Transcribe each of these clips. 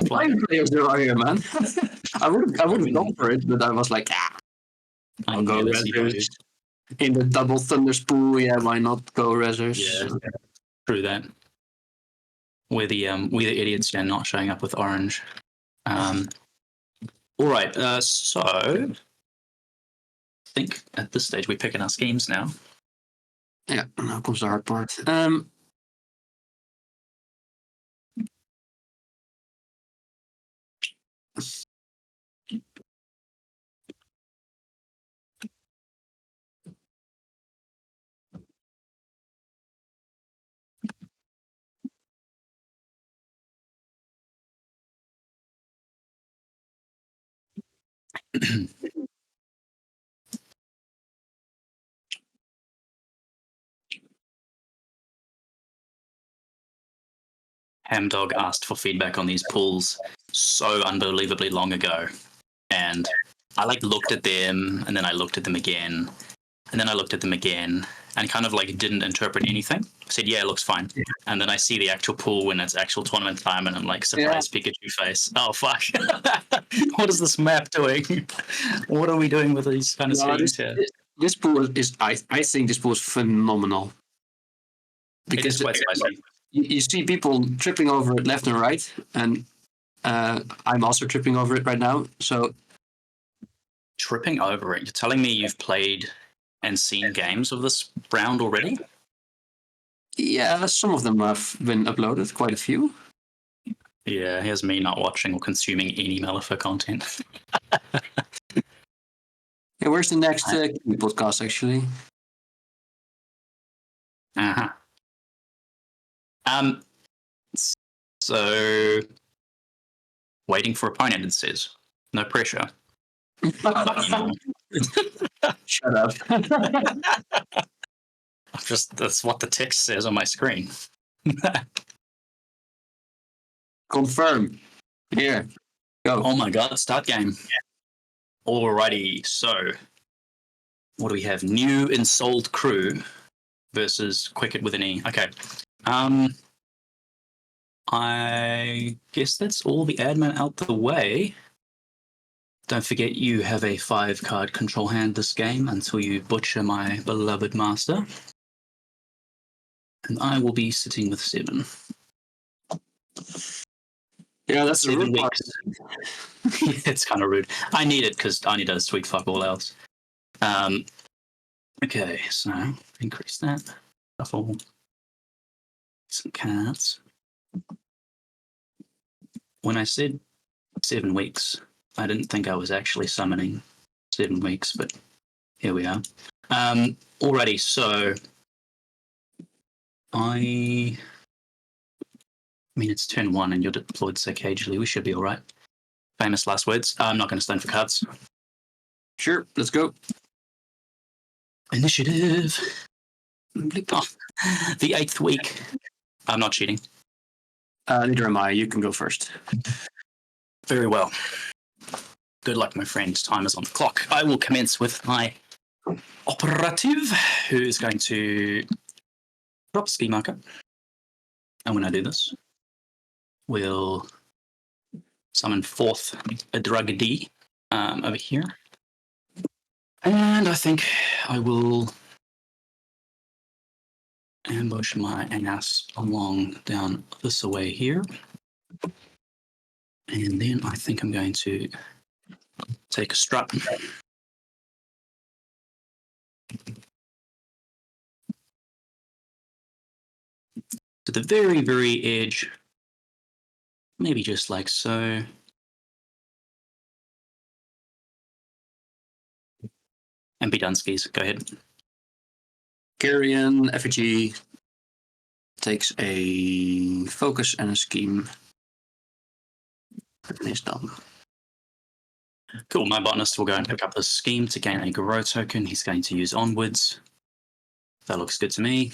Blind players there are here, man. I would have gone for it, but I was like, I'll go Rezzers. In the double Thunder Spool, yeah, why not go Rezzers? Yeah, true that. We're the idiots now not showing up with orange. All right, so I think at this stage we're picking our schemes now. Yeah, now comes the hard part. Hamdog asked for feedback on these pools so unbelievably long ago, and I looked at them, and then I looked at them again, and then I looked at them again, and kind of didn't interpret anything. I said, yeah, it looks fine. Yeah. And then I see the actual pool when it's actual tournament time, and I'm like, surprise Pikachu face. Oh, fuck. What is this map doing? What are we doing with these kind of schemes here? This pool is, I think this pool is phenomenal. Because it is quite spicy. You see people tripping over it left and right, and I'm also tripping over it right now. So tripping over it? You're telling me you've played and seen games of this round already? Yeah, some of them have been uploaded, quite a few. Yeah, here's me not watching or consuming any Malifa content. Yeah, where's the next podcast, actually? Uh-huh. So, waiting for opponent, it says. No pressure. Shut up. That's what the text says on my screen. Confirm. Here. Go. Oh my god, start game. Alrighty, so what do we have? New Ensouled Crew versus Quickitt with an E. Okay. I guess that's all the admin out the way. Don't forget you have a 5-card control hand this game until you butcher my beloved master. And I will be sitting with 7. Yeah, that's 7 weeks. It's kind of rude. I need it because Anya does sweet fuck all else. Okay, so increase that. Shuffle some cards. When I said 7 weeks, I didn't think I was actually summoning 7 weeks, but here we are. Alrighty, so I mean, it's turn 1 and you're deployed so cagely. We should be all right. Famous last words. I'm not going to stand for cards. Sure, let's go. Initiative. Oh, the 8th week. I'm not cheating. Neither am I. You can go first. Very well. Good luck, my friend. Time is on the clock. I will commence with my operative, who is going to drop ski marker. And when I do this, we'll summon forth a drug D over here. And I think I will ambush my ass along down this way here. And then I think I'm going to take a strut. To the very, very edge. Maybe just like so. And be done, skis. Go ahead. Carrion, effigy, takes a focus and a scheme. And is done. Cool, my botanist will go and pick up the scheme to gain a grow token. He's going to use onwards. That looks good to me.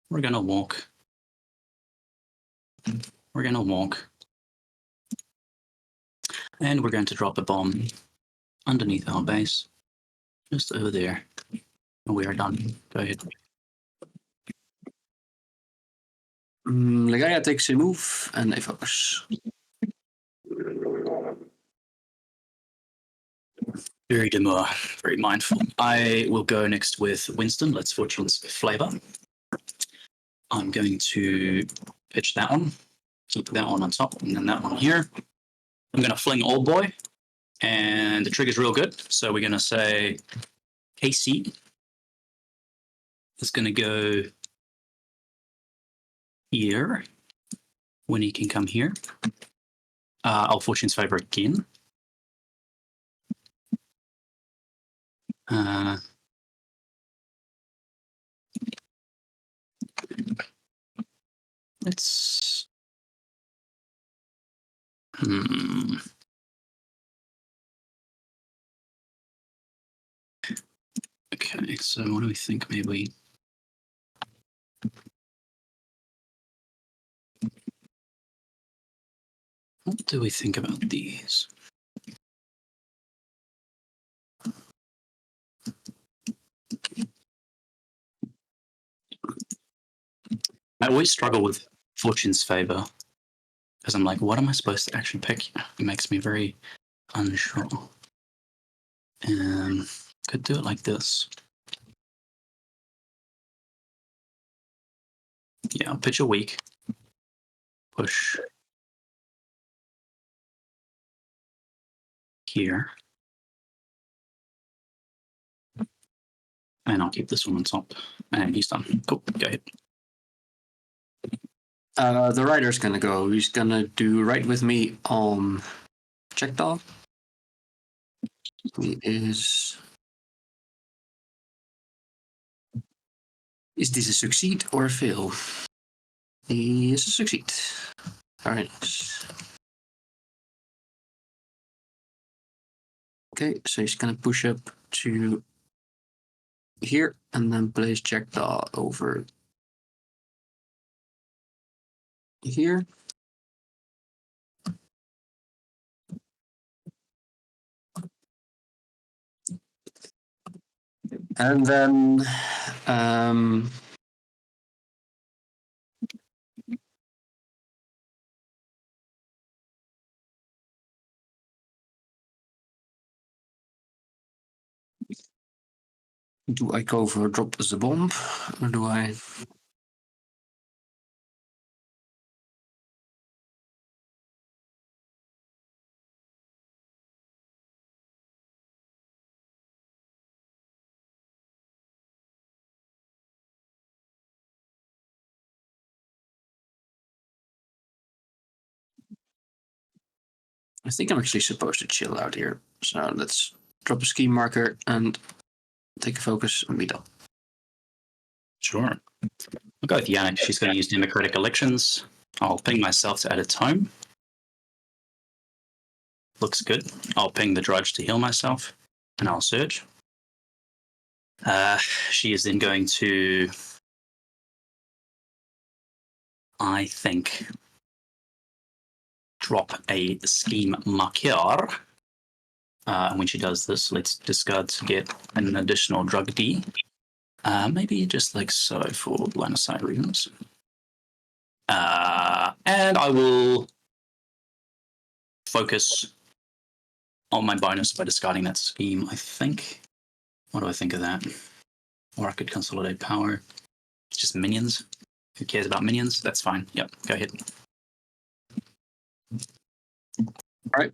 We're going to walk. We're going to walk. And we're going to drop a bomb underneath our base. Just over there. We are done. Go ahead. Legaia takes a move and a focus. Very demure, very mindful. I will go next with Winston. Let's Fortune's Flavor. I'm going to pitch that one, keep that one on top, and then that one here. I'm going to fling Old Boy, and the trigger's real good. So we're going to say KC is going to go here when he can come here. I'll Fortune's Favor again. Let's. Okay, so what do we think? Maybe. What do we think about these? I always struggle with Fortune's Favor because I'm like, what am I supposed to actually pick? It makes me very unsure. Could do it like this. Yeah, I'll pitch a weak. Push here. And I'll keep this one on top. And he's done. Cool, go ahead. The rider's gonna go. He's gonna do right with me on JackDaw2. He is. Is this a succeed or a fail? He is a succeed. Very nice. Okay, so he's gonna push up to here and then place JackDaw over here. And then do I go for a drop as a bomb or do I? I think I'm actually supposed to chill out here. So let's drop a scheme marker and take a focus and be done. Sure. I'll go with Yannick. She's going to use democratic elections. I'll ping myself to edit home. Looks good. I'll ping the Drudge to heal myself, and I'll search. She is then going to, I think, drop a scheme marker. And when she does this, let's discard to get an additional drug D. Maybe just like so for line of sight reasons. And I will focus on my bonus by discarding that scheme, I think. What do I think of that? Or I could consolidate power. It's just minions. Who cares about minions? That's fine. Yep, go ahead. All right.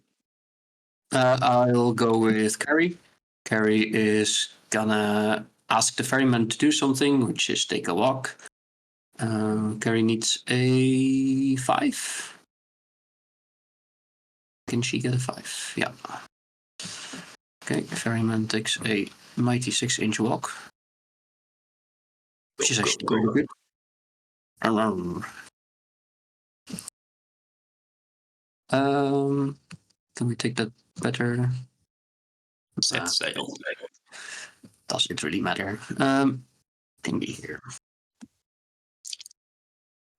I'll go with Carrie. Carrie is gonna ask the ferryman to do something, which is take a walk. Carrie needs a 5. Can she get a 5? Yeah. Okay, ferryman takes a mighty 6-inch walk, which is actually pretty good. Can we take that better? Set sail. Does it really matter? Can be here.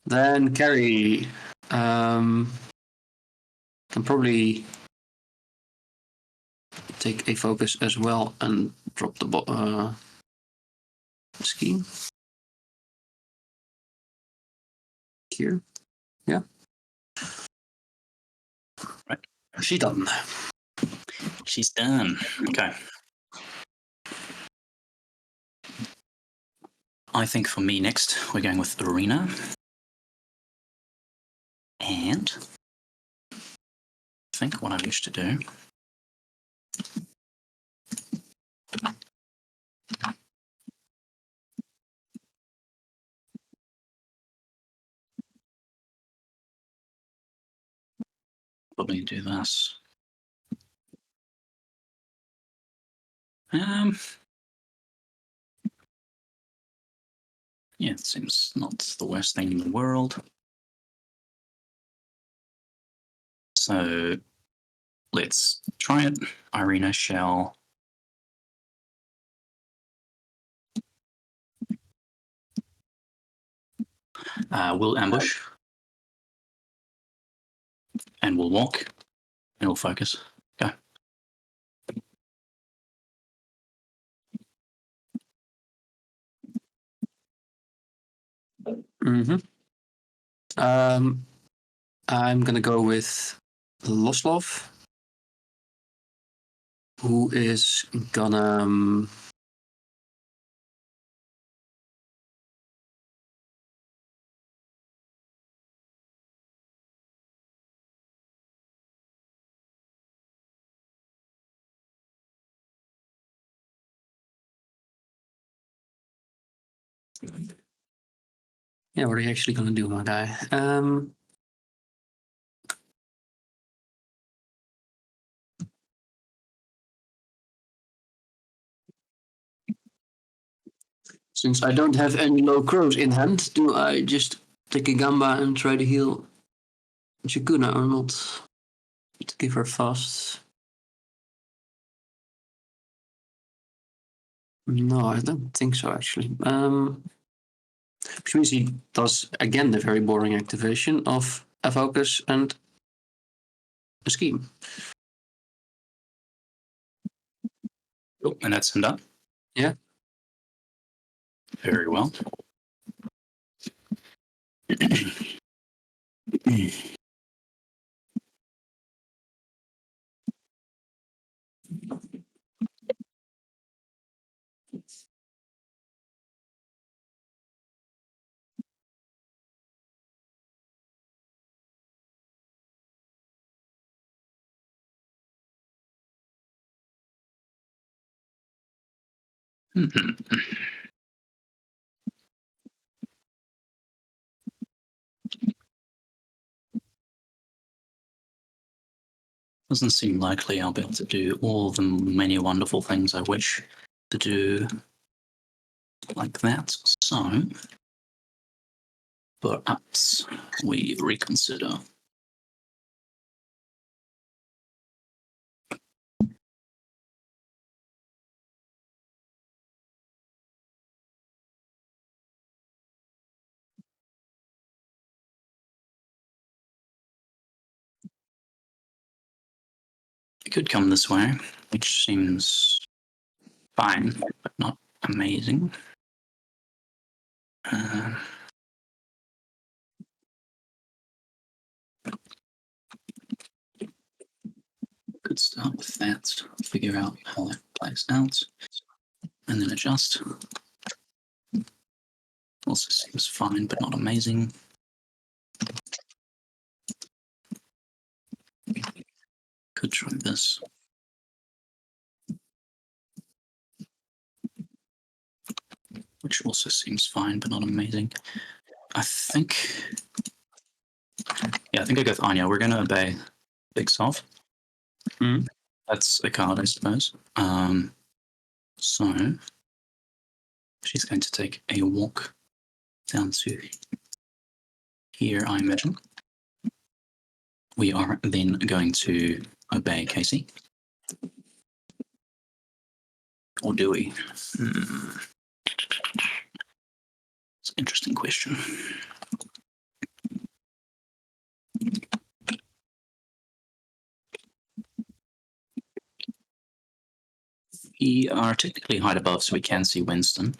Then Carrie can probably take a focus as well and drop the scheme. Here. Yeah. Right. She's done. She's done. Okay. I think for me next, we're going with Arena. And I think what I wish to do probably do this. Yeah, it seems not the worst thing in the world. So let's try it. Irina shall we'll ambush and we'll walk and we'll focus. Go. I'm gonna go with Loslov, who is gonna yeah, what are you actually gonna do, my guy? Since I don't have any low crows in hand, do I just take a Gamba and try to heal Jakuna or not? To give her fast? No, I don't think so, actually. Which means he does, again, the very boring activation of a focus and a scheme. Oh, and that's him done? Yeah. Very well. Doesn't seem likely I'll be able to do all the many wonderful things I wish to do like that. So, perhaps we reconsider. It could come this way, which seems fine, but not amazing. Could start with that, figure out how that plays out, and then adjust. Also seems fine, but not amazing. Could try this. Which also seems fine, but not amazing. I think I go with Anya. We're going to obey Big Sov. That's a card, I suppose. So she's going to take a walk down to here, I imagine. We are then going to obey Casey. Or do we? It's an interesting question. We are technically height above, so we can see Winston.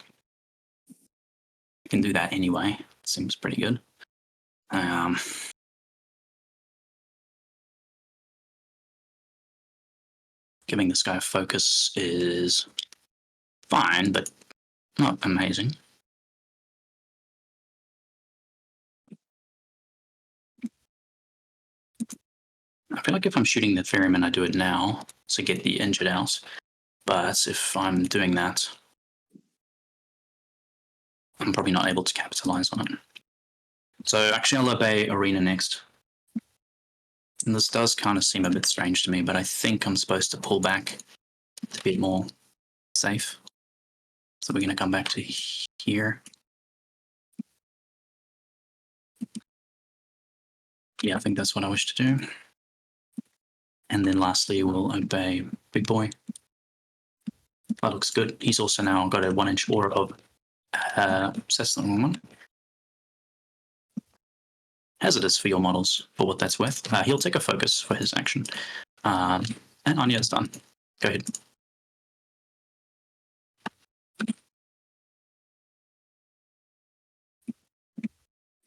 We can do that anyway. Seems pretty good. Giving this guy a focus is fine, but not amazing. I feel like if I'm shooting the ferryman, I do it now to get the injured out. But if I'm doing that, I'm probably not able to capitalize on it. So actually, I'll obey Arena next. And this does kind of seem a bit strange to me, but I think I'm supposed to pull back to be more safe. So we're going to come back to here. Yeah, I think that's what I wish to do. And then lastly, we'll obey Big Boy. That looks good. He's also now got a 1-inch aura of Cessna Woman. Hazardous for your models, for what that's worth. He'll take a focus for his action. And Anya's done. Go ahead.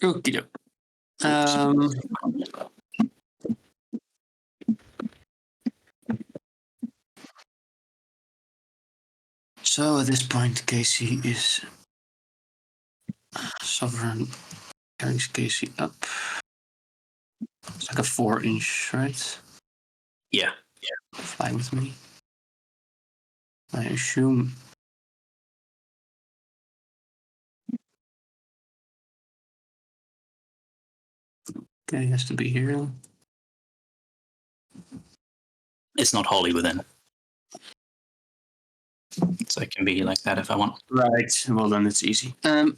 Okie doke. So at this point, Casey is Sovereign carries Casey up. It's like a 4-inch, right? Yeah. Fly with me. I assume. Okay, he has to be here. It's not wholly within. So it can be like that if I want. Right. Well, then it's easy. Okay.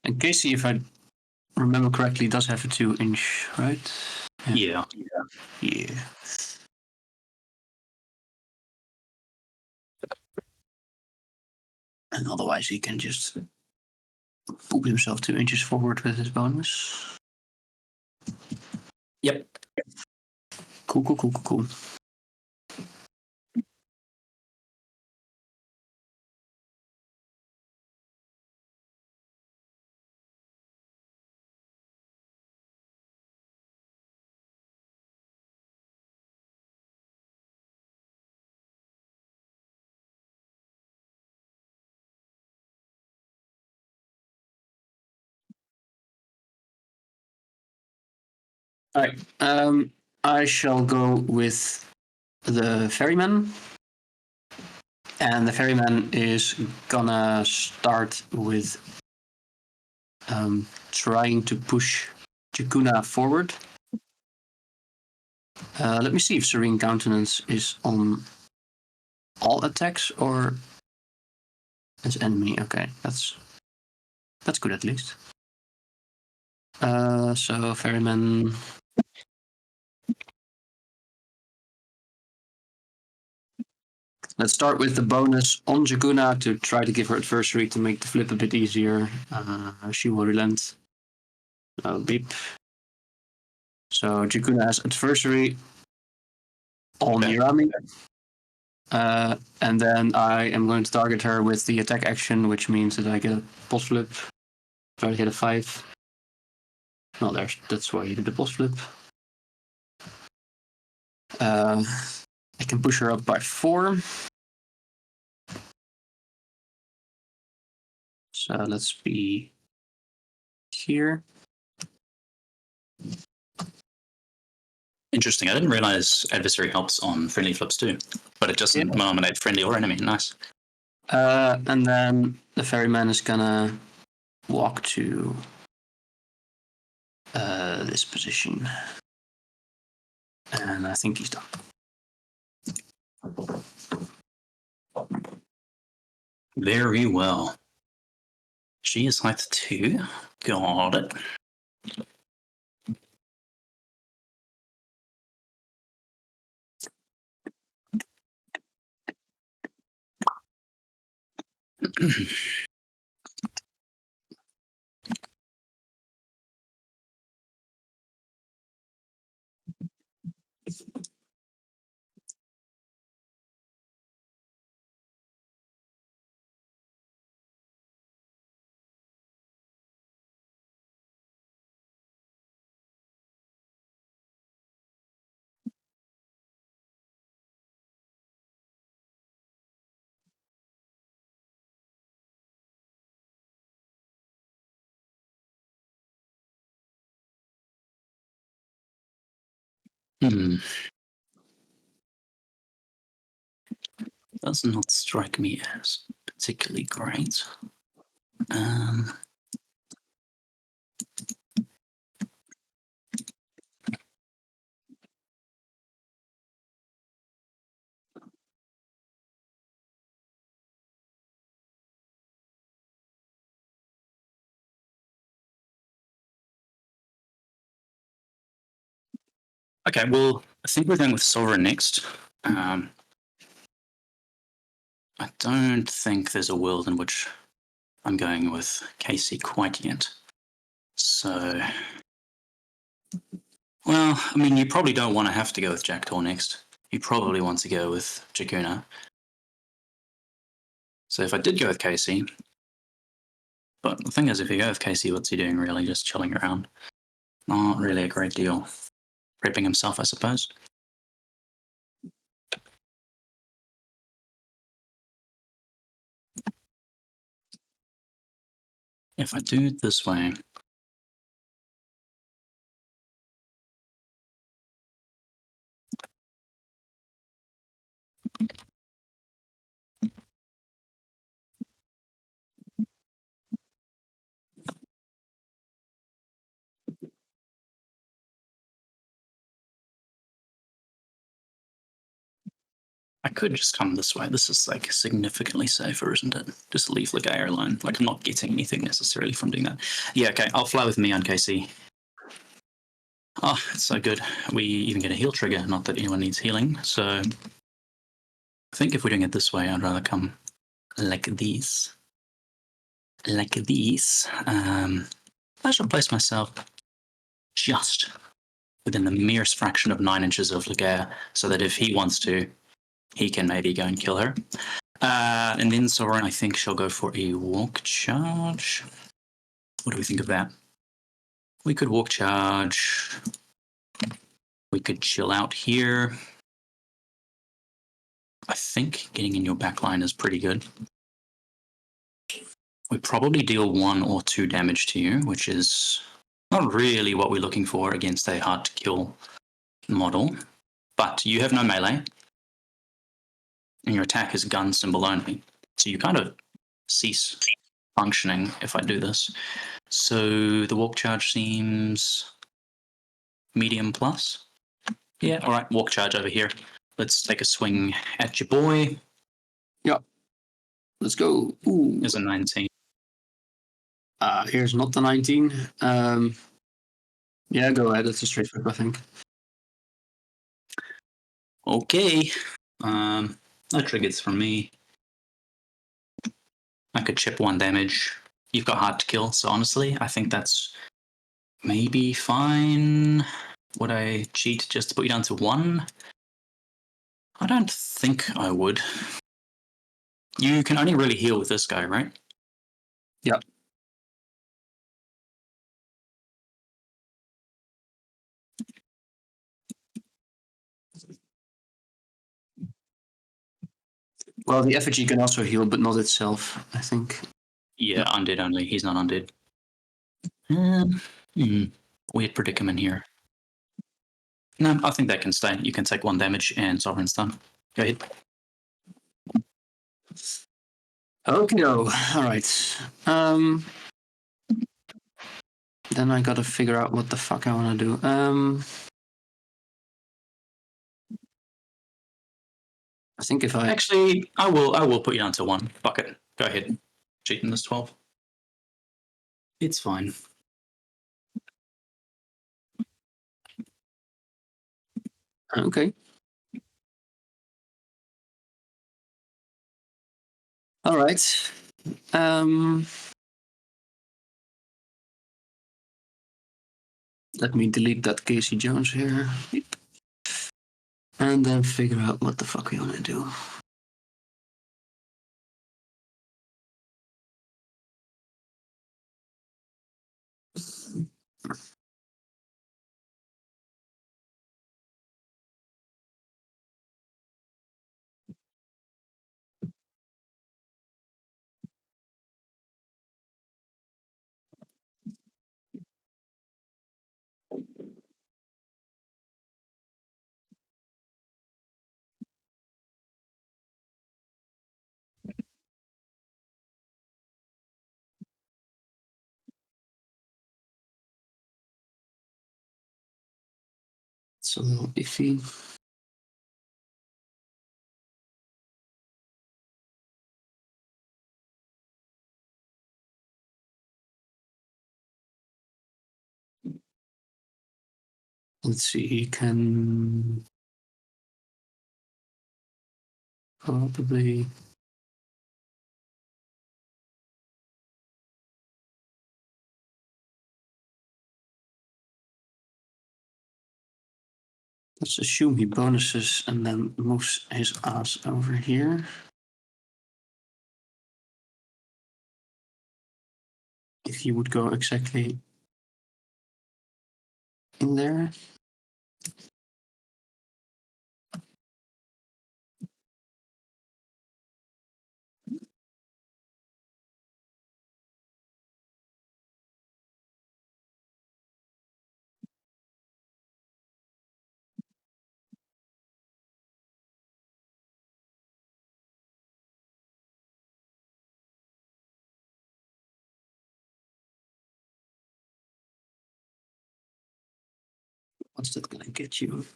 And Casey, if I remember correctly, does have a 2-inch, right? Yeah. And otherwise, he can just move himself 2 inches forward with his bonus. Yep. Cool. All right. I shall go with the ferryman. And the ferryman is gonna start with trying to push Jakuna forward. Let me see if Serene Countenance is on all attacks or as enemy. Okay, that's good at least. So ferryman. Let's start with the bonus on Jakuna to try to give her adversary to make the flip a bit easier. She will relent. Beep. So Jakuna has adversary on Nirami. And then I am going to target her with the attack action, which means that I get a boss flip. Try to get a 5. No, that's why you did the boss flip. I can push her up by 4. So let's be here. Interesting. I didn't realize adversary helps on friendly flips too, but it doesn't eliminate friendly or enemy. Nice. And then the ferryman is gonna walk to this position. And I think he's done. Very well. She is height 2. Got it. Does not strike me as particularly great. Okay, well, I think we're going with Sovereign next. I don't think there's a world in which I'm going with Casey quite yet. So, well, I mean, you probably don't want to have to go with JackDaw next. You probably want to go with Jakuna. So if I did go with Casey, but the thing is, if you go with Casey, what's he doing really? Just chilling around. Not really a great deal. Prepping himself, I suppose. If I do it this way, I could just come this way. This is like significantly safer, isn't it? Just leave the guy alone. Like I'm not getting anything necessarily from doing that. Yeah, okay, I'll fly with me on Casey. Oh, it's so good. We even get a heal trigger, not that anyone needs healing. So I think if we're doing it this way, I'd rather come like these. Like these. I shall place myself just within the merest fraction of 9 inches of Legaire, so that if he wants to, he can maybe go and kill her. And then Sovereign, I think, shall go for a walk charge. What do we think of that? We could walk charge. We could chill out here. I think getting in your backline is pretty good. We probably deal 1 or 2 damage to you, which is not really what we're looking for against a hard-to-kill model. But you have no melee, and your attack is gun symbol only. So you kind of cease functioning if I do this. So the walk charge seems medium plus. Yeah, all right, walk charge over here. Let's take a swing at your boy. Yeah. Let's go. Ooh. There's a 19. Here's not the 19. Yeah, go ahead. It's a straight flip, I think. Okay. No triggers from me. I could chip 1 damage. You've got hard to kill, so honestly, I think that's maybe fine. Would I cheat just to put you down to 1? I don't think I would. You can only really heal with this guy, right? Yeah. Well, the effigy can also heal, but not itself, I think. Yeah, undead only. He's not undead. Weird predicament here. No, I think that can stay. You can take 1 damage and Sovereign's done. Go ahead. Okay, all right. Then I gotta figure out what the fuck I want to do. I think if I Actually, I will put you down to 1. Fuck it. Go ahead. Cheating this 12. It's fine. okay. All right. Let me delete that Casey Jones here. Yep. And then figure out what the fuck we want to do. It's a little iffy. Let's see, he can probably. Let's assume he bonuses and then moves his ass over here. If he would go exactly in there. What's that gonna get you?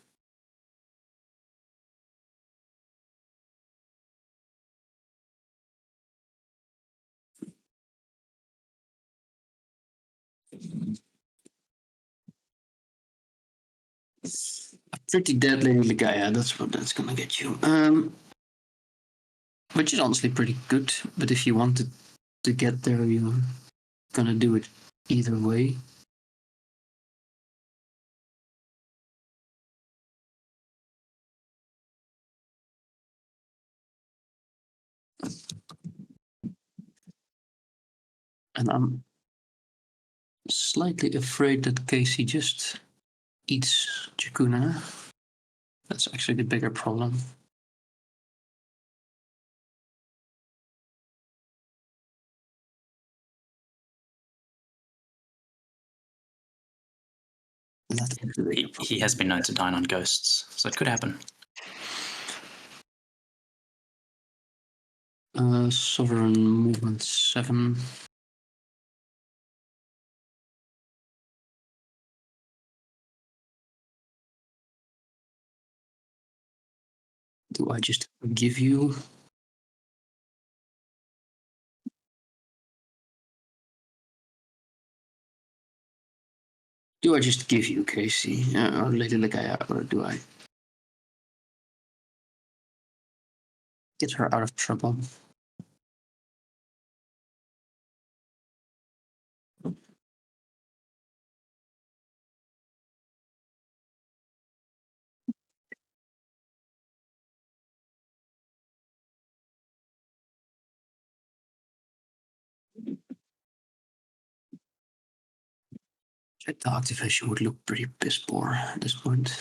A pretty dead Lady Ligaya, that's what that's gonna get you. Which is honestly pretty good, but if you wanted to get there, you're gonna do it either way. And I'm slightly afraid that Casey just eats Chikuna. That's actually the bigger problem. He has been known to dine on ghosts, so it could happen. Sovereign movement 7. Do I just give you? Do I just give you Casey or Lady Ligaya, or do I get her out of trouble? The activation would look pretty piss poor at this point.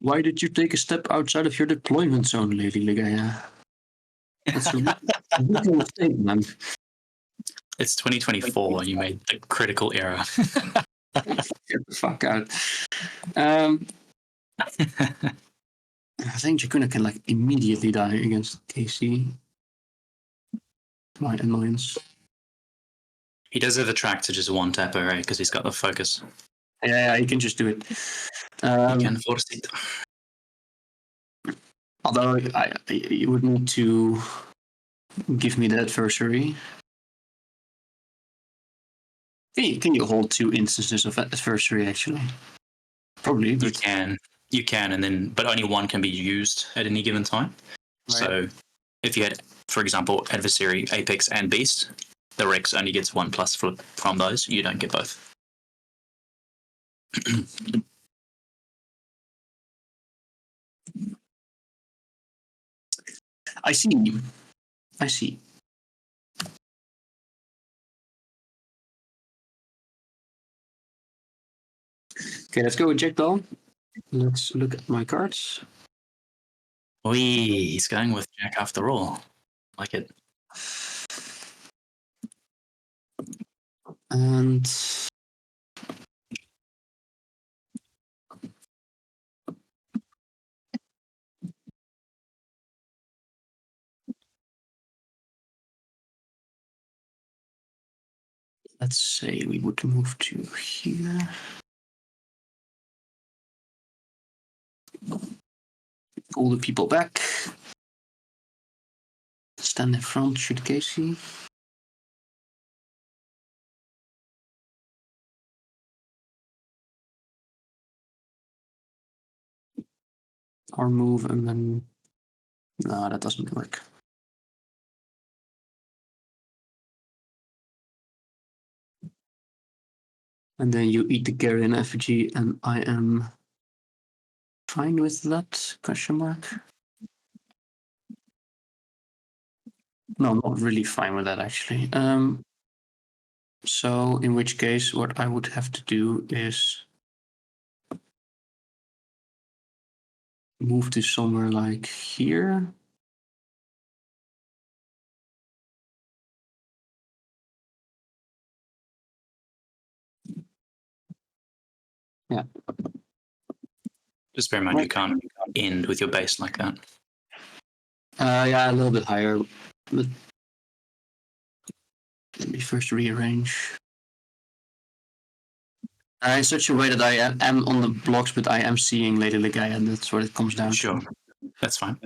Why did you take a step outside of your deployment zone, Lady Ligaya? That's a ridiculous statement. It's 2024. You made a critical error. Get the fuck out. I think Chikuna can like immediately die against KC. My annoyance. He does have a track to just one tapper, right? Because he's got the focus. Yeah, he can just do it. He can force it. Although you would need to give me the adversary. Can you hold 2 instances of adversary, actually? Probably. You can, and then, but only one can be used at any given time. Right. So if you had, for example, adversary, apex, and beast, the Rex only gets 1+ from those. You don't get both. I see. Okay, let's go with JackDaw. Let's look at my cards. He's going with Jack after all. Like it. And let's say we would move to here. Pull the people back. Stand in front, shoot Casey. Or move and then... No, that doesn't work. And then you eat the carry in effigy, and I am fine with that, question mark. No, not really fine with that, actually. So in which case, what I would have to do is move to somewhere like here. Yeah. Just bear in mind, you can't end with your base like that. Yeah, a little bit higher. But let me first rearrange. In such a way that I am on the blocks, but I am seeing Lady Ligaya, and that's what it comes down to. Sure, that's fine.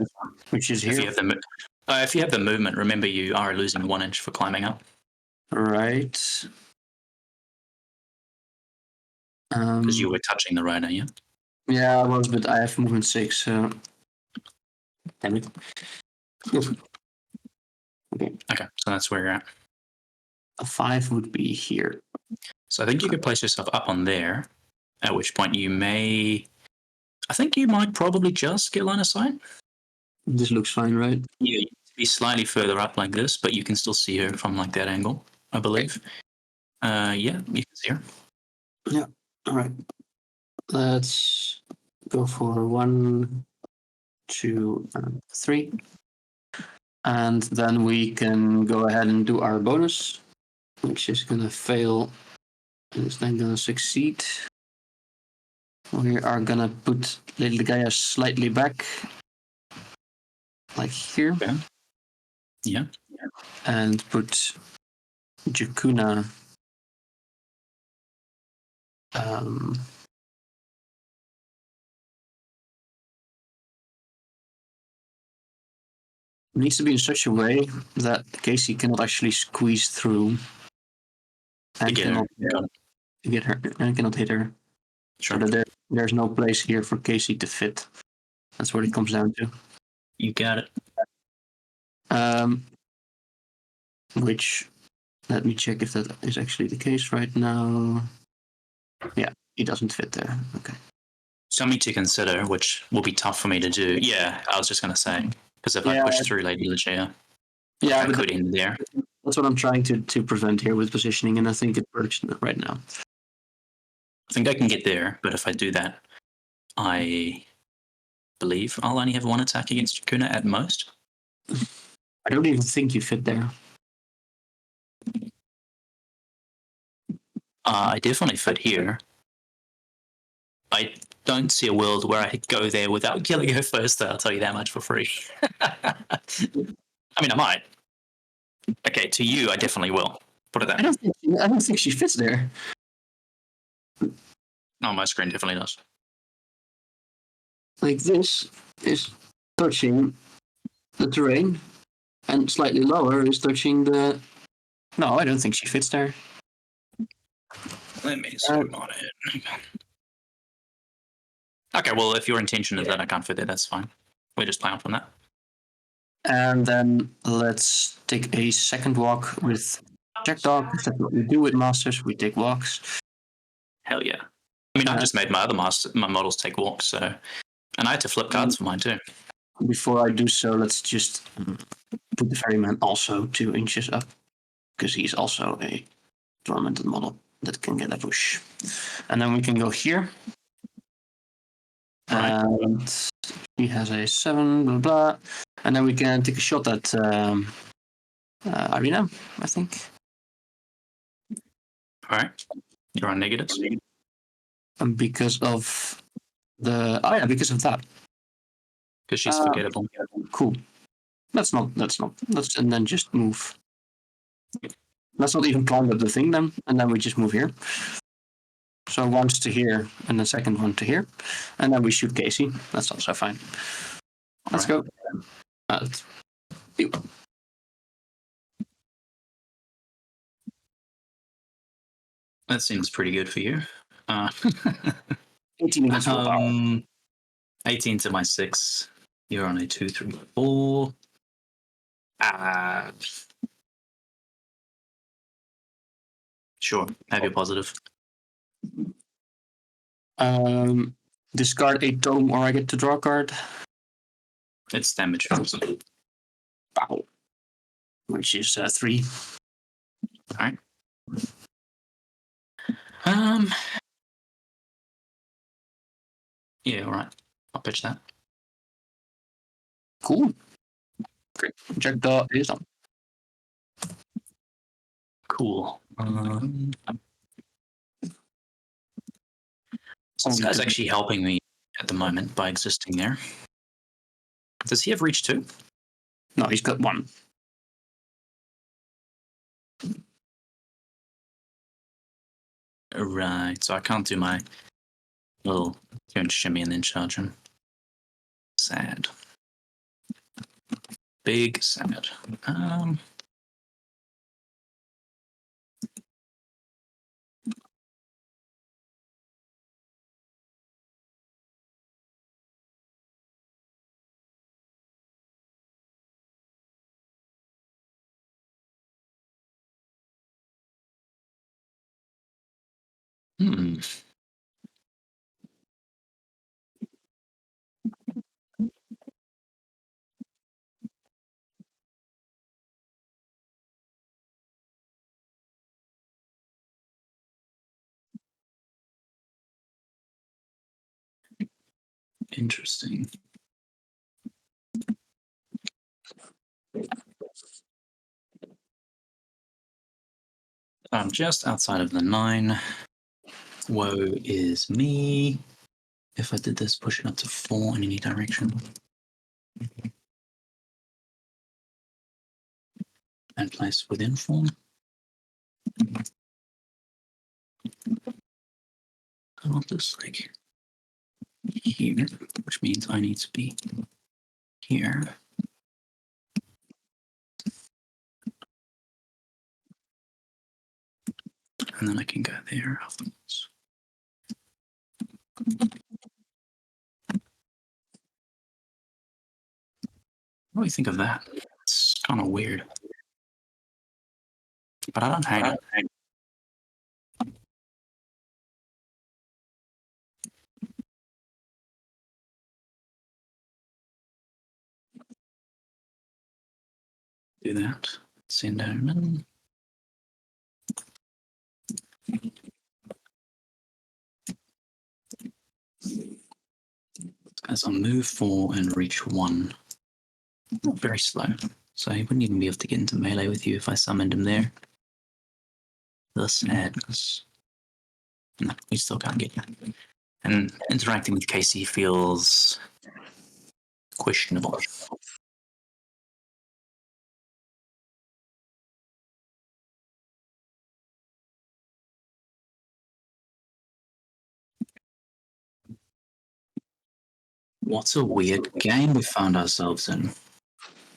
Which is here. If you have the movement, remember you are losing 1 inch for climbing up. Right. Because you were touching the rider, yeah? Yeah, I was, but I have movement 6, so... Damn it. Okay, so that's where you're at. A 5 would be here. So I think you could place yourself up on there, at which point you may... I think you might probably just get line of sight. This looks fine, right? Yeah, you be slightly further up like this, but you can still see her from like that angle, I believe. Yeah, you can see her. Yeah, all right. Let's go for 1, 2, and 3. And then we can go ahead and do our bonus, which is going to fail and it's then going to succeed. We are going to put Lady Ligaya slightly back, like here. Okay. Yeah. And put Jakuna needs to be in such a way that Casey cannot actually squeeze through and cannot get her and cannot hit her. Sure. So that there's no place here for Casey to fit. That's what it comes down to. You got it. Which, let me check if that is actually the case right now. Yeah, he doesn't fit there. Okay. Something to consider, which will be tough for me to do. Yeah, I was just going to say, because if I push through Lady Ligaya, I could end there. That's what I'm trying to prevent here with positioning, and I think it works right now. I think I can get there, but if I do that, I believe I'll only have 1 attack against Jakuna at most. I don't even think you fit there. I definitely fit here. I don't see a world where I go there without killing her first, though, I'll tell you that much for free. I mean, I might. Okay, to you, I definitely will. Put it I there. don't think she fits there. No, my screen definitely does. Like this is touching the terrain, and slightly lower is touching the. No, I don't think she fits there. Let me zoom on it. Okay, well, if your intention is that I can't fit there, that's fine. We just plan from that. And then let's take a second walk with JackDaw. That's what we do with masters. We take walks. Hell yeah. I mean, I've just made my other my models take walks, so. And I had to flip cards for mine too. Before I do so, let's just put the ferryman also 2 inches up, because he's also a tormented model that can get a push. And then we can go here. Right. And he has a 7, blah, blah. And then we can take a shot at Arena, I think. All right. You're on negatives. And because of the. Oh, yeah, because of that. Because she's forgettable. Cool. Let's and then just move. Let's not even climb up the thing then, and then we just move here. So once to here, and the second one to here, and then we shoot Casey. That's also fine. Let's go. That seems pretty good for you. 18 against willpower. 18 to my 6. You're on a 2, 3, 4. Sure. Have your positive. Discard a tome or I get to draw a card. It's damage. Wow. Which is 3. All right. Yeah, all right. I'll pitch that. Cool. Great. JackDaw is on. Cool. So this guy's actually helping me at the moment by existing there. Does he have reach 2? No, he's got 1. Right, so I can't do my little turn shimmy and then charge him. Sad. Big sad. Interesting. I'm just outside of the 9. Woe is me. If I did this, push it up to 4 in any direction. And place within 4. I want this like here, which means I need to be here. And then I can go there afterwards. What do you think of that? It's kind of weird. But I don't hate it. Do that. Send Omen. As I move 4 and reach 1. Not very slow. So he wouldn't even be able to get into melee with you if I summoned him there. The sadness. No, we still can't get you. And interacting with Casey feels questionable. What's a weird game we found ourselves in?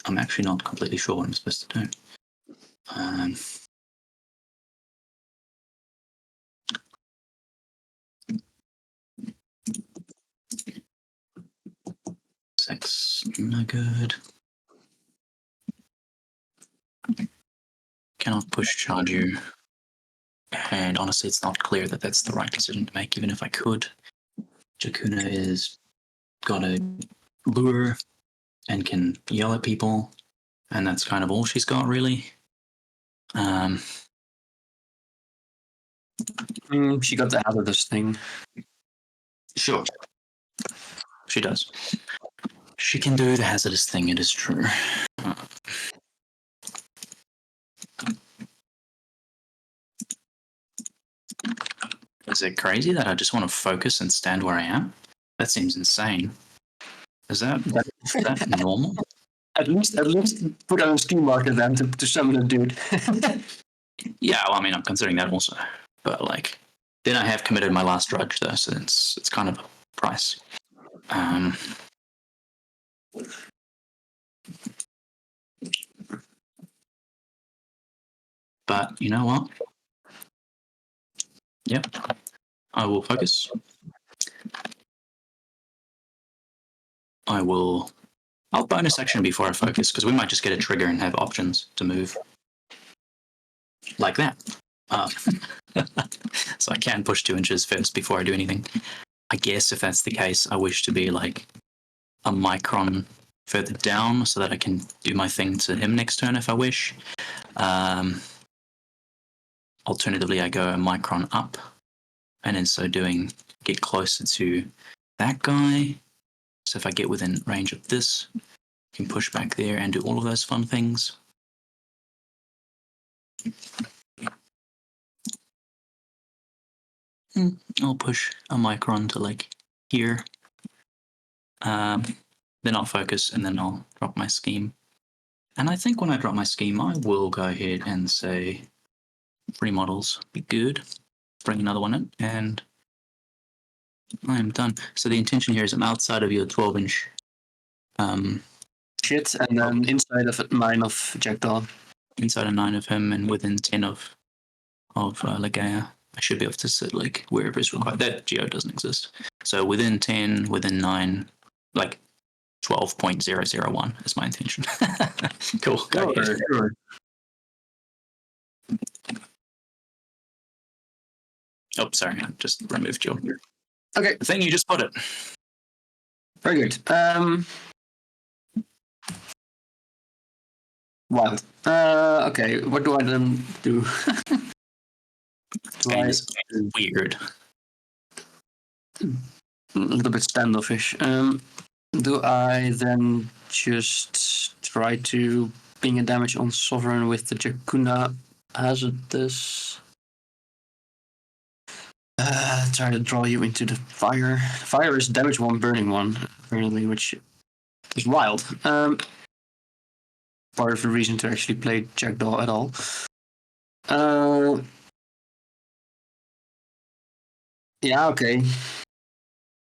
I'm actually not completely sure what I'm supposed to do. 6, no good. Cannot push charge you. And honestly, it's not clear that that's the right decision to make, even if I could. Jakuna is got a lure and can yell at people, and that's kind of all she's got, really. She got the hazardous thing. Sure. She does. She can do the hazardous thing, it is true. Is it crazy that I just want to focus and stand where I am? That seems insane. Is that normal? At least put on a ski marker then to summon a dude. Yeah, well, I mean, I'm considering that also. But, like, then I have committed my last drudge, though, so it's kind of a price. But you know what? Yep. I will focus. I'll bonus action before I focus, because we might just get a trigger and have options to move. Like that. So I can push 2 inches first before I do anything. I guess if that's the case, I wish to be like a micron further down so that I can do my thing to him next turn if I wish. Alternatively, I go a micron up, and in so doing, get closer to that guy. So if I get within range of this, I can push back there and do all of those fun things. I'll push a micron to like here. Then I'll focus and then I'll drop my scheme. And I think when I drop my scheme, I will go ahead and say 3 models be good. Bring another one in and I am done. So the intention here is I'm outside of your 12-inch. Shit, and then inside of 9 of JackDaw. Inside of 9 of him and within 10 of Legaia. I should be able to sit like wherever is required. That geo doesn't exist. So within 10, within 9, like 12.001 is my intention. Cool. Go ahead. Sure. Oh, sorry. I just removed your Okay. thing. You just put it. Very good. Wild. Okay, what do I then do? This game is weird. A little bit standoffish. Do I then just try to ping a damage on Sovereign with the Jakuna hazardous? Try to draw you into the fire. Fire is damage 1, burning 1, apparently, which is wild. Part of the reason to actually play JackDaw at all. Yeah, okay.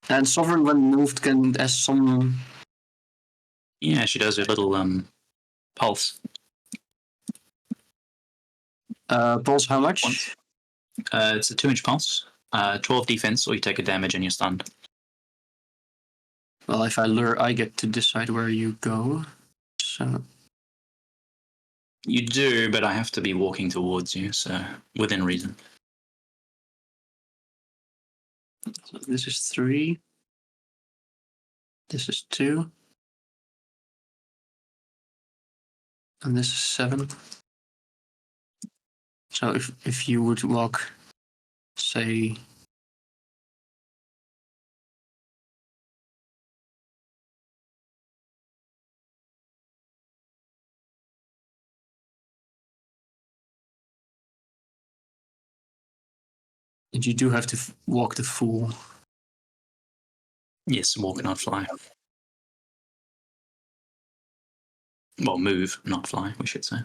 And Sovereign, when moved, can has some. Yeah, she does a little pulse. Pulse, how much? It's a 2-inch pulse. 12 defense, or you take a damage and you're stunned. Well, if I lure, I get to decide where you go. So. You do, but I have to be walking towards you, so within reason. So this is 3. This is 2. And this is 7. So if you would walk, say. And you do have to walk the full. Yes, walk, not fly. Well, move, not fly, we should say.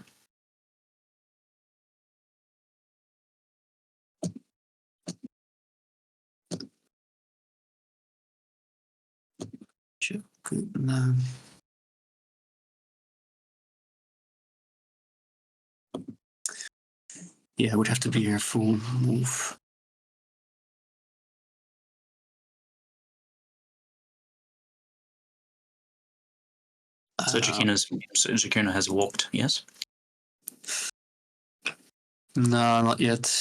Good. No. Yeah, it would have to be her full move. So Jakuna has walked, yes? No, not yet.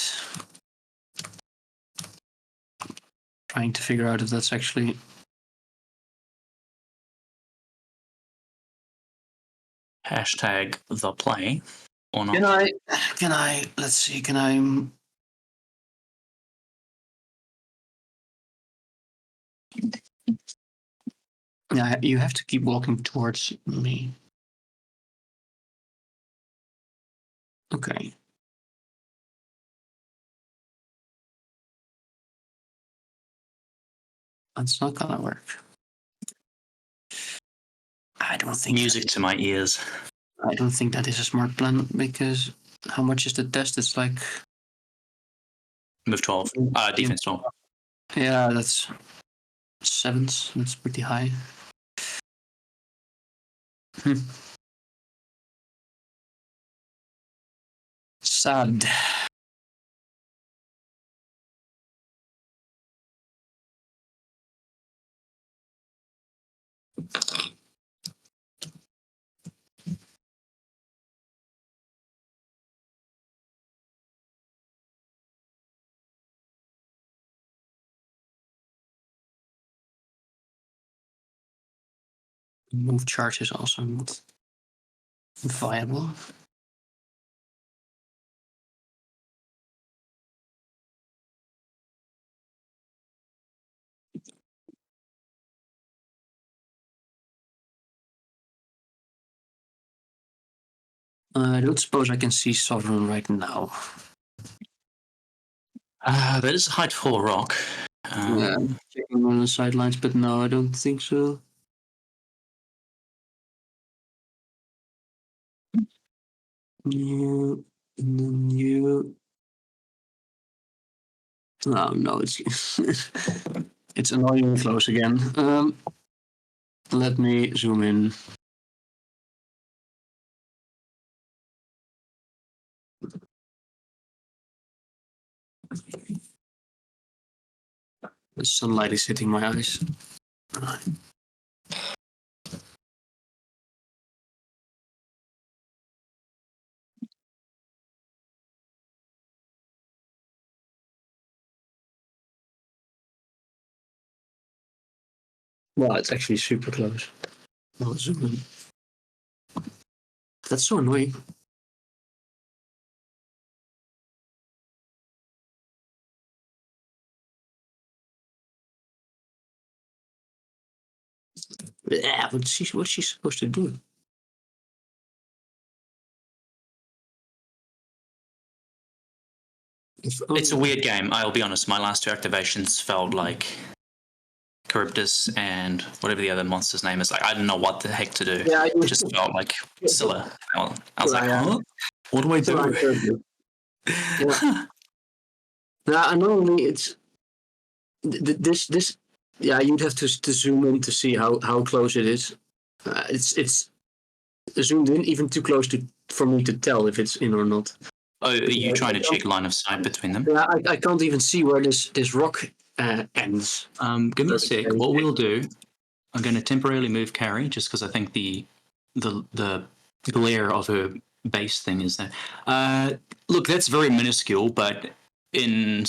Trying to figure out if that's actually... Hashtag the play or not? Can I, let's see, can I... Yeah, you have to keep walking towards me. Okay. That's not gonna work. I don't think... Music to my ears. I don't think that is a smart plan, because how much is the test? It's like... Move 12. Defense 12. Yeah, that's 7s. That's pretty high. Sad. Move charge is also not viable. I don't suppose I can see Sovereign right now. That is height for a rock. Yeah, checking on the sidelines, but no, I don't think so. You, and then you. Oh no, it's it's annoyingly close again. Let me zoom in. The sunlight is hitting my eyes. Well, it's actually super close. I'll zoom in. That's so annoying. Yeah, what's she supposed to do? It's a weird game. I'll be honest. My last two activations felt like Charybdis and whatever the other monster's name is. Like, I don't know what the heck to do. Yeah, It just felt like Scylla. I was like, huh? What do I do? Yeah. Now, normally it's this. Yeah, you'd have to zoom in to see how close it is. It's zoomed in even too close for me to tell if it's in or not. Oh, are you trying to check line of sight between them? Yeah, I can't even see where this rock ends. Give me a sec. What we'll do, I'm going to temporarily move Carrie just because I think the glare of her base thing is there. Look, that's very minuscule, but in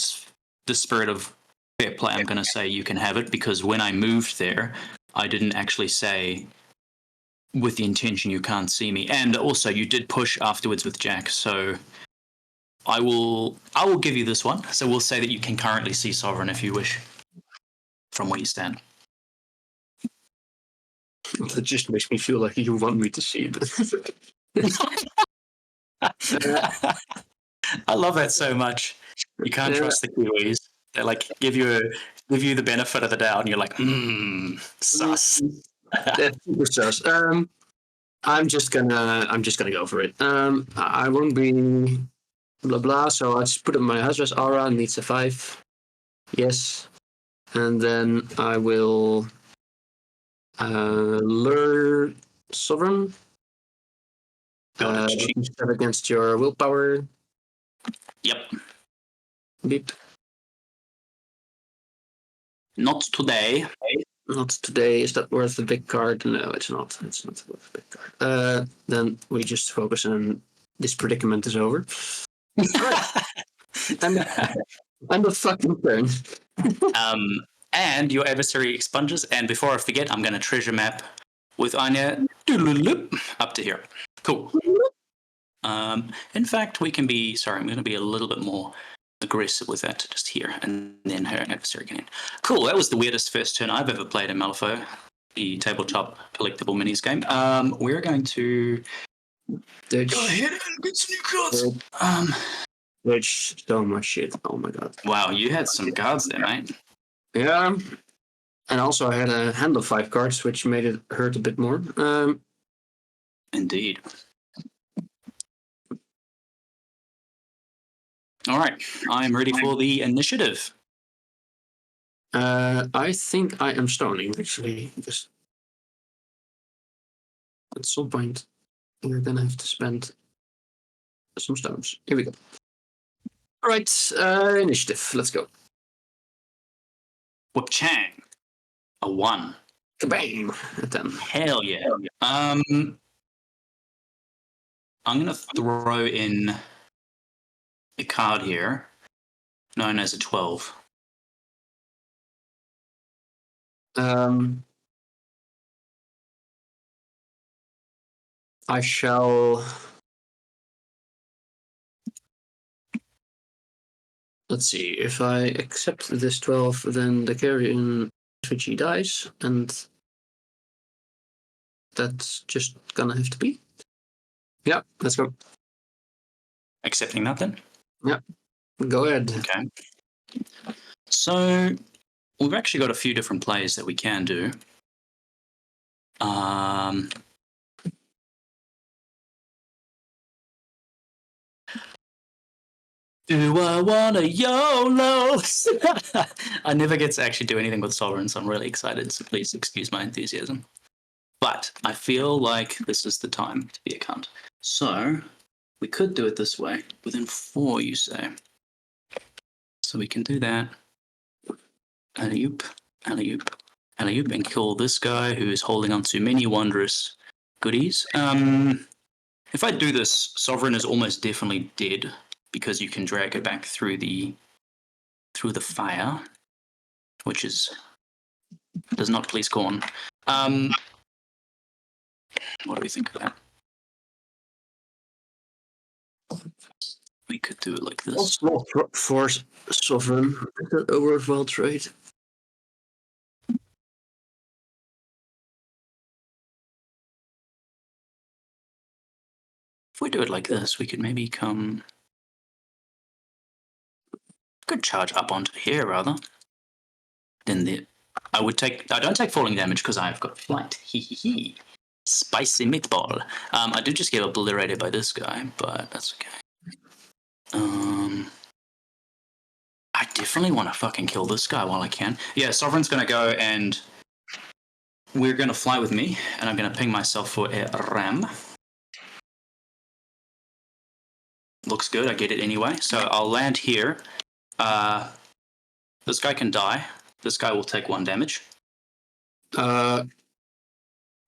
the spirit of fair play, I'm going to say you can have it because when I moved there, I didn't actually say with the intention you can't see me, and also you did push afterwards with Jack, so I will give you this one. So we'll say that you can currently see Sovereign if you wish from where you stand. That just makes me feel like you want me to see it. I love that so much. You can't trust the Kiwis. They like give you the benefit of the doubt, and you're like, sus. That's super sus. I'm just gonna go for it. I won't be blah blah. So I just put up my Hazardous Aura needs a 5. Yes, and then I will Lure Sovereign. Got it. You step against your willpower. Yep. Beep. Not today. Not today. Is that worth the big card? No, it's not. It's not worth the big card. Then we just focus on this predicament is over. I'm a fucking turn. And your adversary expunges. And before I forget, I'm going to treasure map with Anya up to here. Cool. In fact, we can be. Sorry, I'm going to be a little bit more aggressive with that just here, and then her adversary can end. Cool. That was the weirdest first turn I've ever played in Malifaux, the tabletop collectible minis game. We're going to go ahead and get some new cards. Which so much shit. Oh my god. Wow, you had some cards there, mate. Yeah. And also I had a hand of 5 cards, which made it hurt a bit more. Indeed. All right, I'm ready for the initiative. I think I am stoning, actually, because at some point we're gonna have to spend some stones. Here we go. All right, initiative. Let's go. Whoop Chang. A 1. Kabang! A 10. Hell yeah. I'm gonna throw in a card here, known as a 12. I shall. Let's see. If I accept this 12, then the carrion effigy dies, and that's just gonna have to be. Yeah, let's go. Accepting that then? Yeah, go ahead. Okay. So we've actually got a few different plays that we can do. Do I want a YOLO? I never get to actually do anything with Sovereign, so I'm really excited, so please excuse my enthusiasm. But I feel like this is the time to be a cunt. So we could do it this way. Within 4, you say. So we can do that. Alley-oop, alley-oop, alley-oop, and kill this guy who is holding on to many wondrous goodies. If I do this, Sovereign is almost definitely dead, because you can drag it back through the fire, which does not please Corn. What do we think of that? We could do it like this. For Sovereign, overall trade. If we do it like this, we could maybe could charge up onto here rather. Then I don't take falling damage because I've got flight. Hee. Spicy meatball. I did just get obliterated by this guy, but that's okay. I definitely want to fucking kill this guy while I can. Yeah, Sovereign's gonna go and we're gonna fly with me, and I'm gonna ping myself for a ram. Looks good, I get it anyway. So I'll land here. This guy can die. This guy will take 1 damage.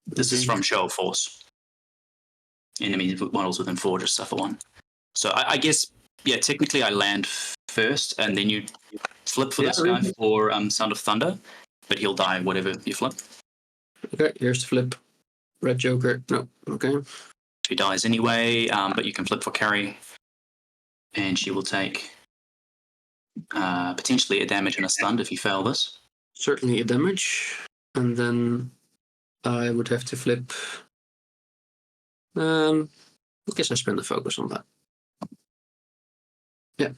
This is from Show of Force. Enemy models within 4 just suffer 1. So I guess, yeah, technically I land first, and then you flip for this guy for Sound of Thunder, but he'll die whatever you flip. Okay, here's the flip. Red Joker. No, okay. She dies anyway, but you can flip for Carrie, and she will take potentially a damage and a stun if you fail this. Certainly a damage. And then I would have to flip. I guess I spend the focus on that. Yeah.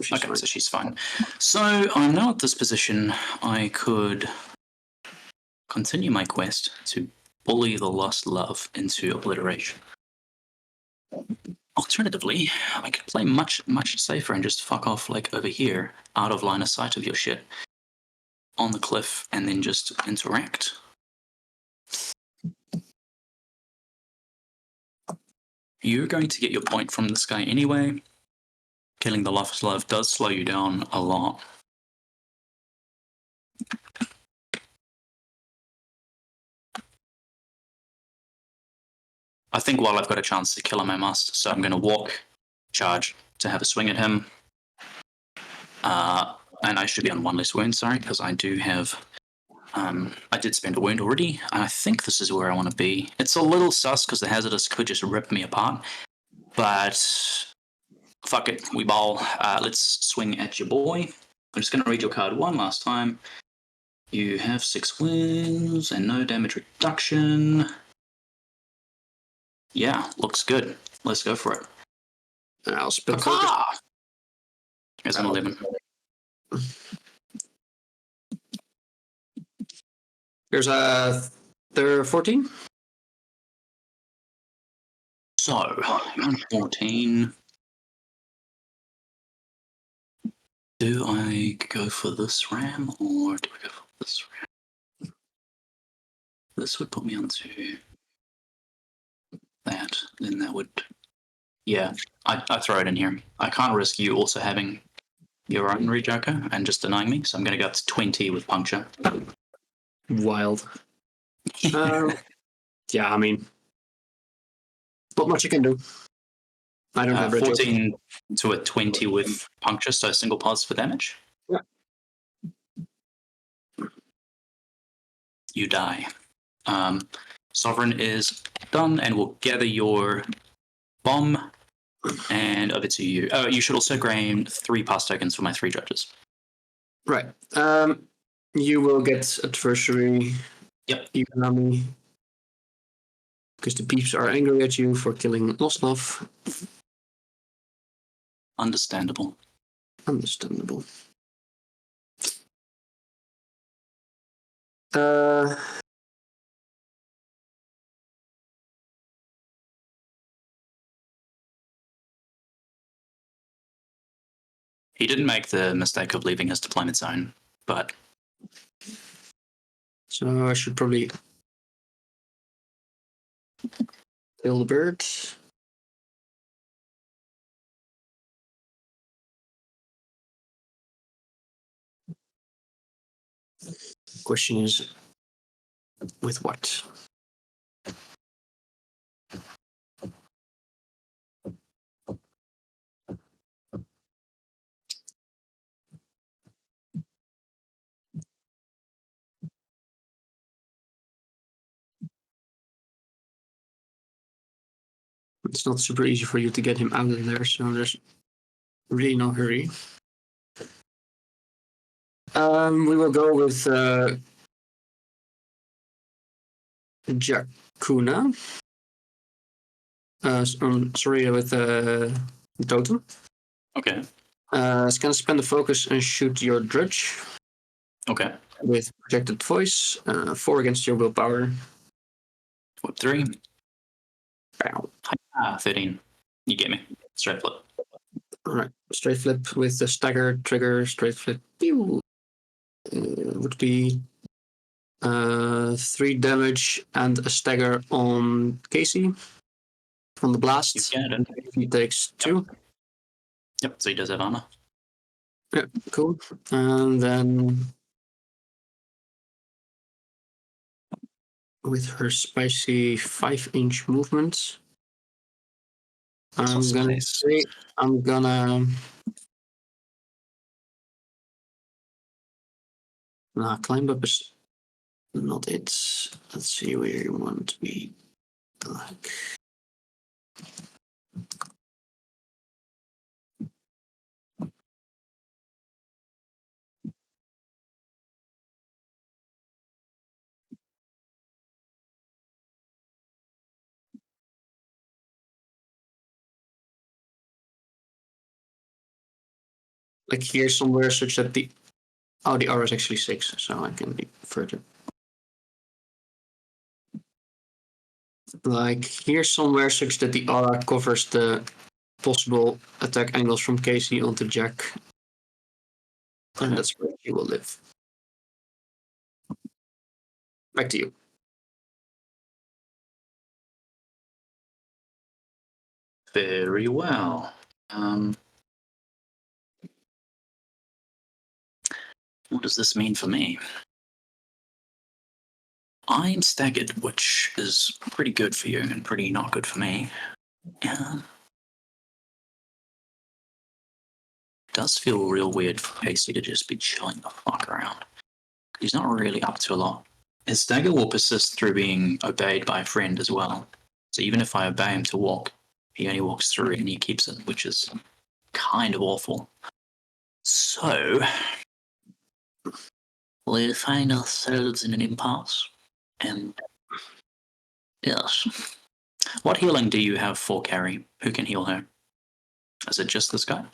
Okay, fine. So she's fine. So I'm now at this position. I could continue my quest to bully the lost love into obliteration. Alternatively, I could play much, much safer and just fuck off like over here, out of line of sight of your shit, on the cliff, and then just interact. You're going to get your point from this guy anyway. Killing the Loftus Love does slow you down a lot. I think while I've got a chance to kill him, I must. So I'm going to walk, charge to have a swing at him. And I should be on one less wound, sorry, because I do have... I did spend a wound already, and I think this is where I want to be. It's a little sus because the Hazardous could just rip me apart, but fuck it, we bowl. Let's swing at your boy. I'm just going to read your card one last time. You have 6 wounds and no damage reduction. Yeah, looks good. Let's go for it. I'll split focus. Here's an 11. There's a 14. So, I'm on 14. Do I go for this ram or do I go for this ram? This would put me onto that. Then that would... Yeah, I throw it in here. I can't risk you also having your own rejoker and just denying me, so I'm going to go up to 20 with puncture. Wild. Yeah, I mean, not much you can do. I don't have 14 to a 20 with puncture, so single positive damage. Yeah. You die. Sovereign is done, and we'll gather your bomb and over to you. You should also gain 3 pass tokens for my 3 judges. Right. You will get adversary. Yep. Economy. Because the peeps are angry at you for killing Losnov. Understandable. Understandable. He didn't make the mistake of leaving his deployment zone, but... So I should probably kill the birds. Question is, with what? It's not super easy for you to get him out of there, so there's really no hurry. We will go with Jakuna. Sorry, with Totem. Okay. It's gonna spend the focus and shoot your Drudge. Okay. With projected voice. 4 against your willpower. Whip 3. Bow. 13. You get me. Straight flip. Alright. Straight flip with the stagger trigger. Straight flip. Would be 3 damage and a stagger on Casey from the blast. He takes 2. Yep, so he does have armor. Yeah, cool. And then with her spicy 5-inch movements, I'm gonna climb up is not it. Let's see where you want to be. Like here somewhere, such that the aura is actually 6, so I can be further. Like here somewhere, such that the aura covers the possible attack angles from Casey onto Jack. And that's where he will live. Back to you. Very well. What does this mean for me? I'm staggered, which is pretty good for you and pretty not good for me. Yeah. Does feel real weird for Casey to just be chilling the fuck around. He's not really up to a lot. His stagger will persist through being obeyed by a friend as well. So even if I obey him to walk, he only walks through and he keeps it, which is kind of awful. So we find ourselves in an impasse. And yes. What healing do you have for Carrie? Who can heal her? Is it just this guy?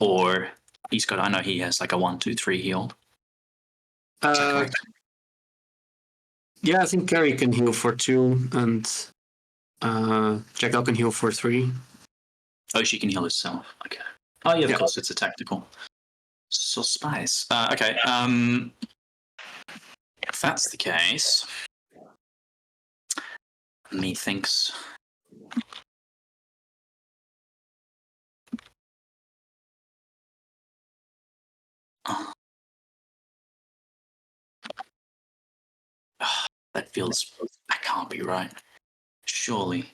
Or he's got, I know he has like a 1, 2, 3 heal. Is that correct? Yeah, I think Carrie can heal for 2, and JackDaw can heal for 3. Oh, she can heal herself. Okay. Oh, yeah, of Yeah. course, it's a tactical. So spice. Okay. If that's the case, methinks. That feels. That can't be right. Surely.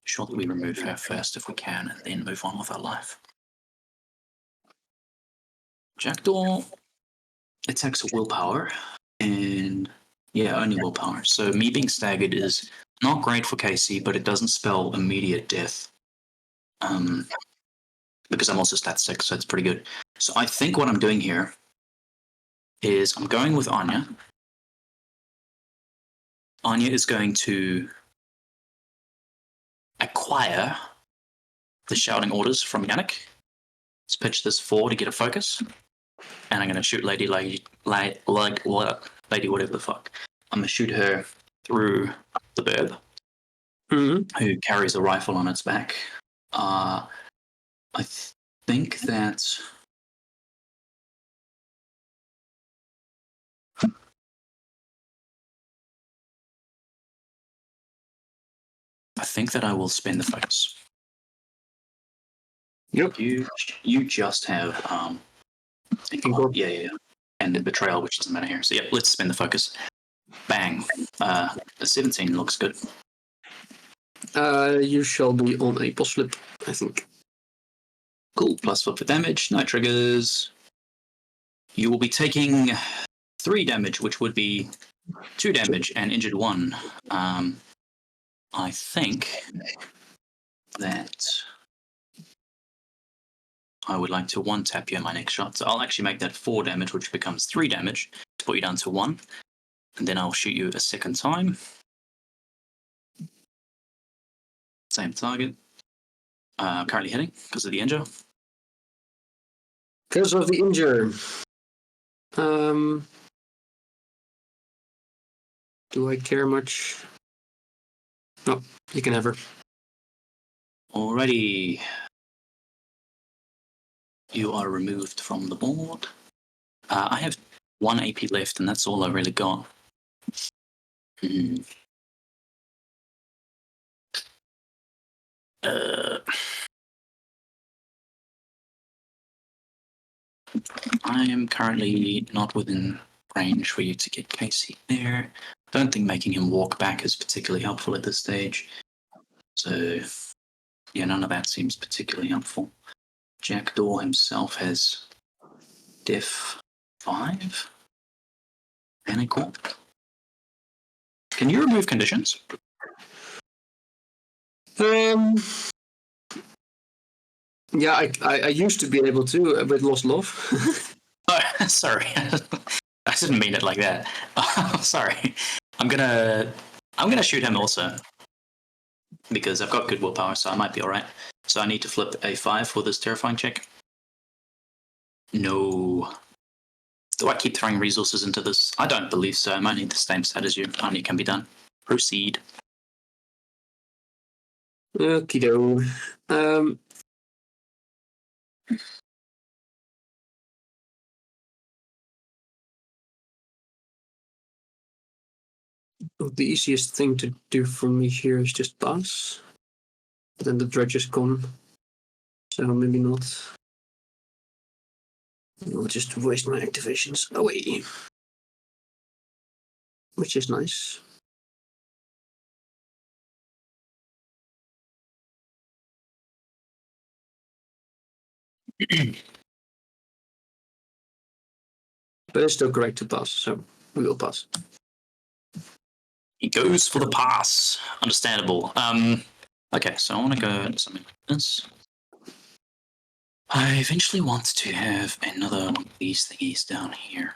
Surely we remove her first if we can, and then move on with our life. JackDaw attacks willpower, and yeah, only willpower. So me being staggered is not great for Casey, but it doesn't spell immediate death. Because I'm also stat 6, so it's pretty good. So I think what I'm doing here is I'm going with Anya. Anya is going to acquire the shouting orders from Yannick. Let's pitch this 4 to get a focus. And I'm going to shoot Lady whatever the fuck. I'm going to shoot her through the bird, who carries a rifle on its back. I think that... I will spend the focus. Yep. You just have yeah. And the betrayal, which doesn't matter here. So yeah, let's spend the focus. Bang. A 17 looks good. You shall be on a boss flip, I think. Cool. +4 for damage. No triggers. You will be taking 3 damage, which would be 2 damage and injured 1. I think that I would like to 1-tap you in my next shot. So I'll actually make that 4 damage, which becomes 3 damage to put you down to 1. And then I'll shoot you a second time. Same target. Currently hitting because of the injure. Because of the injure. Do I care much? No, you can have her. Alrighty. You are removed from the board. I have 1 AP left, and that's all I really got. I am currently not within range for you to get Casey there. Don't think making him walk back is particularly helpful at this stage. So, yeah, none of that seems particularly helpful. JackDaw himself has Def 5. Panic Walk. Can you remove conditions? Yeah, I used to be able to with Lost Love. Oh, sorry. I didn't mean it like that. Sorry. I'm gonna shoot him also because I've got good willpower, so I might be all right. So I need to flip a 5 for this terrifying check. No. Do I keep throwing resources into this? I don't believe so. I might need the same stat as you. Only can be done. Proceed. Okie-do. The easiest thing to do for me here is just pass. But then the dredge is gone. So maybe not. I'll just waste my activations away. Which is nice. But it's still correct to pass, so we will pass. He goes for the pass. Understandable. Okay, so I want to go into something like this. I eventually want to have another one of these thingies down here.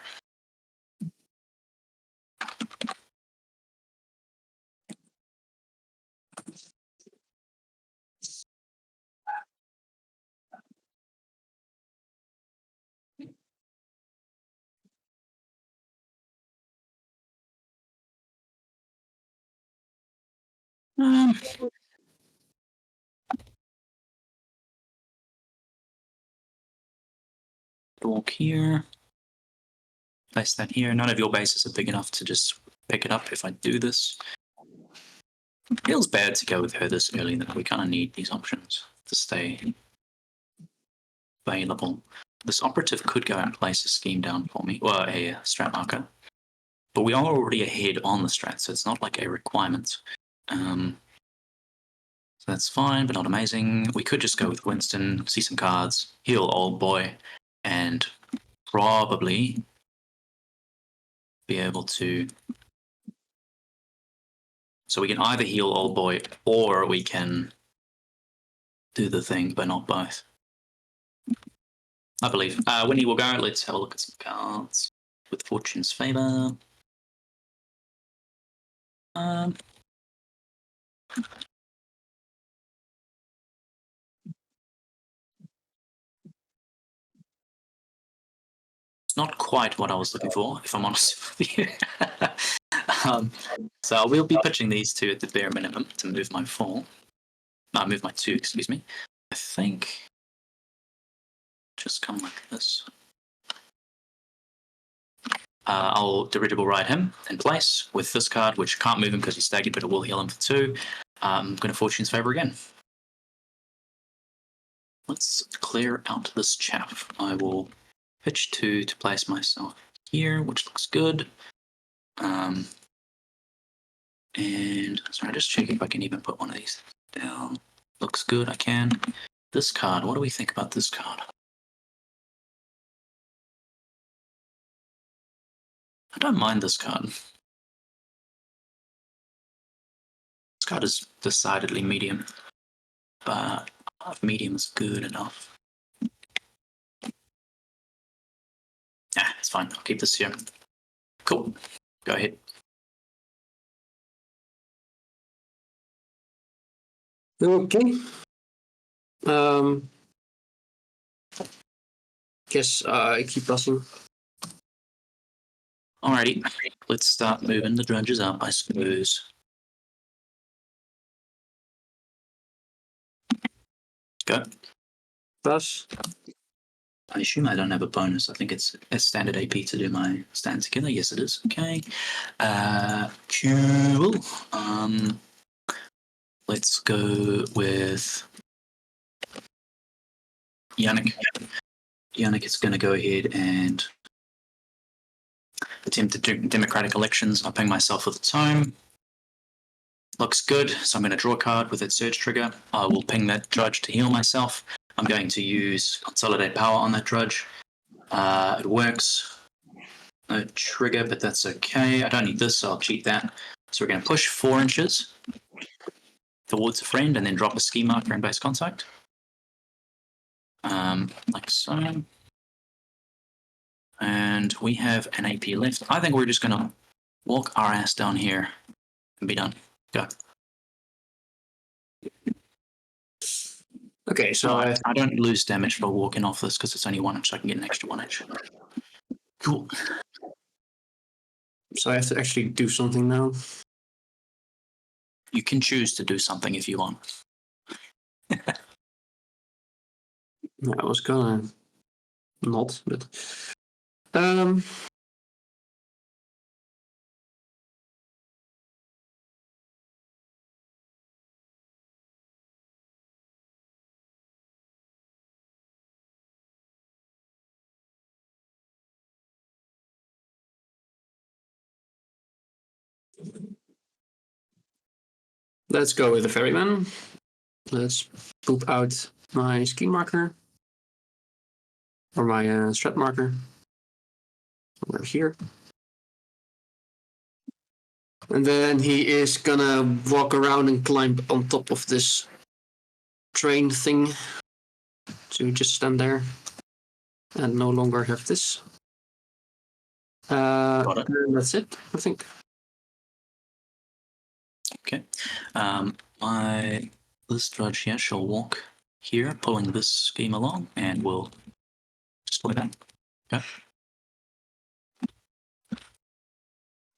Walk here. Place that here. None of your bases are big enough to just pick it up if I do this. It feels bad to go with her this early, that we kind of need these options to stay available. This operative could go and place a scheme down for me, well, a strat marker. But we are already ahead on the strat, so it's not like a requirement. So that's fine, but not amazing. We could just go with Winston, see some cards, heal old boy, and probably be able to. So we can either heal old boy or we can do the thing, but not both. I believe. Winnie will go. Let's have a look at some cards with Fortune's favor. It's not quite what I was looking for, if I'm honest with you. So we'll be pitching these two at the bare minimum to move my 4. No, move my 2, excuse me. I think just come like this. I'll dirigible ride him in place with this card, which can't move him because he's staggered, but it will heal him for 2. I'm going to Fortune's favor again. Let's clear out this chap. I will pitch 2 to place myself here, which looks good. And sorry, just check if I can even put one of these down. Looks good, I can. This card, what do we think about this card? I don't mind this card. This card is decidedly medium, but medium is good enough. Yeah, it's fine. I'll keep this here. Cool. Go ahead. Okay. Guess I keep passing. Alrighty, let's start moving the dredges up, I suppose. Go. Pass. I assume I don't have a bonus. I think it's a standard AP to do my stand together. Yes, it is. Okay. Cool. Let's go with Yannick. Yannick is going to go ahead and attempt democratic elections. I'll ping myself with a tome. Looks good. So I'm going to draw a card with its search trigger. I will ping that drudge to heal myself. I'm going to use Consolidate Power on that drudge. It works. No trigger, but that's okay. I don't need this, so I'll cheat that. So we're going to push 4 inches towards a friend and then drop a ski marker in base contact. Like so. And we have an AP left. I think we're just going to walk our ass down here and be done. Go. Okay, so I don't lose damage for walking off this because it's only 1 inch, so I can get an extra 1 inch. Cool. So I have to actually do something now. You can choose to do something if you want. I was gonna not, but let's go with the ferryman. Let's poop out my ski marker. Or my strat marker. Over here. And then he is gonna walk around and climb on top of this train thing. So just stand there and no longer have this. And that's it, I think. Okay. My this drudge here shall walk here, pulling this scheme along, and we'll display that. Okay.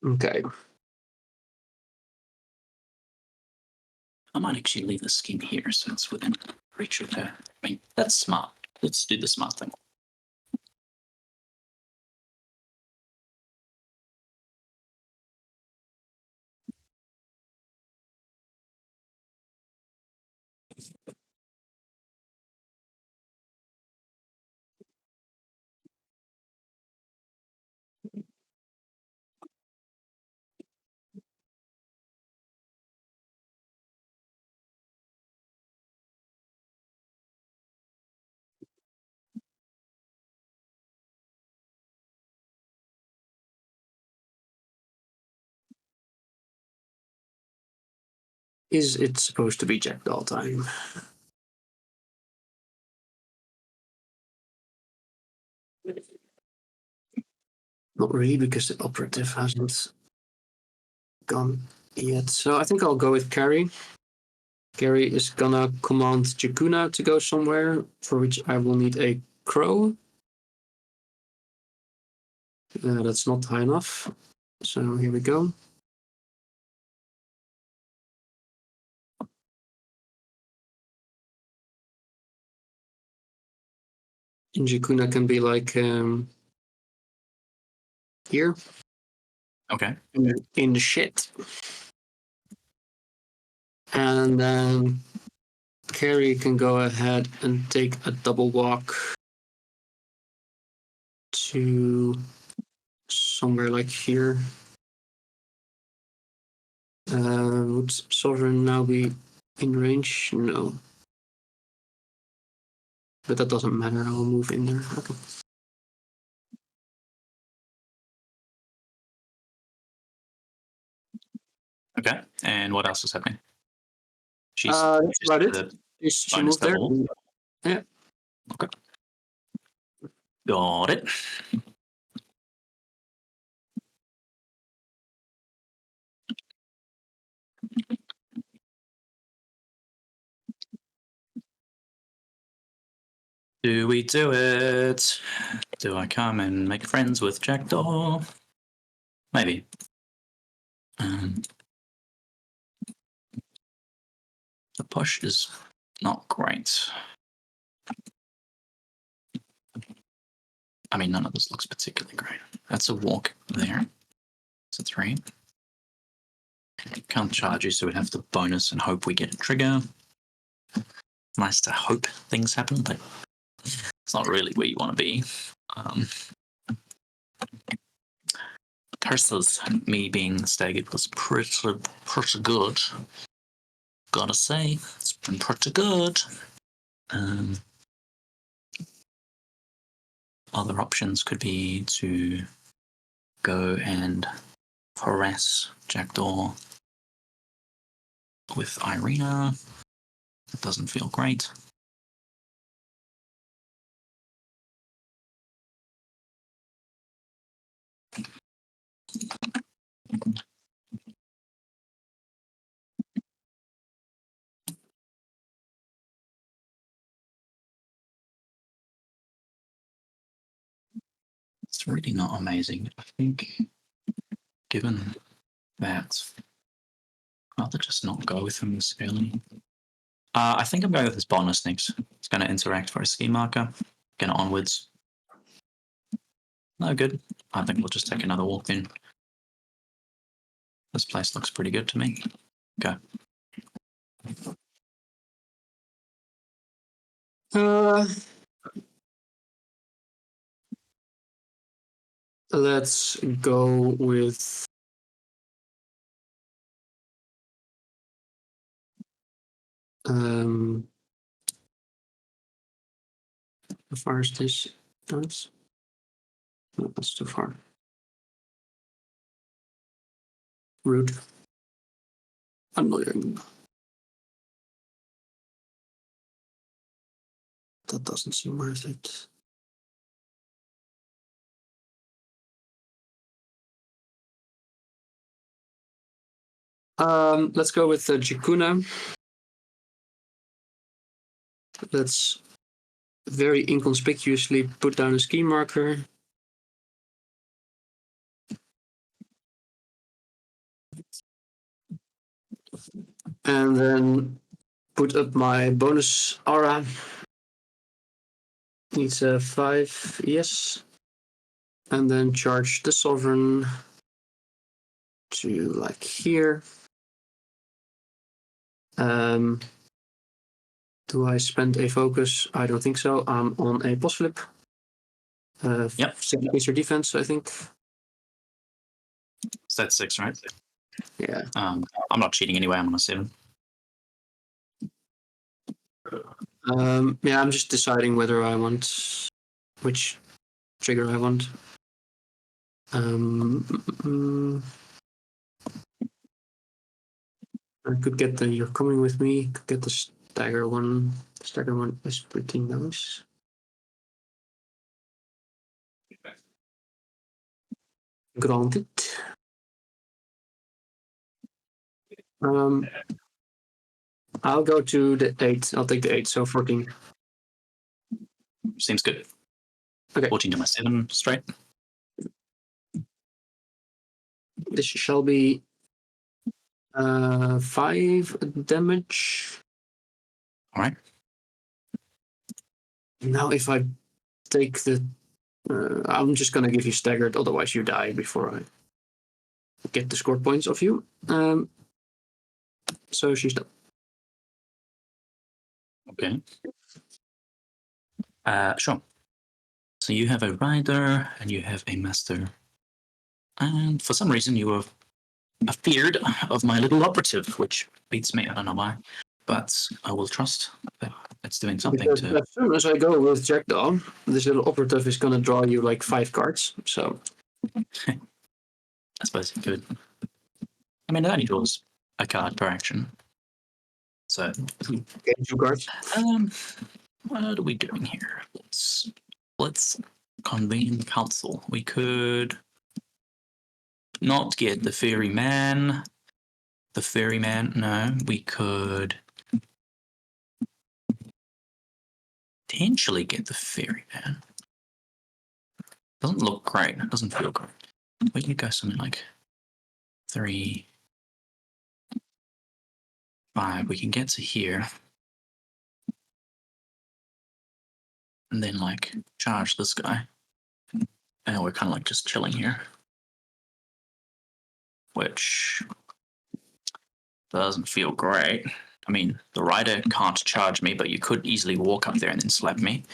Okay. I might actually leave the scheme here so it's within reach of her. I mean, that's smart. Let's do the smart thing. Is it supposed to be JackDaw time? Not really, because the operative hasn't gone yet. So I think I'll go with Carrie. Carrie is gonna command Jakuna to go somewhere, for which I will need a crow. That's not high enough. So here we go. And Jakuna can be like here. Okay. In the shit. And then Carrie can go ahead and take a double walk to somewhere like here. Would Sovereign now be in range? No. But that doesn't matter. I'll move in there. Okay. Okay. And what else is happening? That's about it. She moved there. Yeah. Okay. Got it. Do we do it? Do I come and make friends with JackDaw? Maybe. The push is not great. I mean, none of this looks particularly great. That's a walk there. It's a 3. Can't charge you, so we'd have to bonus and hope we get a trigger. Nice to hope things happen, but it's not really where you want to be. Versus me being staggered was pretty good. Gotta say, it's been pretty good. Other options could be to go and harass JackDaw with Irina. That doesn't feel great. It's really not amazing. I think, given that rather just not go with him this early. I think I'm going with his bonus next. It's going to interact for a ski marker. Going onwards. No good. I think we'll just take another walk then. This place looks pretty good to me. Go. Let's go with how far is this? Nice. No, that's too far. Rude. Annoying. That doesn't seem worth it. Let's go with Jikuna. Let's very inconspicuously put down a ski marker. And then put up my bonus aura. Needs a 5, yes. And then charge the sovereign to like here. Do I spend a focus? I don't think so. I'm on a boss flip. Yep. 7 Mr. defense, I think. So that's 6, right? Yeah. I'm not cheating anyway. I'm on a 7. Yeah, I'm just deciding whether I want which trigger I want. I could get the "You're Coming With Me." Could get the stagger one. The stagger one is pretty nice. Granted. I'll go to the 8. I'll take the 8, so 14. Seems good. Okay. 14 to my 7 straight. This shall be 5 damage. All right. Now, if I take the, I'm just gonna give you staggered. Otherwise, you die before I get the score points of you. So she's done. Okay. Sure. So you have a rider and you have a master. And for some reason you were afeared of my little operative, which beats me. I don't know why. But I will trust that it's doing something Because to... as soon as I go with JackDaw, this little operative is gonna draw you like 5 cards. So I suppose it could. I mean, it only draws a card per action. So... get 2 cards. What are we doing here? Let's convene the council. We could not get the ferryman. The ferryman, no. We could potentially get the ferryman. Doesn't look great. It doesn't feel great. We could go something like 3, 5. We can get to here. And then like charge this guy. And we're kind of like just chilling here. Which doesn't feel great. I mean, the rider can't charge me, but you could easily walk up there and then slap me.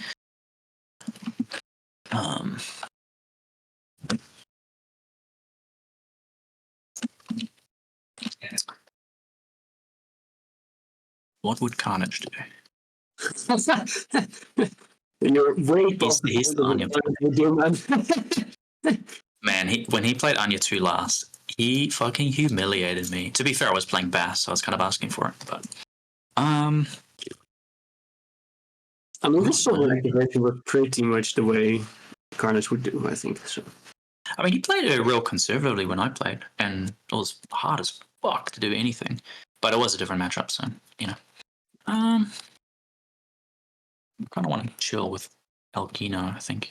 What would Carnage do? You're way He's the Anya. Man, when he played Anya2 last, he fucking humiliated me. To be fair, I was playing Bass, so I was kind of asking for it. But I mean, this sort of activation was pretty much the way Carnage would do, I think. So. I mean, he played it real conservatively when I played, and it was hard as fuck to do anything. But it was a different matchup, so you know. I kind of want to chill with Elkino, I think.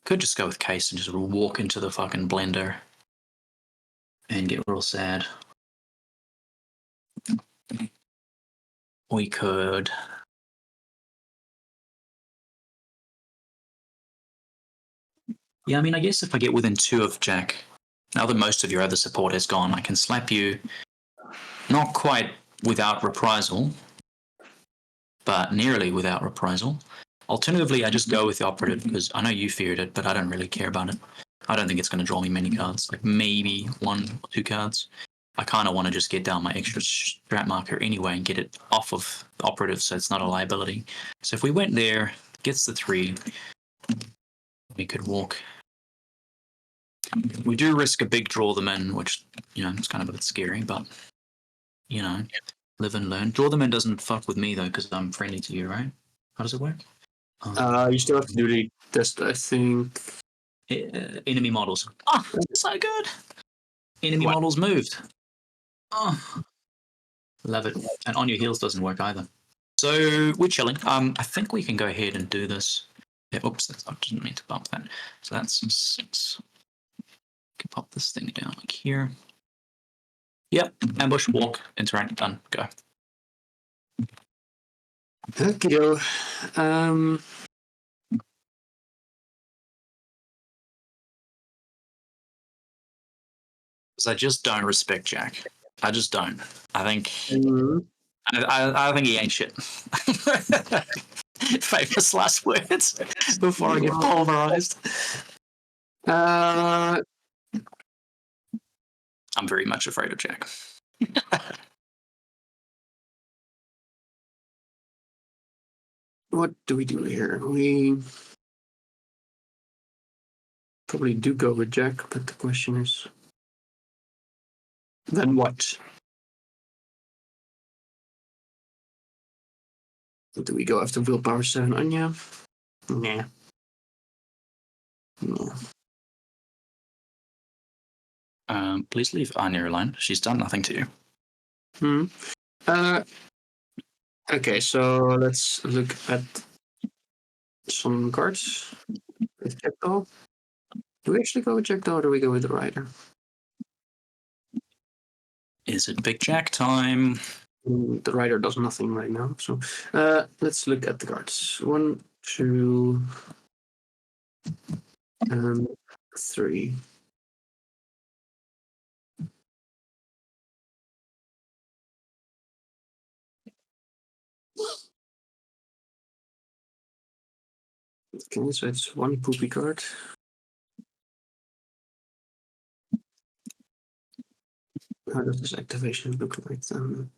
Could just go with Case and just walk into the fucking blender and get real sad. We could. Yeah, I mean, I guess if I get within 2 of Jack, now that most of your other support has gone, I can slap you, not quite without reprisal, but nearly without reprisal. Alternatively, I just go with the operative, because I know you feared it, but I don't really care about it. I don't think it's going to draw me many cards, like maybe 1 or 2 cards. I kind of want to just get down my extra strat marker anyway and get it off of the operative so it's not a liability. So if we went there, gets the 3, we could walk. We do risk a big draw them in, which, it's kind of a bit scary, but, live and learn. Draw them in doesn't fuck with me, though, because I'm friendly to you, right? How does it work? You still have to do the test, I think. Enemy models. Oh, so good. Enemy models moved. Oh, love it. And on your heels doesn't work either. So we're chilling. I think we can go ahead and do this. Yeah, oops, I didn't mean to bump that. So that's 6. Can pop this thing down like here. Yep, ambush, walk, interact, done, go. Okay, I just don't respect Jack. I just don't. I think mm-hmm. I think he ain't shit. Famous last words before I get pulverized. I'm very much afraid of Jack. What do we do here? We probably do go with Jack, but the question is, then what? Do we go after willpower 7 Anya? Nah. Please leave Anya alone. She's done nothing to you. Okay, so let's look at some cards with JackDaw. Do we actually go with JackDaw or do we go with the Rider? Is it Big Jack time? The Rider does nothing right now, so let's look at the cards. 1, 2, 3. Okay, so it's 1 poopy card. How does this activation look like then?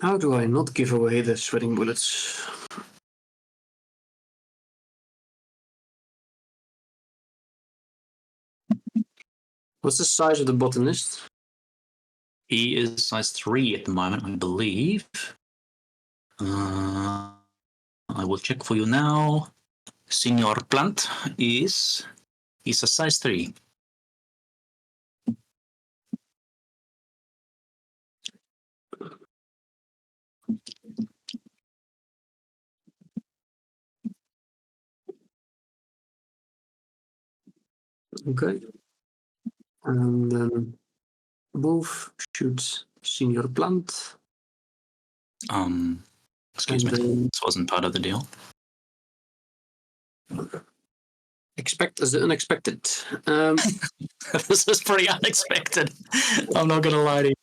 How do I not give away the sweating bullets? What's the size of the botanist? He is size 3 at the moment, I believe. I will check for you now. Senior Plant is a size 3. Okay. And then move, shoots Senior Plant. Excuse me, this wasn't part of the deal. Expect as the unexpected. This is pretty unexpected. I'm not gonna lie to you.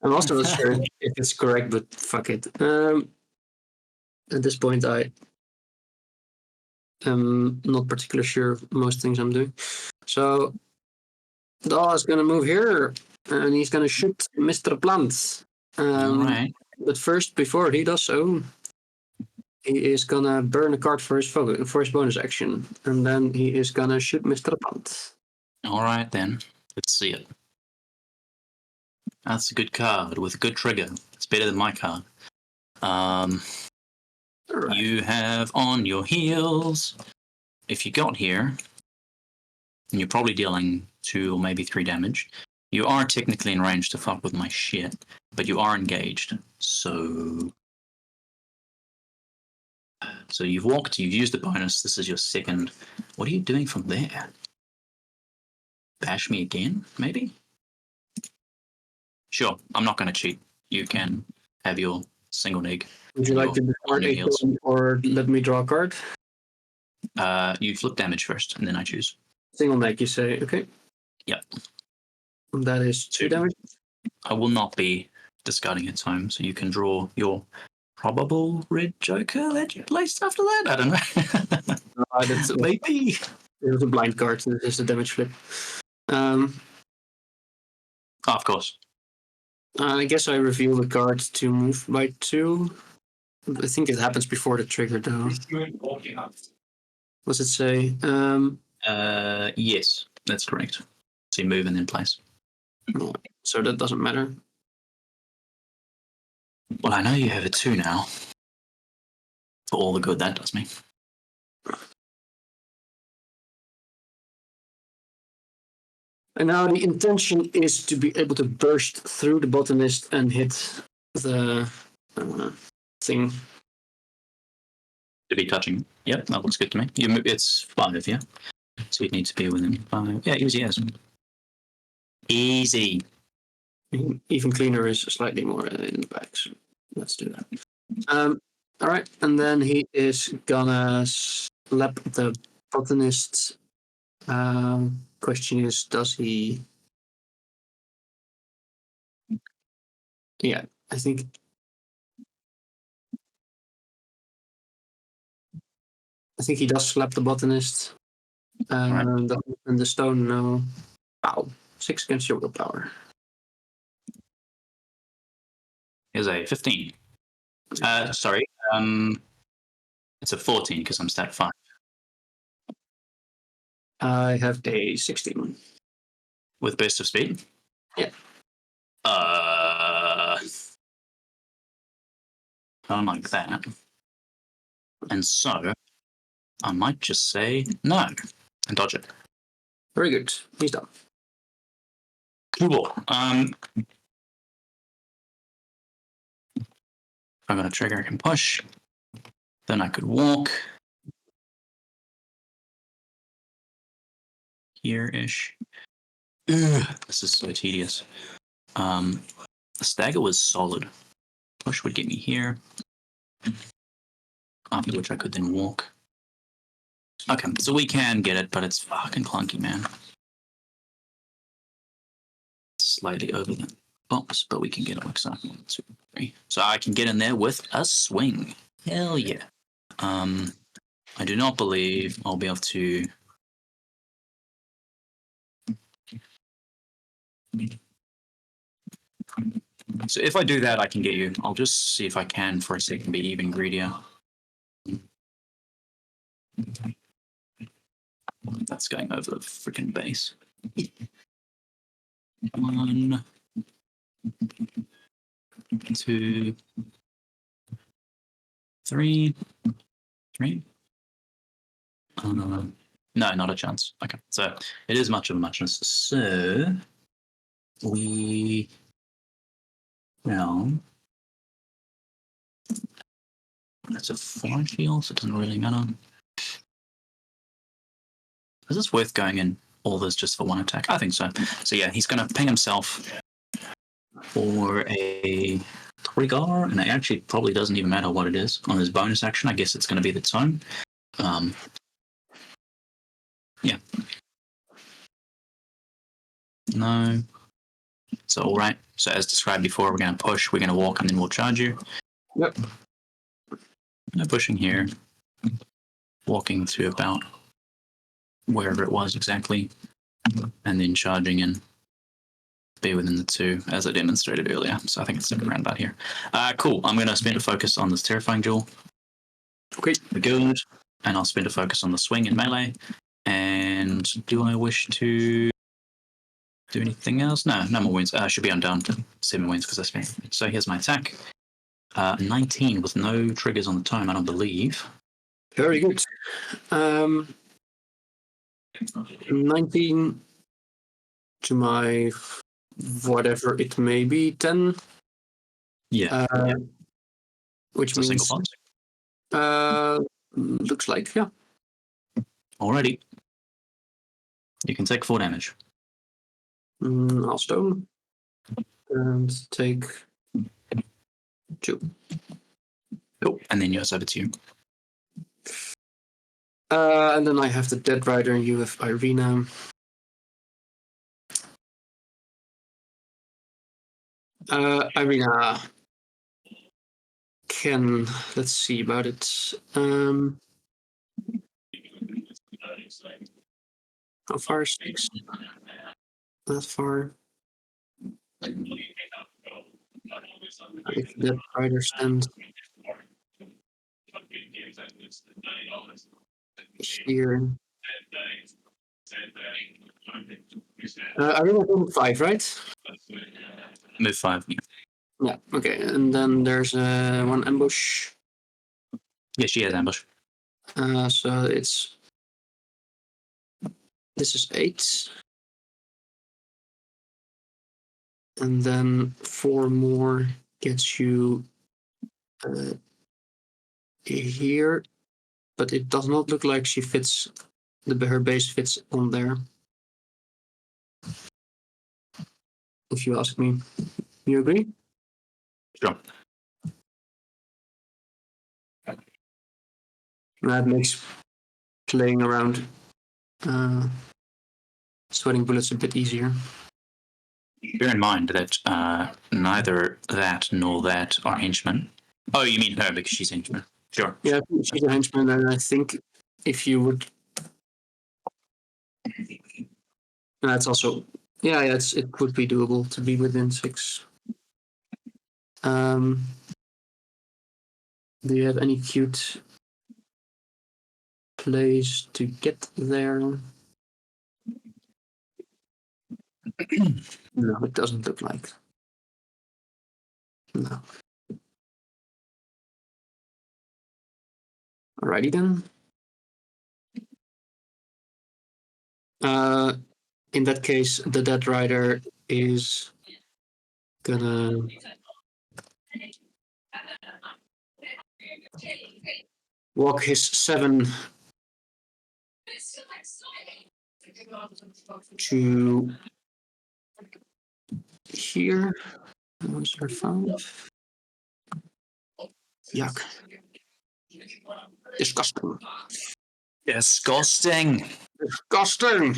I'm also not sure if it's correct, but fuck it. At this point, I am not particularly sure of most things I'm doing. So, Daw is going to move here, and he's going to shoot Mr. Plant. All right. But first, before he does so, he is gonna burn a card for his bonus action, and then he is gonna shoot Mr. Punt. All right, then. Let's see it. That's a good card with a good trigger. It's better than my card. Right. You have on your heels. If you got here, and you're probably dealing 2 or maybe 3 damage, you are technically in range to fuck with my shit, but you are engaged. So you've walked, you've used the bonus. This is your second. What are you doing from there? Bash me again, maybe? Sure, I'm not going to cheat. You can have your single neg. Would you like to on your heels. or let me draw a card? You flip damage first, and then I choose. Single neg, you say, okay. Yep. And that is 2 damage. I will not be discarding its home, so you can draw your probable red joker that you placed after that. I don't know. That's Maybe. It was a blind card, so this is a damage flip. Of course. I guess I reveal the card to move by 2. I think it happens before the trigger, though. What's it say? Yes, that's correct. So you move and then place. Yeah, so that doesn't matter. Well, I know you have a 2 now. For all the good that does me. And now the intention is to be able to burst through the botanist and hit the thing. To be touching. Yep, that looks good to me. It's 5, yeah? So you'd need to be within 5. Yeah, easy as. Easy. Even cleaner is slightly more in the back, so let's do that. All right, and then he is gonna slap the botanist. Question is, does he? Yeah, I think. I think he does slap the botanist. And the stone, no. Wow, 6 against your willpower. Here's a 15. Sorry. It's a 14 because I'm stat 5. I have a 16. With burst of speed? Yeah. I don't like that. And so, I might just say no and dodge it. Very good. He's done. Cool. I'm going to trigger, I can push. Then I could walk. Here-ish. This is so tedious. The stagger was solid. Push would get me here. After which I could then walk. Okay, so we can get it, but it's fucking clunky, man. Slightly over the box, but we can get it like so. 1, 2, 3. So I can get in there with a swing. Hell yeah. I do not believe I'll be able to. So if I do that, I can get you. I'll just see if I can for a second be even greedier. That's going over the freaking base. 1, 2, 3. No, not a chance. Okay, so it is much of a muchness. So that's a 4 shield, so it doesn't really matter. Is this worth going in all this just for 1 attack? I think so. So yeah, he's going to ping himself for a trigger, and it actually probably doesn't even matter what it is. On his bonus action, I guess it's going to be the tone. Yeah. No. So all right. So as described before, we're going to push, we're going to walk, and then we'll charge you. Yep. No pushing here. Walking to about wherever it was exactly, and then charging in. be within the 2, as I demonstrated earlier. So I think it's around about here. Cool. I'm going to spend a focus on this Terrifying Jewel. Okay. Good. And I'll spend a focus on the swing and melee. And do I wish to do anything else? No more wounds. Should be undone to 7 wounds because I spent. So here's my attack. 19 with no triggers on the tome, I don't believe. Very good. 19 to my whatever it may be, 10. Yeah. Which it's a means single pot. looks like, yeah. Alrighty. You can take 4 damage. I'll stone and take 2. Cool. And then yours over to you. And then I have the Dead Rider and you have Irina. Irina can, let's see about it. How far is 6? That far. If Dead Rider stands here. Irina can 5, right? Move 5. Yeah, okay. And then there's one ambush. Yeah, she has ambush. So it's. This is 8. And then 4 more gets you here. But it does not look like she fits. Her base fits on there. If you ask me. You agree? Sure. That makes playing around sweating bullets a bit easier. Bear in mind that neither that nor that are henchmen. Oh, you mean her because she's henchman. Sure. Yeah, she's a henchman, and I think if you would. That's also. Yeah, it would be doable to be within 6. Do you have any cute place to get there? No, it doesn't look like. No. Alrighty then. In that case, the Dead Rider is gonna walk his 7 to here. Where's her 5? Yuck. Disgusting. Disgusting. Disgusting.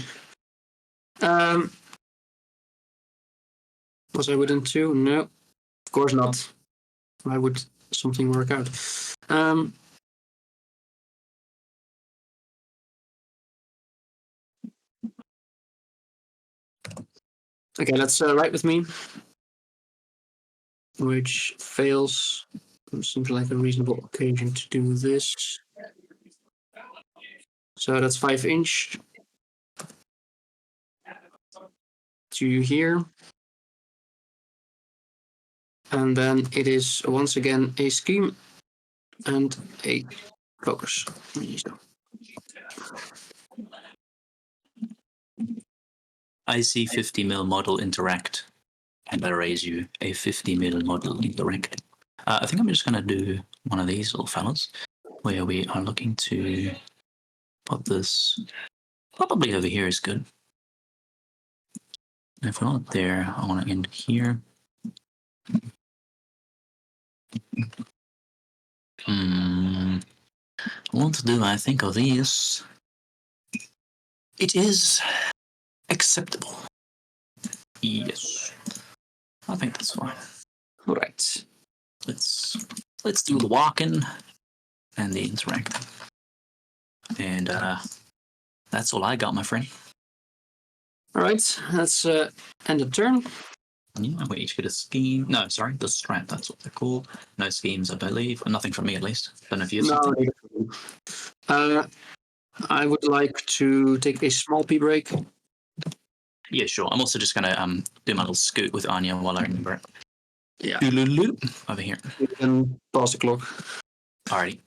Was I within 2? No, of course not. Why would something work out? Okay, let's right with me, which fails. Seems like a reasonable occasion to do this. So that's 5 inch to here. And then it is once again a scheme and a focus. I see 50mm model interact, and I raise you a 50mm model interact. I think I'm just going to do one of these little fellas, where we are looking to put this probably over here is good. And if we're not there, I want to end here. What do I think of these? It is acceptable. Yes, I think that's fine. All right. Let's do the walking and the interacting, and that's all I got, my friend. All right, let's end the turn. Yeah, we each get a scheme. No, sorry, the strat, that's what they're called. No schemes, I believe. Nothing from me, at least. Don't know if you have something. I would like to take a small pee break. Yeah, sure. I'm also just going to do my little scoot with Anya while I remember it. Yeah. Over here. You can pause the clock. Alrighty.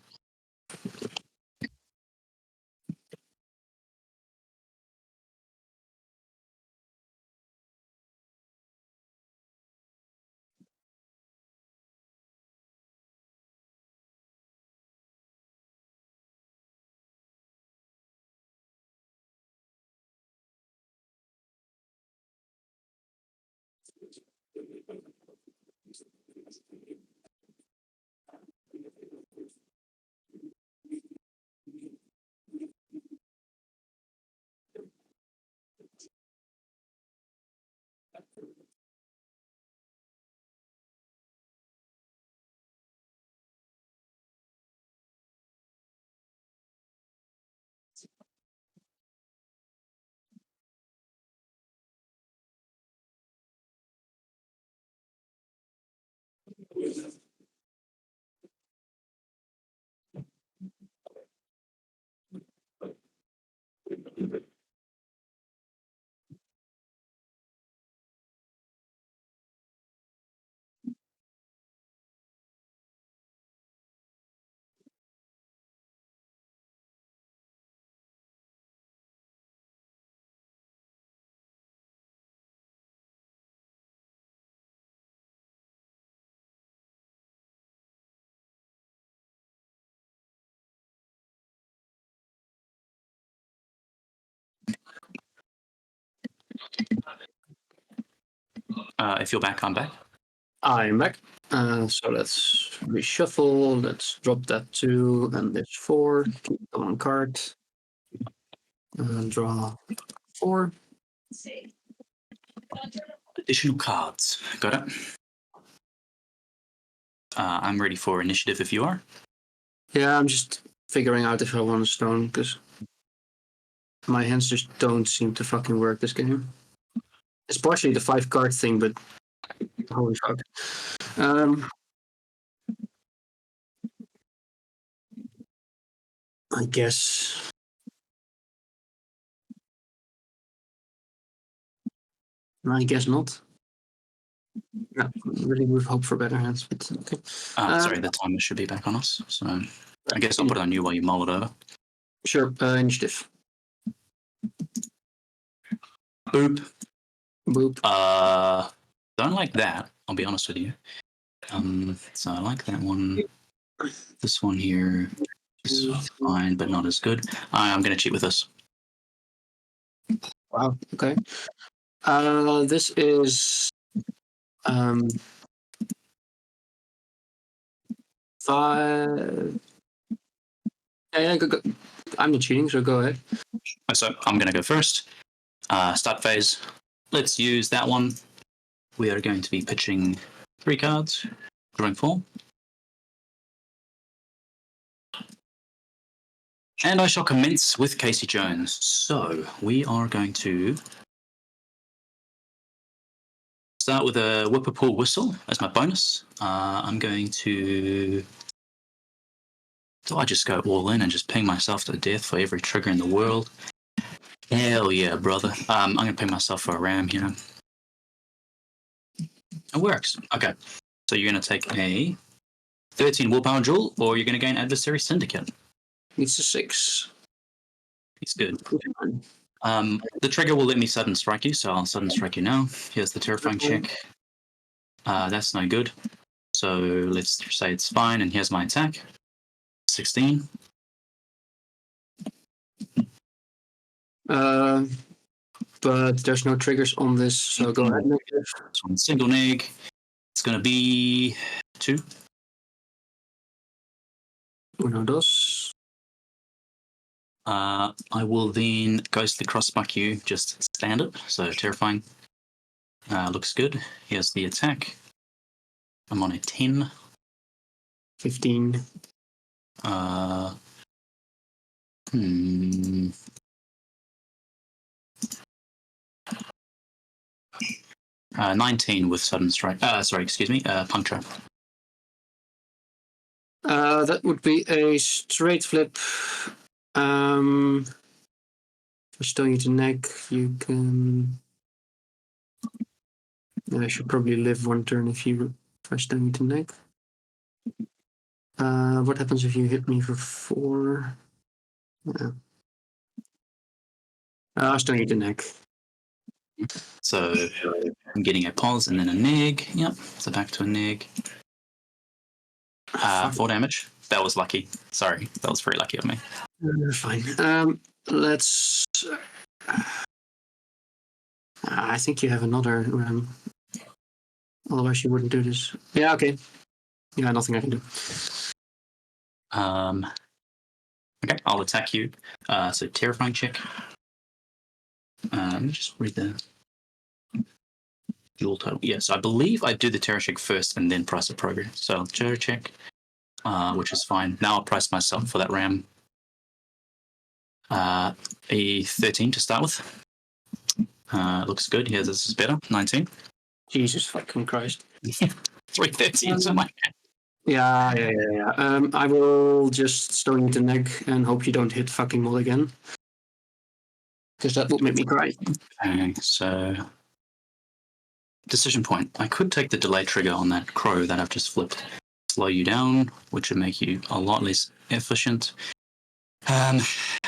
If you're back, I'm back. I'm back. So let's reshuffle. Let's drop that 2 and this 4. Keep them on card. Draw 4. Additional cards. Got it. I'm ready for initiative if you are. Yeah, I'm just figuring out if I want a stone because my hands just don't seem to fucking work this game. It's partially the 5-card thing, but holy fuck. I guess. I guess not. No, really would hope for better hands, but okay. Sorry, the timer should be back on us. So I guess I'll put it on you while you mull it over. Sure, initiative. Boop. Boop. Don't like that, I'll be honest with you. So I like that one. This one here is fine, but not as good. I'm going to cheat with this. Wow, okay. This is 5. Yeah, go. I'm not cheating, so go ahead. So I'm going to go first. Start phase. Let's use that one. We are going to be pitching 3 cards, drawing 4. And I shall commence with Casey Jones. So we are going to start with a whippoorwill whistle as my bonus. I'm going to... Do I just go all in and just ping myself to death for every trigger in the world? Hell yeah, brother. I'm going to ping myself for a ram here. It works. Okay. So you're going to take a 13 willpower jewel, or you're going to gain adversary syndicate. It's a 6. It's good. The trigger will let me sudden strike you, so I'll sudden strike you now. Here's the terrifying check. That's no good. So let's say it's fine, and here's my attack. 16. But there's no triggers on this, so go ahead. This one's single neg. It's going to be 2. Uno, dos. I will then ghostly crossbuck you, just standard, so terrifying. Looks good. Here's the attack. I'm on a 10. 15. 19 with sudden strike. Sorry, excuse me. Puncture. That would be a straight flip. For stone you to neck, you can. I should probably live one turn if I stone you to neck. What happens if you hit me for 4? Yeah. Stone you to neck. So I'm getting a pause and then a neg. Yep. So back to a neg. 4 damage. That was lucky. Sorry, that was very lucky of me. Fine. Let's. I think you have another. Otherwise, you wouldn't do this. Yeah. Okay. Yeah. Nothing I can do. Okay, I'll attack you. So terrifying check. Let me just read the dual total. Yes, I believe I do the terror check first and then price of progress. So terror check, which is fine. Now I'll price myself for that ram. A 13 to start with. Looks good. Here, this is better. 19. Jesus fucking Christ. 3 13s on my hand. Yeah. I will just stone you to neck and hope you don't hit fucking Mod again. Because that would make me cry. Okay, so decision point. I could take the delay trigger on that crow that I've just flipped. Slow you down, which would make you a lot less efficient.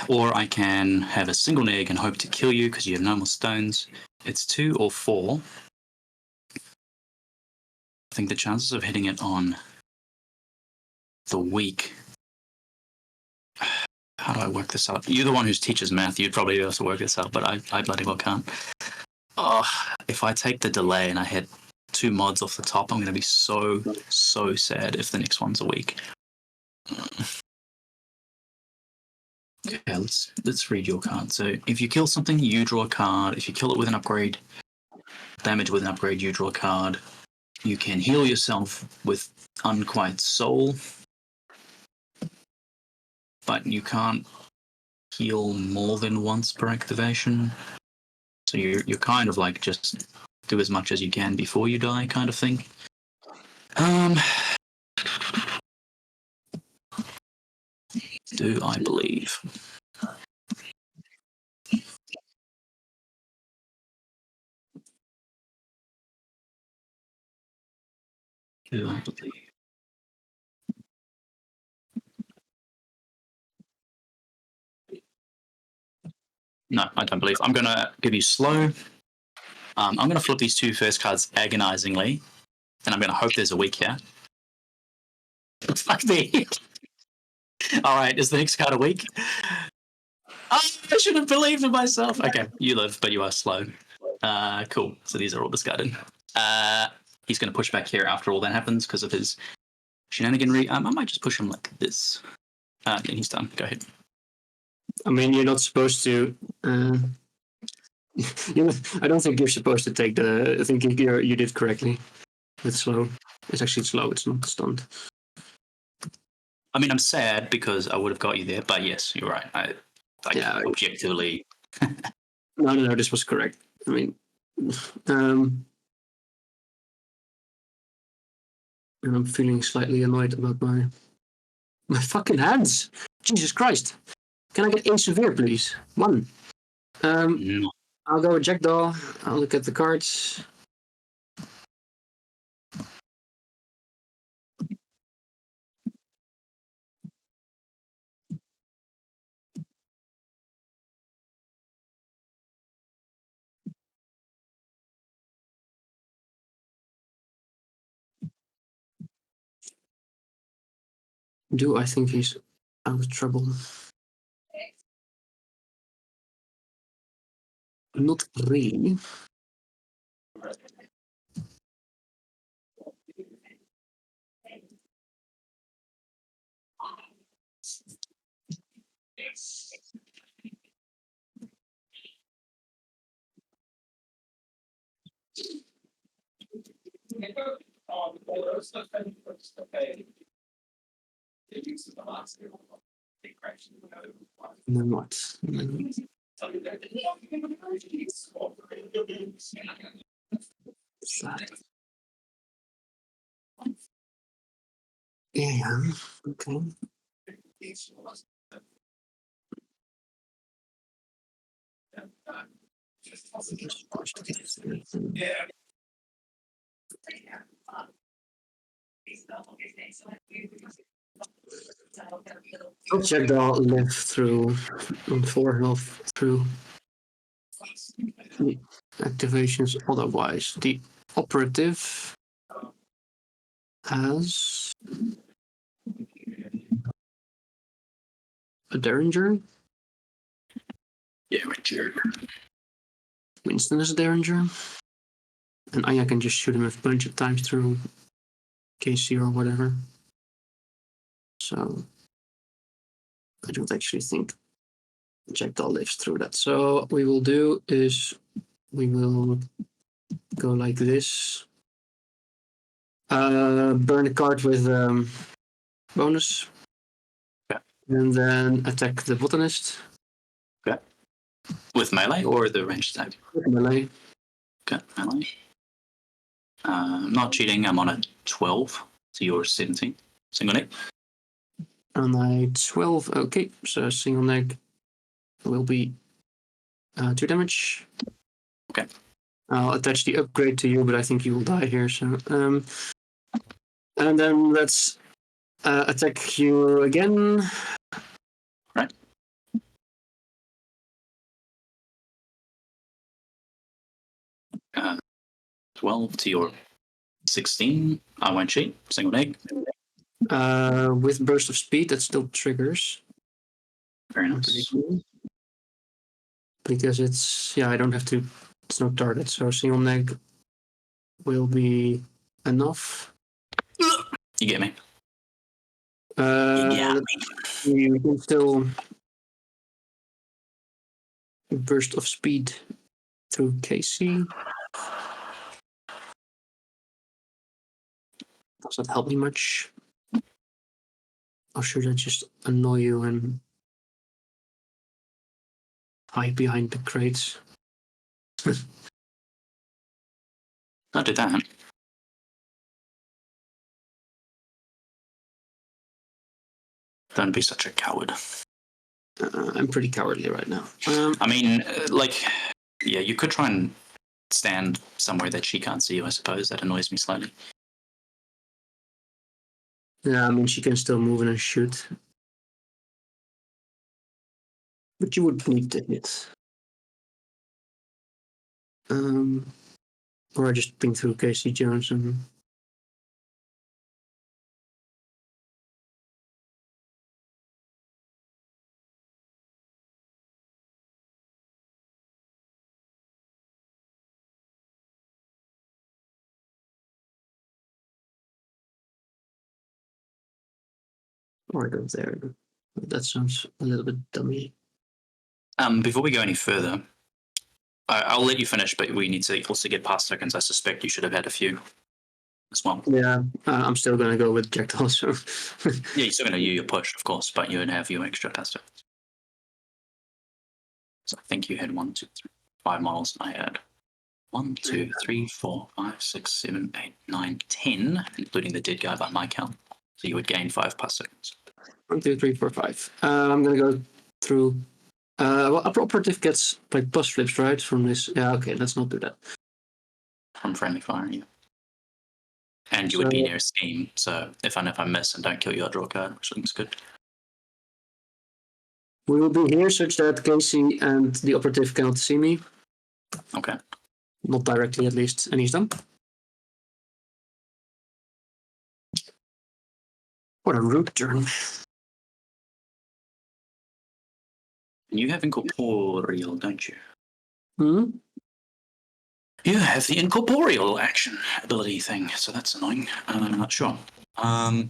Or I can have a single neg and hope to kill you because you have no more stones. It's 2 or 4. I think the chances of hitting it on the weak. How do I work this out? You're the one who teaches math. You'd probably be able to work this out, but I bloody well can't. Oh, if I take the delay and I hit 2 mods off the top, I'm going to be so sad if the next one's a weak. Okay, let's read your card. So if you kill something, you draw a card. If you kill it with an upgrade, damage with an upgrade, you draw a card. You can heal yourself with Unquiet Soul, but you can't heal more than once per activation. So you're kind of like just do as much as you can before you die kind of thing. Do I believe? Do I believe? No, I don't believe. I'm going to give you slow. I'm going to flip these 2 first cards agonizingly, and I'm going to hope there's a weak here. Fuck me. All right, is the next card a weak? Oh, I should have believed in myself. Okay, you live, but you are slow. Cool. So these are all discarded. He's going to push back here after all that happens because of his shenaniganry. I might just push him like this. And he's done. Go ahead. I mean, you're not supposed to. I don't think you're supposed to take the. I think you did correctly. It's slow. It's actually slow. It's not stunned. I mean, I'm sad because I would have got you there, but yes, you're right. Objectively. No. This was correct. I mean, and I'm feeling slightly annoyed about my fucking hands. Jesus Christ! Can I get a severe, please? 1. No. I'll go with JackDaw. I'll look at the cards. Do I think he's out of trouble? Not really. And then what? Yeah, okay. JackDaw lived through on 4 health through the activations. Otherwise, the operative has a Derringer. Derringer. Winston is a Derringer. And Anya can just shoot him a bunch of times through KC or whatever. So I don't actually think JackDaw lives through that. So what we will do is we will go like this. Burn a card with bonus. Okay. And then attack the botanist. Okay. With melee or the ranged attack? With melee. Okay, melee. I'm not cheating, I'm on a 12, so you're 17. Single neck. And I 12. Okay, so single neck will be 2 damage. Okay. I'll attach the upgrade to you, but I think you will die here. So, and then let's attack you again. Right. Uh, 12 to your 16. I won't cheat. Single neck. With burst of speed, that still triggers. Very nice. Because it's I don't have to. It's no target, so single neck will be enough. You get me? You can still burst of speed through KC. Does that help me much? Or should I just annoy you and hide behind the crates? I'll do that. Don't be such a coward. I'm pretty cowardly right now. I mean, yeah, you could try and stand somewhere that she can't see you, I suppose. That annoys me slightly. Yeah, I mean, she can still move in and shoot. But you would need to hit. Or I just ping through Casey Jones and... Or I go there. That sounds a little bit dummy. Before we go any further, I'll let you finish, but we need to also get past tokens. I suspect you should have had a few as well. Yeah, I'm still going to go with JackDaw, so... Yeah, you're still going to use your push, of course, but you would have your extra past tokens. So I think you had 1, 2, 3, 5 models. I had 1, 2, 3, 4, 5, 6, 7, 8, 9, 10, including the dead guy by my count. So you would gain 5 past tokens. 1, 2, 3, 4, 5. I'm going to go through... well, a operative gets like plus flips, right? From this. Yeah, okay, let's not do that. From friendly fire, yeah. And you would be near a scheme, so if I miss and don't kill you, I'll draw a card, which looks good. We will be here such that Casey and the operative cannot see me. Okay. Not directly, at least. And he's done. What a rude turn. You have incorporeal, don't you? Hmm? You have the incorporeal action ability thing, so that's annoying. I'm not sure. I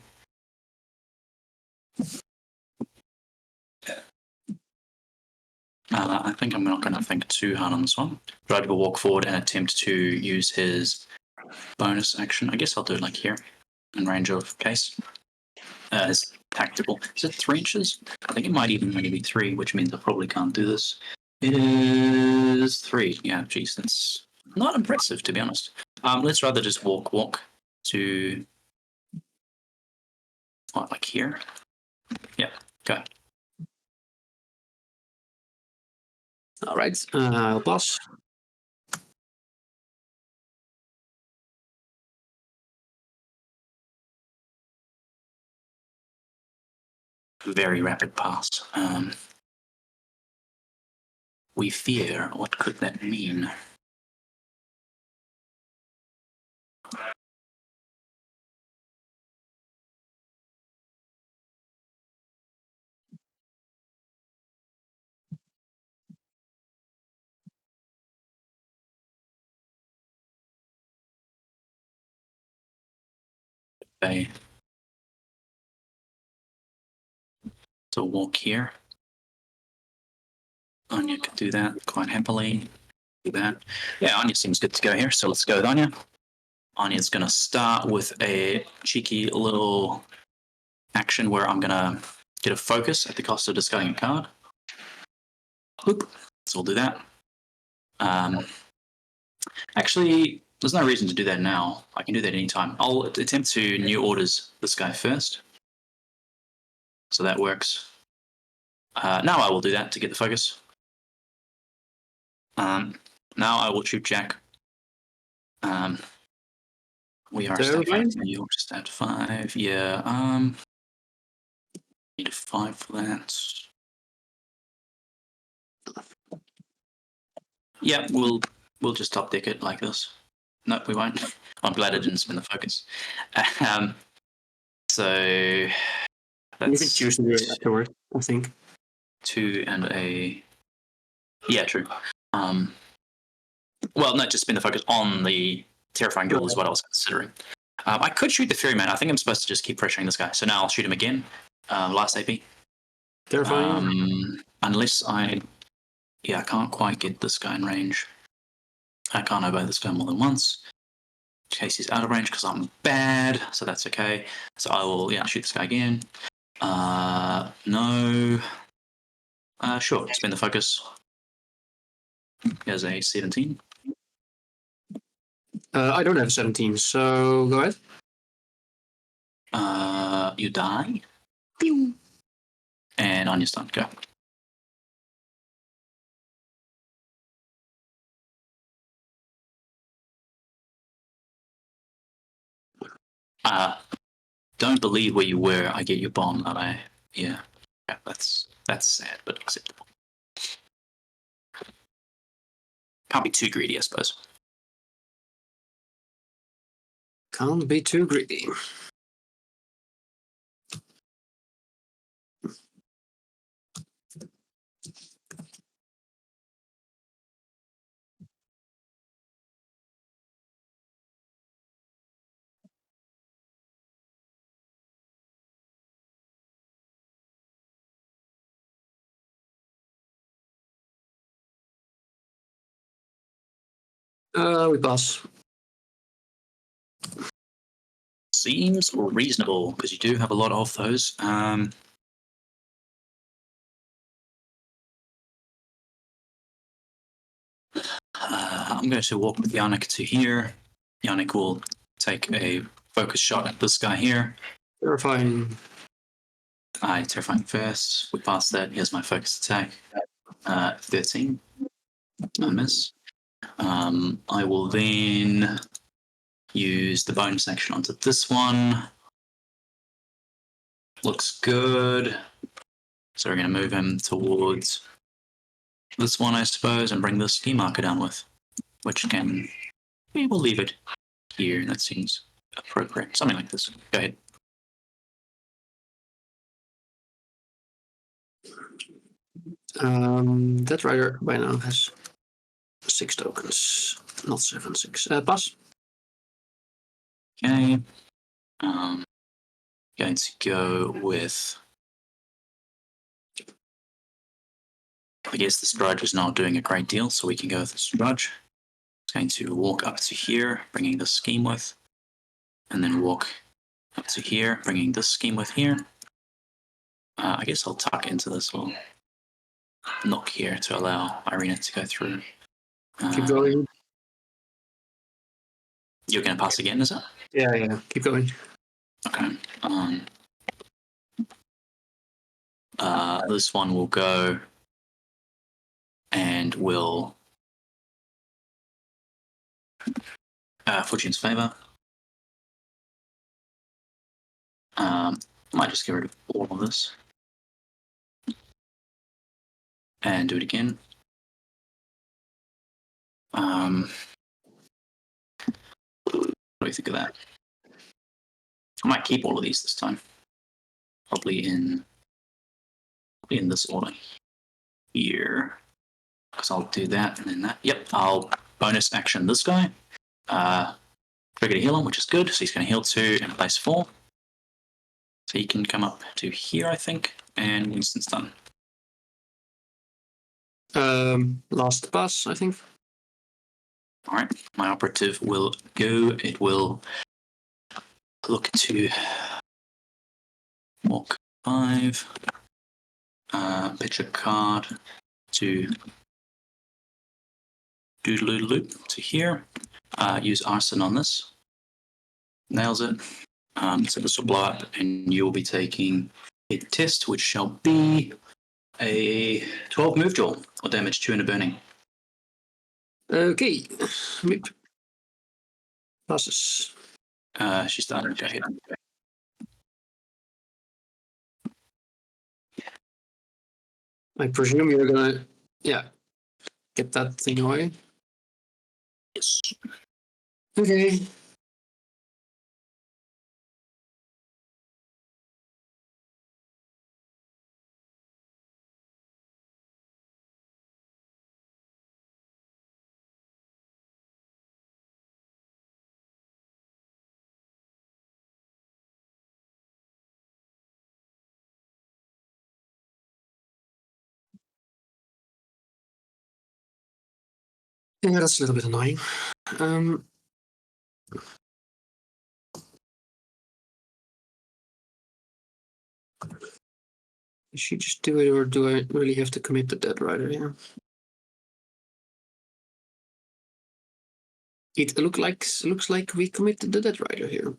think I'm not going to think too hard on this one. Drive will walk forward and attempt to use his bonus action. I guess I'll do it like here, in range of case. His tactical. Is it 3 inches? I think it might even only be 3, which means I probably can't do this. It is 3. Yeah, geez, that's not impressive, to be honest. Let's rather just walk to what, like here? Yeah, go. All right, I'll pass. Very rapid pass. We fear. What could that mean? Okay. So walk here. Anya could do that quite happily. Do that. Yeah, Anya seems good to go here. So let's go with Anya. Anya's going to start with a cheeky little action where I'm going to get a focus at the cost of discarding a card. Oop. So we'll do that. Actually, there's no reason to do that now. I can do that anytime. I'll attempt to new orders this guy first. So that works. Now I will do that to get the focus. Now I will shoot Jack. We are stat 5. You're stat 5. Yeah. Need a 5 for that. Yeah, we'll just top deck it like this. No, we won't. I'm glad I didn't spin the focus. So that's you can choose to do it afterward, I think. 2 and a. Yeah, true. Well, no, just spin the focus on the Terrifying Duel is what I was considering. I could shoot the Fury Man. I think I'm supposed to just keep pressuring this guy. So now I'll shoot him again. Last AP. Terrifying. Unless I can't quite get this guy in range. I can't obey this guy more than once. In case he's out of range because I'm bad, so that's okay. So I will, shoot this guy again. No. Sure, spin the focus. Here's a 17. I don't have 17, so go ahead. You die. Pew. And on your stun, go. Don't believe where you were. I get your bomb, that I. Yeah, that's sad, but acceptable. Can't be too greedy, I suppose. Can't be too greedy. We pass. Seems reasonable because you do have a lot of those. I'm going to walk with Yannick to here. Yannick will take a focus shot at this guy here. Terrifying. Terrifying first. We pass that. Here's my focus attack. 13. I miss. I will then use the bonus action onto this one. Looks good. So we're going to move him towards this one, I suppose, and bring the ski marker down with, which can. We will leave it here. That seems appropriate. Something like this. Go ahead. That rider by now has 6 tokens, not 7, 6. Pass. Okay. Going to go with. I guess the Strudge is not doing a great deal, so we can go with the Strudge. It's going to walk up to here, bringing the scheme with, and then walk up to here, bringing this scheme with here. I guess I'll tuck into this little nook here to allow Irina to go through. Keep going. You're going to pass again, is it? Yeah. Keep going. Okay. This one will go and will Fortune's favor. Might just get rid of all of this and do it again. What do you think of that? I might keep all of these this time. Probably in this order here. Because I'll do that and then that. Yep, I'll bonus action this guy. Trigger to heal him, which is good. So he's going to heal 2 and place 4. So he can come up to here, I think, and Winston's done. Last pass, I think. All right, my operative will go. It will look to walk 5, pitch a card to doodle-loop to here. Use arson on this. Nails it. So this will blow up, and you will be taking a test, which shall be a 12 move duel or damage 2 and a burning. Okay. Meep. Passes. She's done. Go ahead. I presume you're gonna, get that thing away. Yes. Okay. Yeah, that's a little bit annoying. Does she just do it, or do I really have to commit the Dead Rider here? It looks like we committed the Dead Rider here.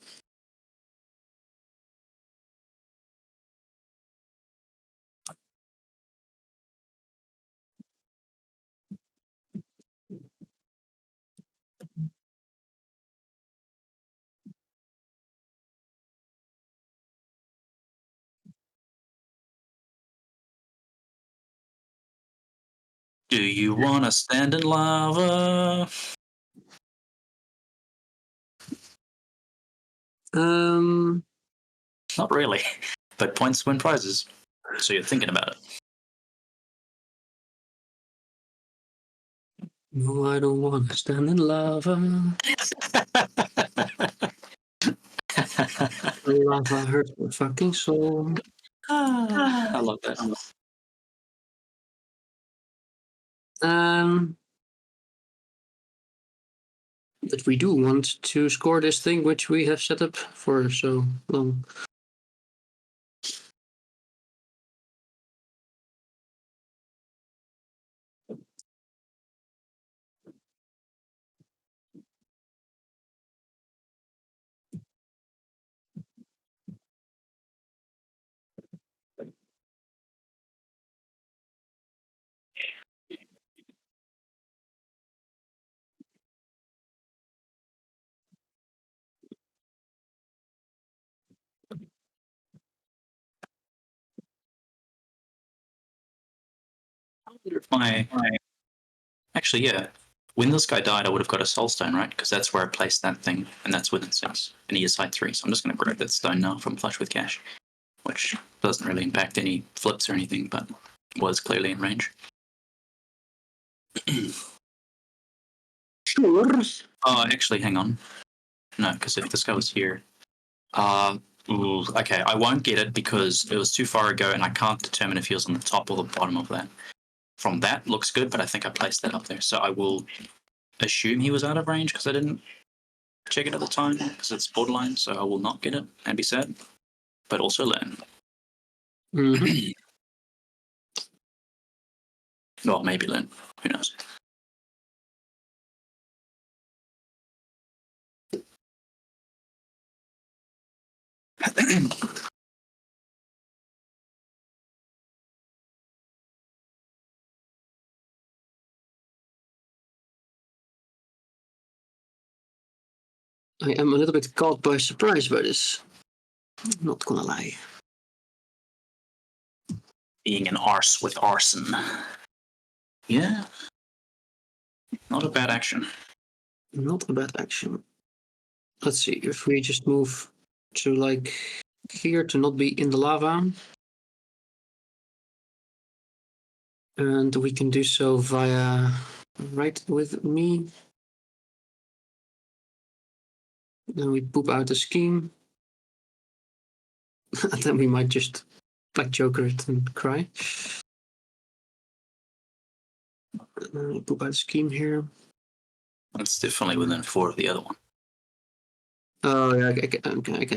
Do you want to stand in lava? Not really, but points win prizes. So you're thinking about it. No, I don't want to stand in lava. Lava hurts my fucking soul. I love that. But we do want to score this thing which we have set up for so long. Actually, yeah. When this guy died, I would have got a soul stone, right? Because that's where I placed that thing, and that's within 6. And he is side 3, so I'm just going to grab that stone now from Flush with Cash, which doesn't really impact any flips or anything, but was clearly in range. Sure. Oh, actually, hang on. No, because if this guy was here... okay, I won't get it because it was too far ago, and I can't determine if he was on the top or the bottom of that. From that, looks good, but I think I placed that up there, so I will assume he was out of range because I didn't check it at the time because it's borderline, so I will not get it and be sad, but also learn. Mm-hmm. Well, maybe learn. Who knows? I am a little bit caught by surprise by this. I'm not gonna lie. Being an arse with arson. Yeah. Not a bad action. Not a bad action. Let's see, if we just move to like here to not be in the lava. And we can do so via right with me. Then we poop out the scheme. And then we might just like Joker it and cry. And then we poop out the scheme here. It's definitely within 4 of the other one. Oh yeah, I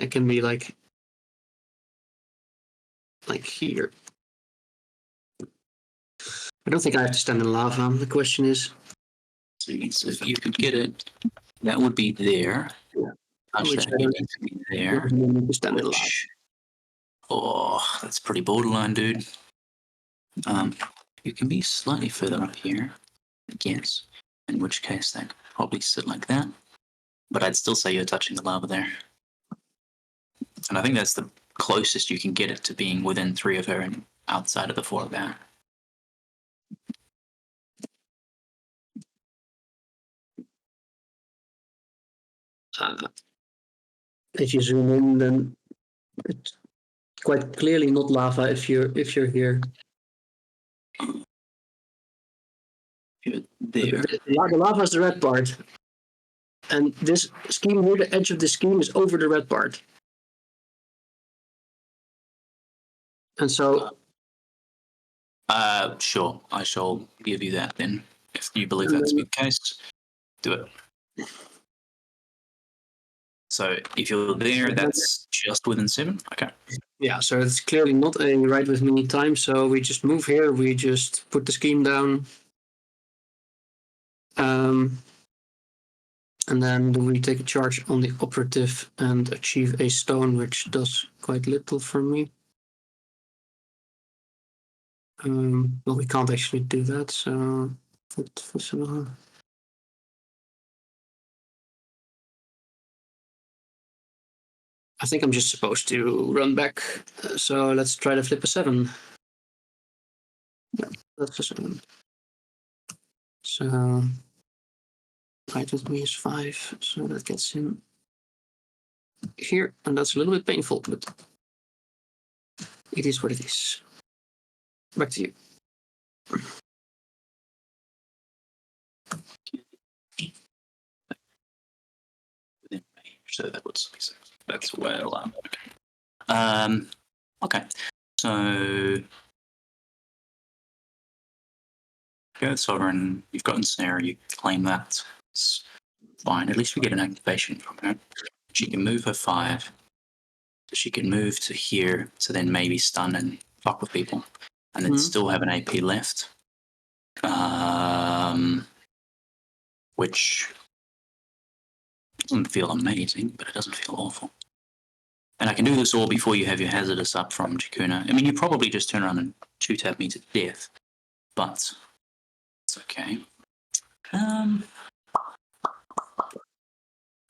can be like here. I don't think I have to stand in lava. The question is, So if you could get it, that would be there. Yeah. Actually, Which I you don't need to be there. need to stand in lava. Oh, that's pretty borderline, dude. You can be slightly further up here, I guess. In which case, that could probably sit like that. But I'd still say you're touching the lava there. And I think that's the closest you can get it to being within 3 of her and outside of the 4 of that. If you zoom in, then it's quite clearly not lava if you're here. You're there. The lava is the red part. And this scheme here, the edge of the scheme is over the red part. And so... Sure. I shall give you that then. If you believe that's the case, do it. So if you're there, that's just within 7? Okay. Yeah, so it's clearly not a right with me time, so we just move here, we just put the scheme down. And then we take a charge on the operative and achieve a stone, which does quite little for me. Well, we can't actually do that, so... I think I'm just supposed to run back, so let's try to flip a 7. Yeah, that's a 7. So... Right with me is 5, so that gets him here, and that's a little bit painful, but it is what it is. Back to you. So that would be 6. That's well. Okay. So go Sovereign. You've got Ensnare. You claim that. It's fine. At least we get an activation from her. She can move her 5. She can move to here to then maybe stun and fuck with people, and then still have an AP left. Which doesn't feel amazing, but it doesn't feel awful. And I can do this all before you have your hazardous up from Jakuna. I mean, you probably just turn around and 2-tap me to death, but it's okay.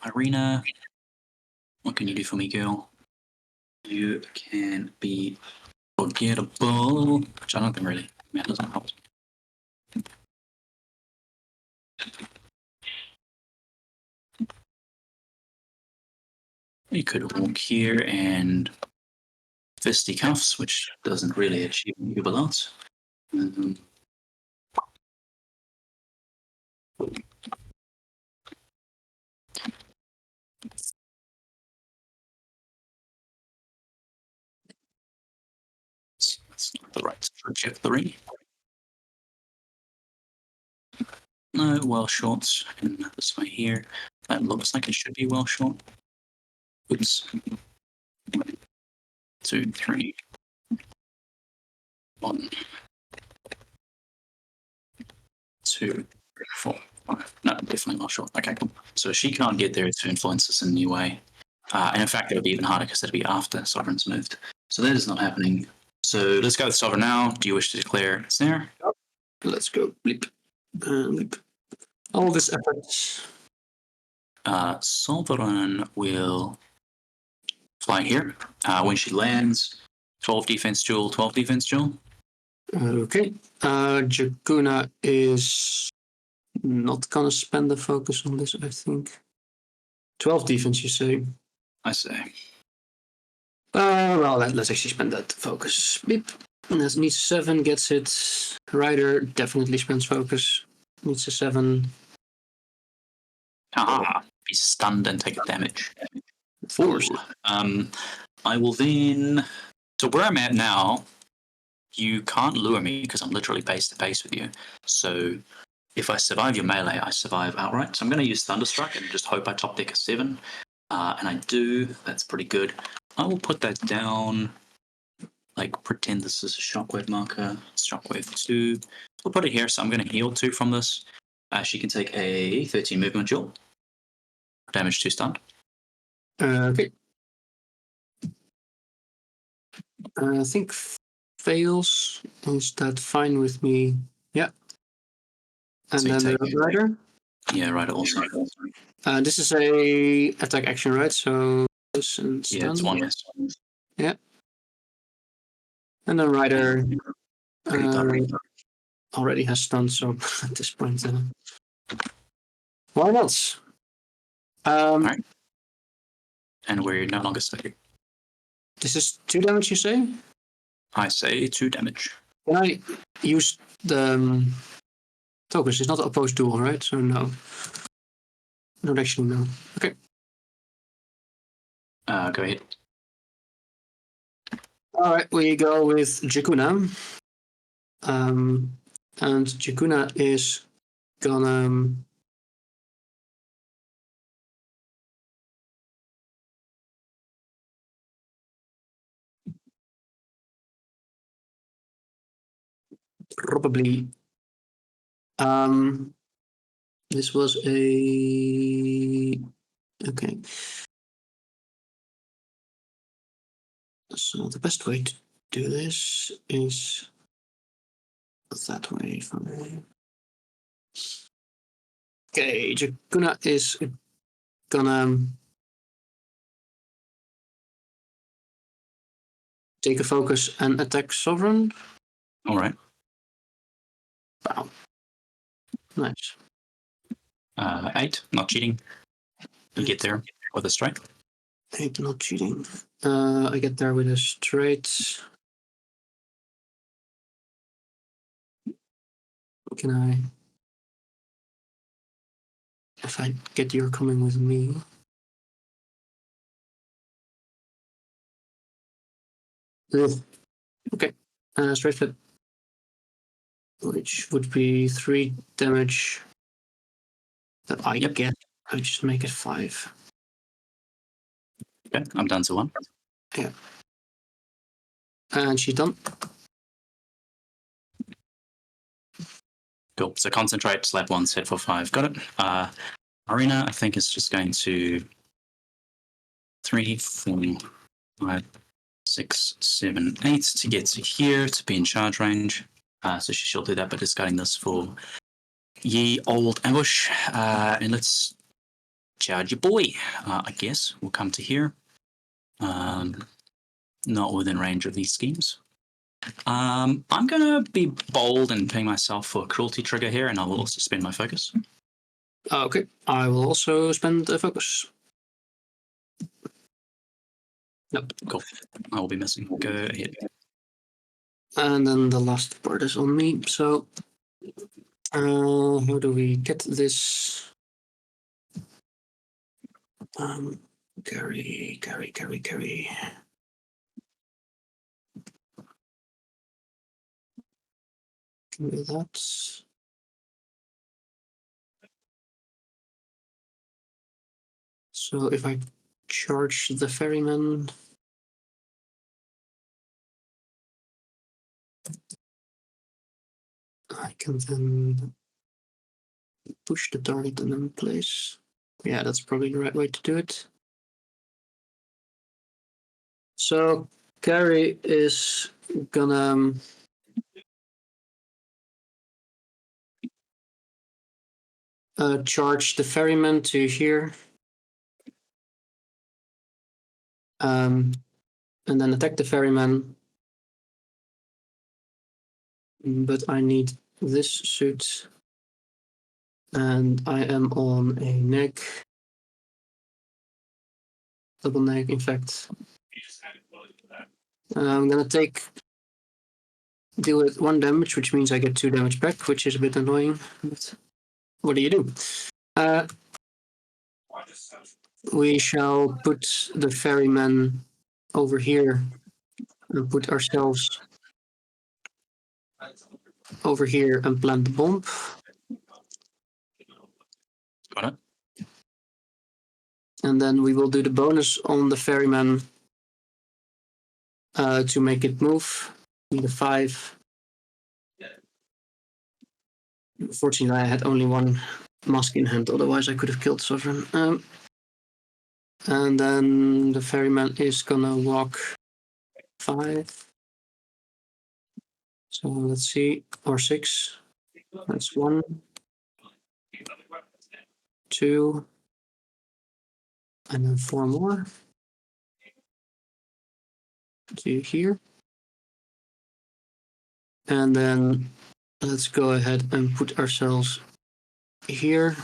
Irina, what can you do for me, girl? You can be forgettable, which I don't think really matters. You could walk here and fisticuffs, which doesn't really achieve you a lot. That's not the right trajectory. No, well shorts. And this way here. That looks like it should be well short. Oops. 2, 3. 1. 2, 4, 5. No, definitely well short. Okay, cool. So she can't get there to influence us in any way. And in fact, it'll be even harder because that'll be after Sovereign's moved. So that is not happening. So let's go with Sovereign now. Do you wish to declare Ensnare? Let's go. Bleep. Bleep. All this effort. Sovereign will fly here. When she lands, 12 defense duel, 12 defense duel. Okay. Jakuna is not gonna spend the focus on this, I think. 12 defense, you say? I say. Well, let's actually spend that focus. Beep. That needs a 7, gets it. Rider definitely spends focus. Needs a 7. Be stunned and take a damage. 4. I will then. So where I'm at now, you can't lure me because I'm literally base to base with you. So if I survive your melee, I survive outright. So I'm going to use Thunderstruck and just hope I top deck a 7. And I do. That's pretty good. I will put that down. Like pretend this is a shockwave marker. Shockwave 2. We'll put it here. So I'm going to heal 2 from this. She can take a 13 movement duel. Damage 2 stunned. Okay. I think fails. Is that fine with me? Yeah. And So then the rider. Yeah, rider also. This is a attack action, right? So this and stun. Yeah, it's 1 yes. Yeah. And then rider already has stun, so at this point, why not? Alright. And we're no longer stuck. This is 2 damage, you say? I say 2 damage. Can I use the tokens? It's not opposed duel, right? So no. Not actually, no. Okay. Go ahead. All right, we go with Jakuna. And Jakuna is gonna probably this was a okay. So the best way to do this is that way for me. Okay, Jakuna is gonna take a focus and attack Sovereign. Alright. Wow. Nice. 8, not cheating. You get there with a strike. 8, not cheating. I get there with a straight. Can I? If I get you're coming with me. Ugh. Okay. Straight flip. Which would be 3 damage that I get. I just make it 5. Okay, I'm down to 1. Yeah. And she's done. Cool. So concentrate, slap 1, set for 5. Got it. Arena, I think, is just going to 3, 4, 5, 6, 7, 8 to get to here to be in charge range. So she'll do that, but discarding this for ye old ambush. And let's charge your boy, I guess. We'll come to here. Not within range of these schemes. I'm going to be bold and ping myself for a cruelty trigger here, and I will also spend my focus. Okay. I will also spend a focus. Nope. Cool. I will be missing. Go ahead. And then the last part is on me. So, how do we get this? Carry. Can do that. So if I charge the ferryman, I can then push the target and then place. Yeah, that's probably the right way to do it. So Carrie is gonna charge the ferryman to here. And then attack the ferryman. But I need this suit. And I am on a neg. Double neg, in fact. I'm gonna deal with 1 damage, which means I get 2 damage back, which is a bit annoying. But what do you do? We shall put the ferryman over here and put ourselves over here and plant the bomb. Got it. And then we will do the bonus on the ferryman to make it move. Need a 5. Unfortunately, I had only 1 mask in hand, otherwise I could have killed Sovereign. And then the ferryman is gonna walk 5. So let's see, or 6. That's 1, 2, and then 4 more. To here. And then let's go ahead and put ourselves here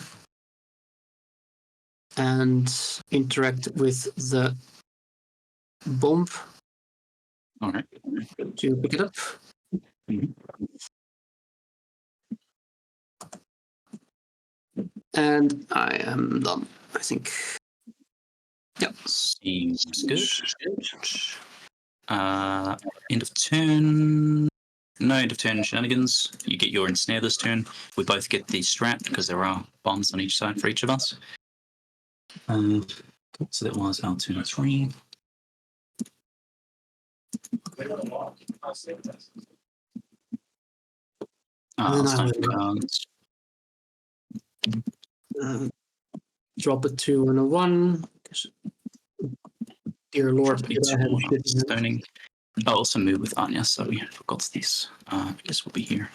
and interact with the bomb. All right. To pick it up. And I am done, I think. Yep. Seems good. End of turn. No end of turn shenanigans. You get your ensnare this turn. We both get the strat because there are bombs on each side for each of us. So that was our turn 3. It's time for cards. Drop a 2 and a 1. Dear Lord, Stoning. I'll also move with Anya, so we forgot this. I guess we'll be here.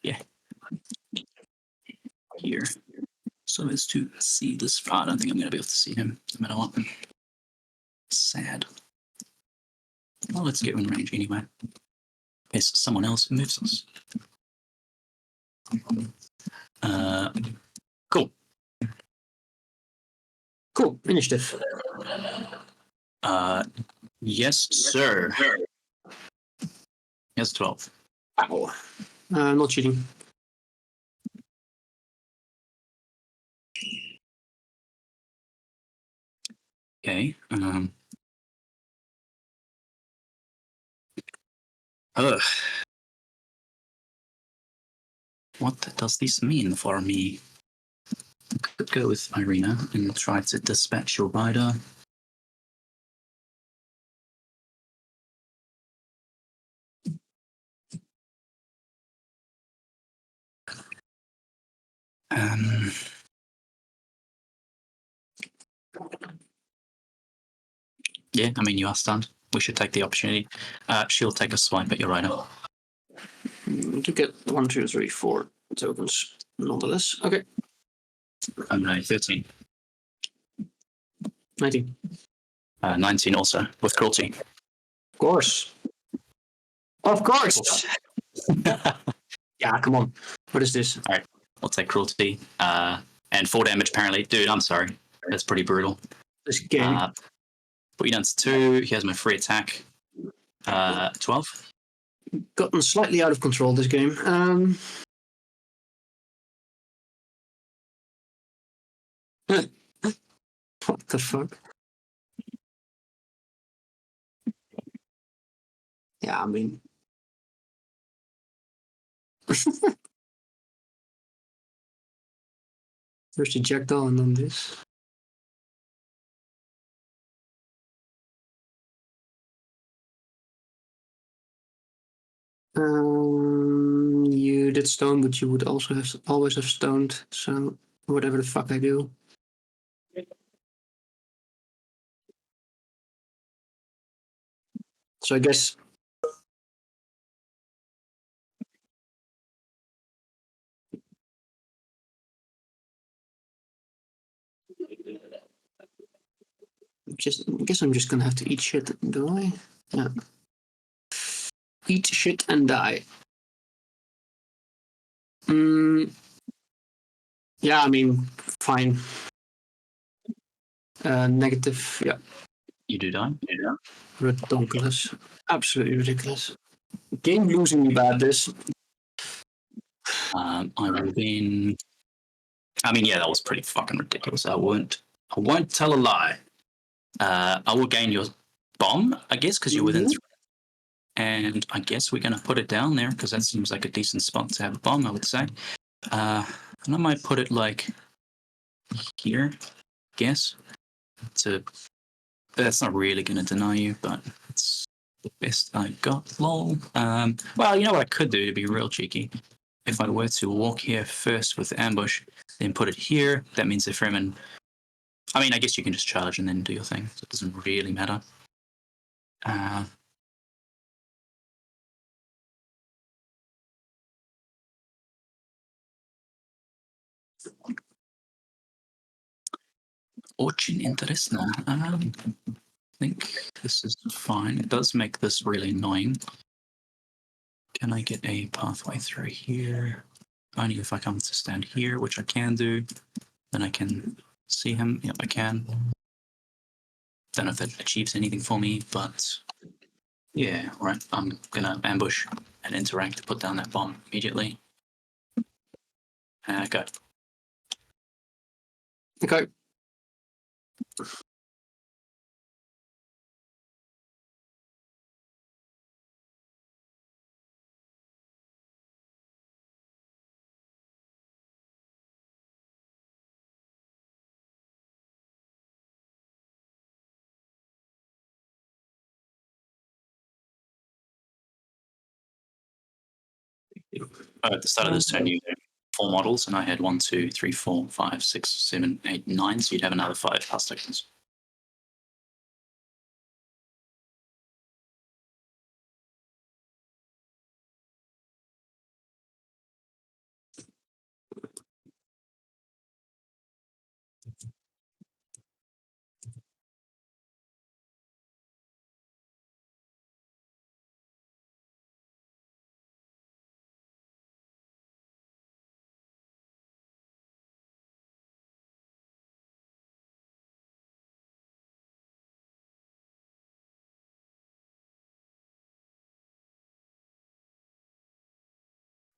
Yeah. Here. So as to see this far, I don't think I'm going to be able to see him no matter what. Sad. Well, let's get in range anyway. There's someone else who moves us. Cool. Cool. Initiative. Yes, sir. Yes, 12. Ow. Not cheating. Okay. What does this mean for me? I could go with Irina and try to dispatch your rider. Yeah, I mean, you are stunned. We should take the opportunity. She'll take a swipe at your rider. To get 1, 2, 3, 4 tokens, nonetheless. Okay. 13. 19. 19 also, with cruelty. Of course. Of course! Yeah, come on. What is this? All right, we'll take cruelty. And 4 damage, apparently. Dude, I'm sorry. That's pretty brutal. This game. Put you down to 2. He has my free attack. 12. Gotten slightly out of control, this game. What the fuck? Yeah, I mean... First the JackDaw and then this. You did stone, but you would also have always have stoned. So whatever the fuck I do. So I guess I'm just gonna have to eat shit, do I? Yeah. Eat shit and die. Yeah, I mean, fine. Negative, yeah. You do die? Yeah. Ridiculous. Absolutely ridiculous. Game losing bad this. I will then. I mean, yeah, that was pretty fucking ridiculous. I won't tell a lie. I will gain your bomb, I guess, because you're within 3. And I guess we're going to put it down there because that seems like a decent spot to have a bomb, I would say. And I might put it like here, I guess. That's not really going to deny you, but it's the best I got, lol. Well, you know what I could do to be real cheeky? If I were to walk here first with the ambush, then put it here, that means the Fremen. I mean, I guess you can just charge and then do your thing, so it doesn't really matter. Очень интересно. I think this is fine. It does make this really annoying. Can I get a pathway through here? Only if I come to stand here, which I can do. Then I can see him. Yep, I can. Don't know if that achieves anything for me, but yeah, right. I'm gonna ambush and interact to put down that bomb immediately. Go. Okay. At the start of this turn, you had 4 models, and I had 1, 2, 3, 4, 5, 6, 7, 8, 9. So you'd have another 5 past tokens.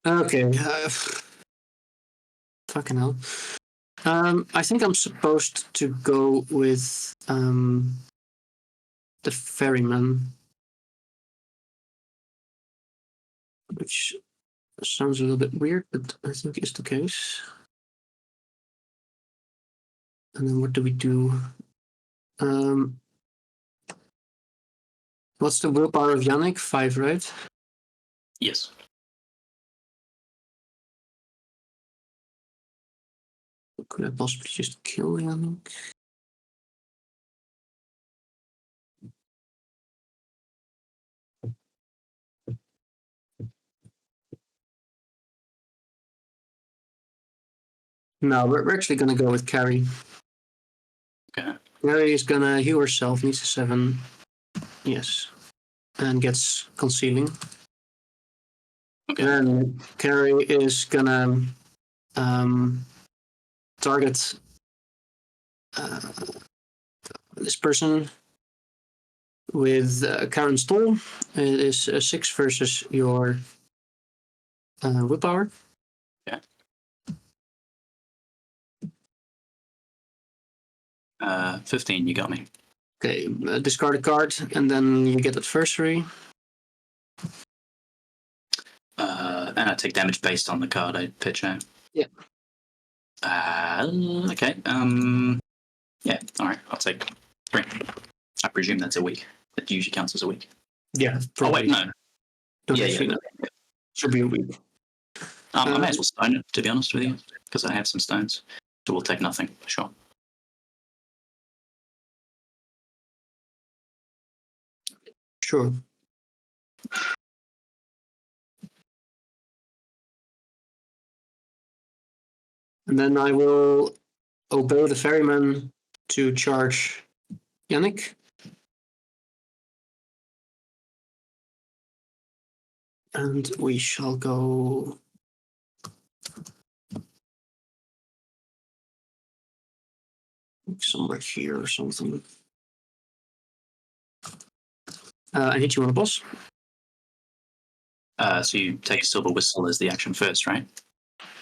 Okay. Fucking hell. I think I'm supposed to go with the ferryman, which sounds a little bit weird, but I think is the case. And then what do we do? What's the willpower of Yannick? 5, right? Yes. Could I possibly just kill Yannick? No, we're actually gonna go with Carrie. Okay. Carrie is gonna heal herself, needs a 7. Yes. And gets concealing. Okay. Then Carrie is gonna target this person with Karen Stoll. It is a 6 versus your willpower. Yeah. 15, you got me. Okay, discard a card, and then you get adversary. And I take damage based on the card I pitch out. Yeah. Okay. Yeah. All right. I'll take 3. I presume that's a week. That usually counts as a week. Yeah. Probably. Oh wait, no. Don't Yeah. know. Should be a week. I may as well stone it, to be honest with you, because I have some stones. So we'll take nothing. Sure. Sure. And then I will obey the ferryman to charge Yannick. And we shall go somewhere here or something. I hit you on the boss. So you take a silver whistle as the action first, right?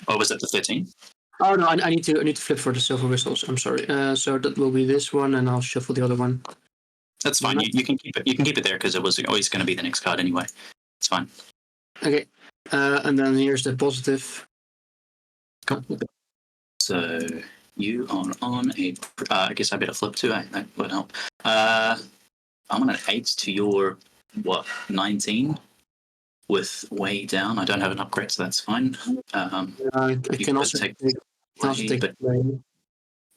Or was that the 13? Oh no, I need to flip for the silver whistles. I'm sorry. So that will be this one, and I'll shuffle the other one. That's fine. You can keep it. You can keep it there because it was always going to be the next card anyway. It's fine. Okay. And then here's the positive. Cool. So you are on a. I guess I better flip too. That would help. I'm on an 8 to your 19 with way down. I don't have an upgrade, so that's fine. I can also take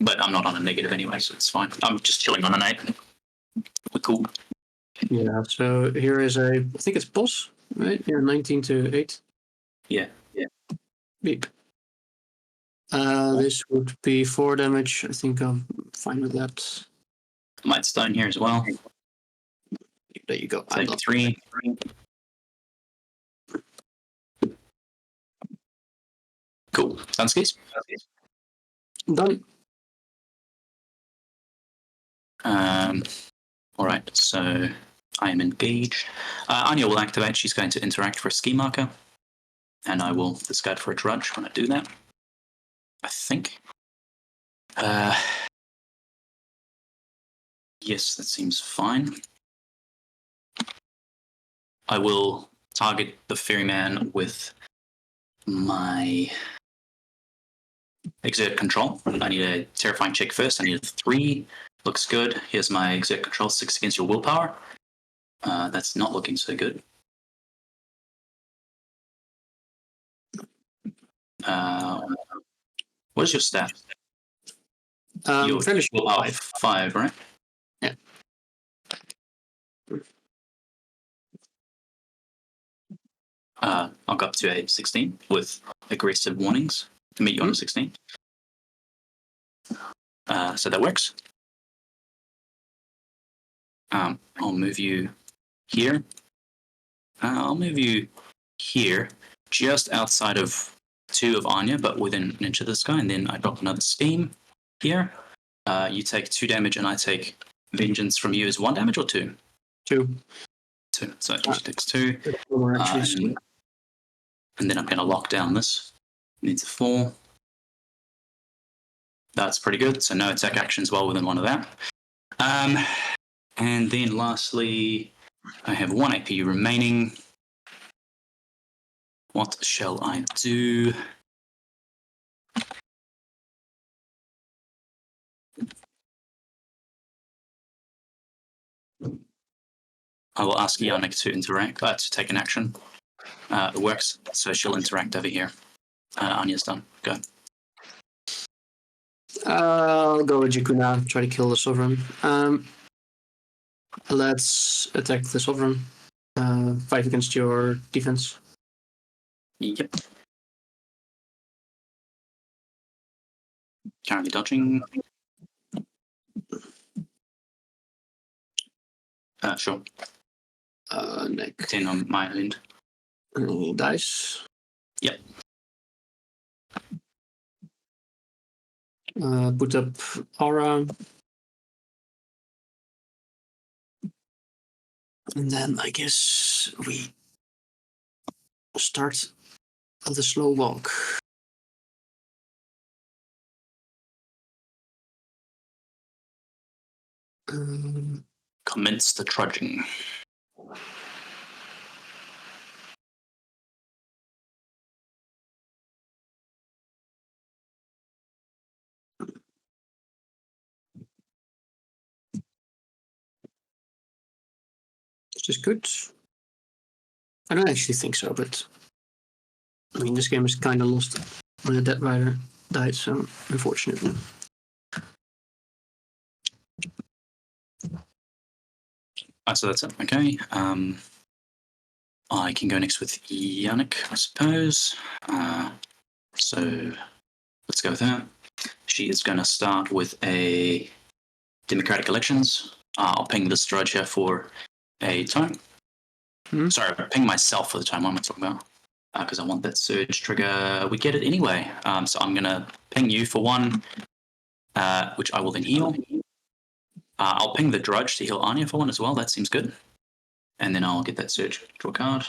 but I'm not on a negative anyway, so it's fine. I'm just chilling on an 8. We're cool. Yeah. So here is I think it's boss, right? Yeah, 19 to 8. Yeah. Beep. This would be 4 damage. I think I'm fine with that. Might stone here as well. There you go. Take 3. Cool. Sounds good. Done. All right. So I am engaged. Anya will activate. She's going to interact for a ski marker, and I will discard for a drudge when I do that. I think. Yes, that seems fine. I will target the ferryman with my exert control. I need a terrifying check first. I need a 3. Looks good. Here's my exert control 6 against your willpower. That's not looking so good. What is your stat? Your willpower 5, right? Yeah. I'll go up to a 16 with aggressive warnings to meet you on a 16. So that works. I'll move you here. I'll move you here, just outside of 2 of Anya, but within an inch of this guy, and then I drop another steam here. You take 2 damage, and I take vengeance from you. Is 1 damage or 2? 2. 2. So she takes 2. And then I'm going to lock down this. Needs a 4. That's pretty good. So no attack actions well within 1 of that. And then lastly, I have 1 AP remaining. What shall I do? I will ask Yannick to interact, to take an action. It works, so she'll interact over here. Anya's done. Go. I'll go with Jakuna, try to kill the Sovereign. Let's attack the Sovereign. 5 against your defense. Yep. Currently dodging. Sure. Nick. 10 on my end. Dice. Yep. Put up aura. And then I guess we start the slow walk. Commence the trudging. Which is good. I don't actually think so, but I mean, this game is kind of lost when the Dead Rider died, so unfortunately. So that's it. Okay. I can go next with Yannick, I suppose. So let's go with her. She is going to start with a democratic elections. I'll ping this drudge here for a tone. Sorry, I'll ping myself for the tone. What am I talking about? Because I want that surge trigger. We get it anyway. So I'm going to ping you for one, which I will then heal. I'll ping the drudge to heal Anya for one as well. That seems good. And then I'll get that surge, draw a card.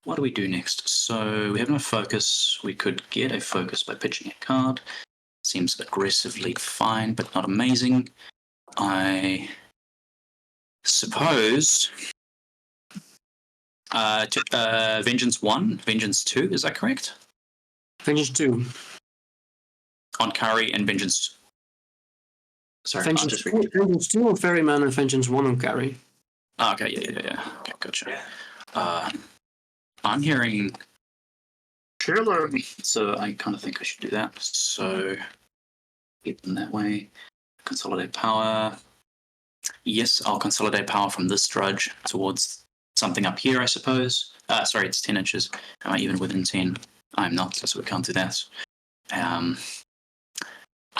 What do we do next? So we have no focus. We could get a focus by pitching a card. Seems aggressively fine, but not amazing. I suppose Vengeance 1, Vengeance 2, is that correct? Vengeance 2. On Curry and Vengeance. Sorry, Vengeance 2 on Ferryman and Vengeance 1 on Carry. Oh, okay, yeah. Okay, gotcha. I'm hearing Killer, so I kind of think I should do that. So get them that way. Consolidate power. Yes, I'll consolidate power from this drudge towards something up here, I suppose. Sorry, it's 10 inches. Am I even within 10? I'm not, so we can't do that. I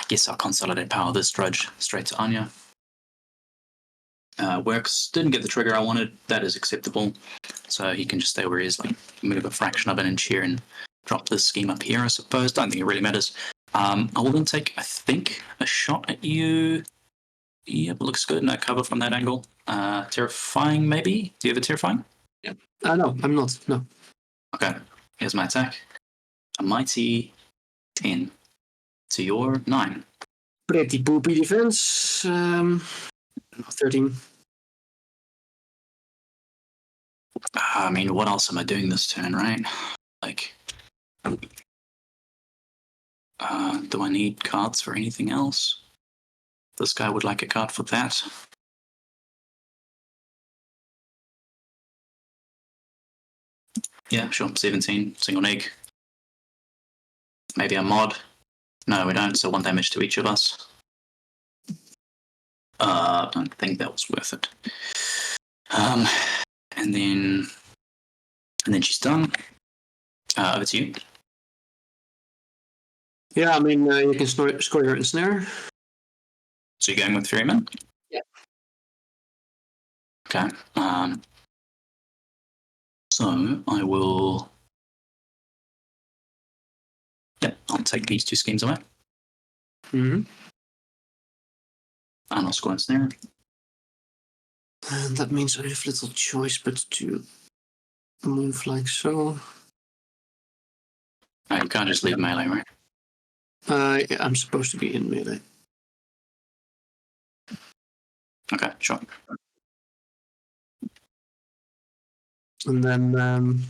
guess I'll consolidate power this drudge straight to Anya. Works. Didn't get the trigger I wanted. That is acceptable. So he can just stay where he is, like move a fraction of an inch here and drop this scheme up here, I suppose. Don't think it really matters. I will then take, I think, a shot at you. Yep, looks good. No cover from that angle. Terrifying, maybe? Do you have a terrifying? Yeah. No, I'm not. No. Okay. Here's my attack. A mighty 10 to your 9. Pretty poopy defense. 13. I mean, what else am I doing this turn, right? Like, do I need cards for anything else? This guy would like a card for that. Yeah, sure. 17, single neg. Maybe a mod. No, we don't, so 1 damage to each of us. I don't think that was worth it. And then she's done. Over to you. Yeah, I mean, you can score your Ensnare. So you're going with Ferryman? Yeah. Okay. So I will. Yeah, I'll take these 2 schemes away. Mm-hmm. And I'll score Ensnare. And that means I have little choice but to move like so. Oh, you can't just leave melee, right? Yeah, I'm supposed to be in melee. Okay, sure. And then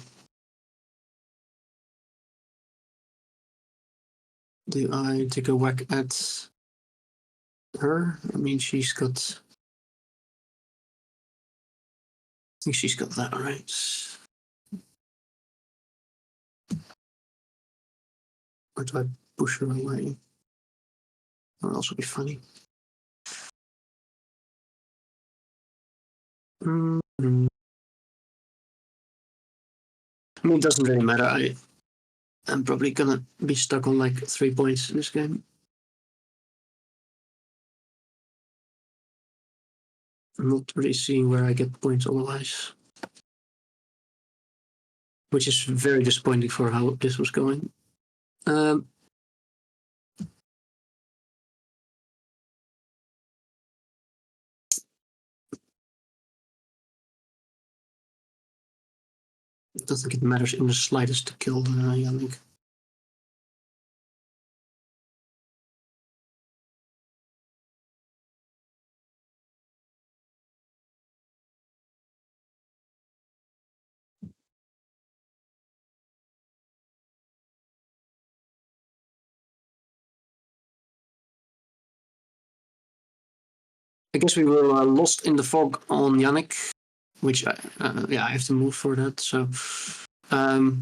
do I take a whack at her? I mean, she's got. I think she's got that right. Or do I push her away? That would also be funny. Mm-hmm. I mean, it doesn't really matter. I'm probably gonna be stuck on like 3 points in this game. I'm not really seeing where I get points otherwise. Which is very disappointing for how this was going. I don't think it matters in the slightest to kill Yannick. I guess we were lost in the fog on Yannick, which I have to move for that. So 5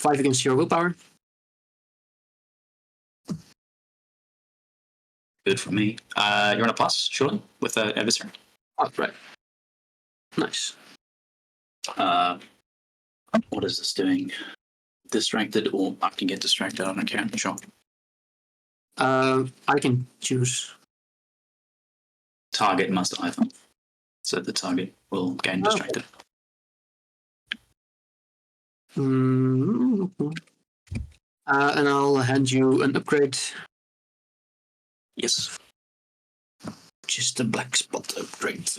against your willpower. Good for me. You're on a plus, surely, with the adversary? Oh, right. Nice. What is this doing? Distracted, or I can get distracted. I don't care. Sure. I can choose. Target must either. So the target will gain distracted. And I'll hand you an upgrade. Yes. Just a black spot upgrade.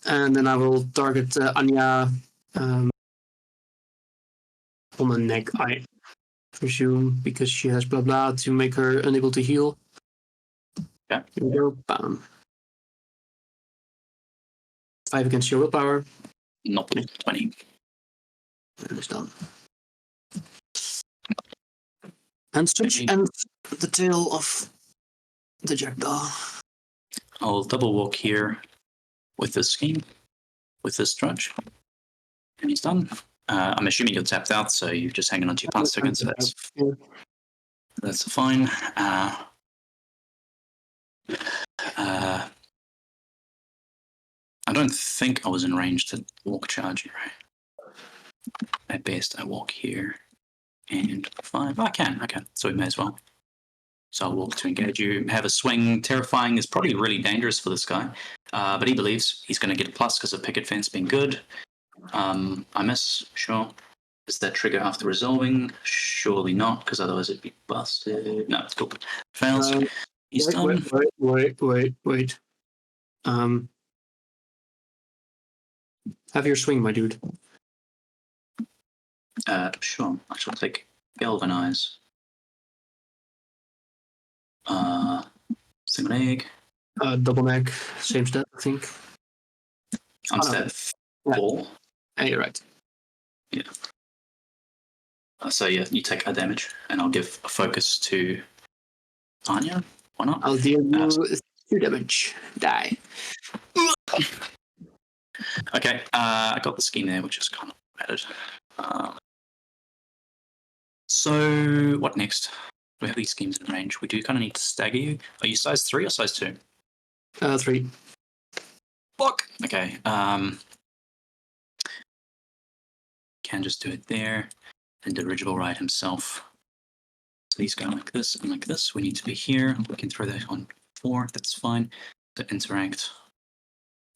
And then I will target Anya on the neck, I presume, because she has blah blah to make her unable to heal. Yeah. Here we go. Bam. 5 against your willpower. Not 20. And it's done. And such ends the tale of the JackDaw. I'll double walk here with this scheme, with this trudge, and he's done. I'm assuming you're tapped out, so you're just hanging on to your pass token, so that's fine. I don't think I was in range to walk charge here, right? At best, I walk here, and 5. I can, so we may as well. So I'll walk to engage you, have a swing. Terrifying is probably really dangerous for this guy, but he believes he's going to get a plus because of picket fence being good. I miss, sure. Is that trigger after resolving? Surely not, because otherwise it'd be busted. No, it's cool. Fails. He's done. Wait. Have your swing, my dude. Sure. I shall take Galvanize. Single egg. Double neck, same stat, I think. I'm step 4. Yeah, you're right. Yeah. So yeah, you take a damage, and I'll give a focus to Anya. Why not? I'll deal you 2 damage. Die. Okay, I got the scheme there, which is kind of added. So what next? We have these schemes in range. We do kind of need to stagger you. Are you size 3 or size 2? 3. Fuck. Okay. Can just do it there. And dirigible ride himself. So he's going like this and like this. We need to be here. We can throw that on 4. That's fine. So interact.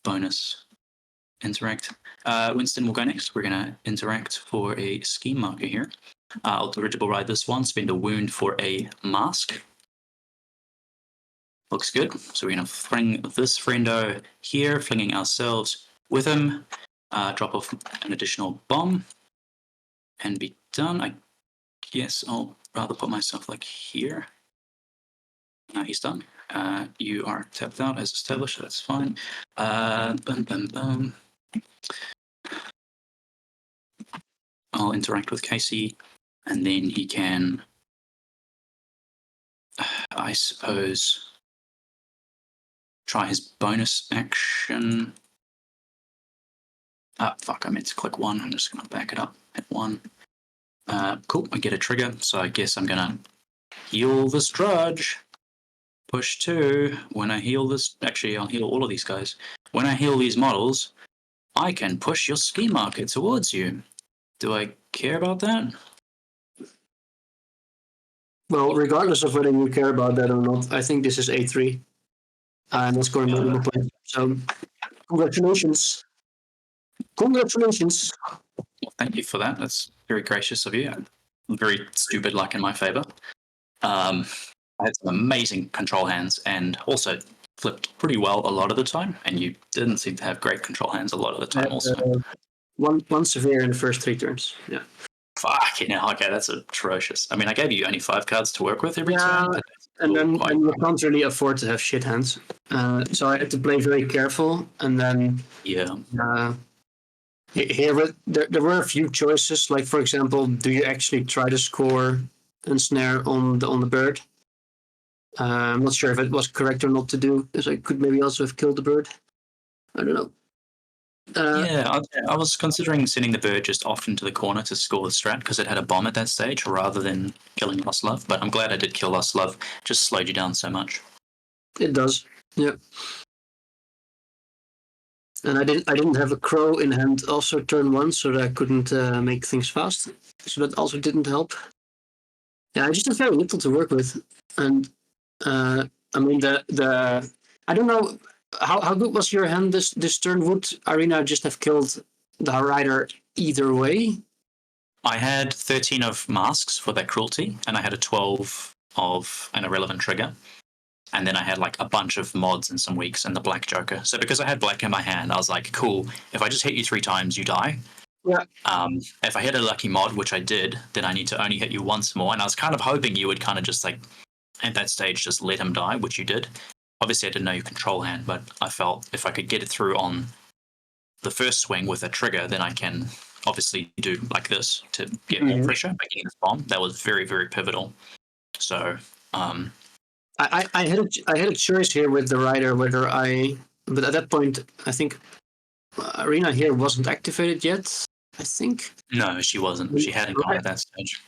Bonus. Interact. Winston will go next. We're going to interact for a scheme marker here. I'll dirigible ride this one. Spend a wound for a mask. Looks good. So we're going to fling this friendo here, flinging ourselves with him. Drop off an additional bomb. And be done. I guess I'll rather put myself like here. He's done. You are tapped out as established. That's fine. I'll interact with Casey, and then he can, I suppose, try his bonus action. Fuck, I meant to click 1. I'm just going to back it up at 1. Cool, I get a trigger, so I guess I'm going to heal this drudge. Push 2. When I heal this, actually, I'll heal all of these guys. When I heal these models, I can push your ski marker towards you. Do I care about that? Well, regardless of whether you care about that or not, I think this is A3. I'm not scoring multiple points. So, congratulations. Congratulations. Well, thank you for that. That's very gracious of you. Very stupid luck in my favor. I had some amazing control hands and also flipped pretty well a lot of the time, and you didn't seem to have great control hands a lot of the time also. One severe in the first 3 turns. Yeah. Fucking hell, okay, that's atrocious. I mean, I gave you only 5 cards to work with every turn. And then you can't really afford to have shit hands. So I had to play very careful, and then here there were a few choices. Like, for example, do you actually try to score Ensnare on the bird? I'm not sure if it was correct or not to do, because I could maybe also have killed the bird. I don't know. I was considering sending the bird just off into the corner to score the strat because it had a bomb at that stage rather than killing Lost Love, but I'm glad I did kill Lost Love. Just slowed you down so much. It does, yeah. And I didn't have a crow in hand also turn 1, so that I couldn't make things fast. So that also didn't help. Yeah, I just had very little to work with, and I mean the I don't know how good was your hand this turn. Would Arena just have killed the rider either way? I had 13 of masks for that cruelty, and I had a 12 of an irrelevant trigger. And then I had like a bunch of mods and some weaks and the black joker. So because I had black in my hand, I was like, cool, if I just hit you 3 times, you die. Yeah. If I hit a lucky mod, which I did, then I need to only hit you once more. And I was kind of hoping you would kind of just like, at that stage, just let him die, which you did. Obviously, I didn't know your control hand, but I felt if I could get it through on the first swing with a trigger, then I can obviously do like this to get more pressure by getting this bomb. That was very, very pivotal. So I had a choice here with the rider whether but at that point I think Arena here wasn't activated yet. I think no, she wasn't. She hadn't gone at that stage.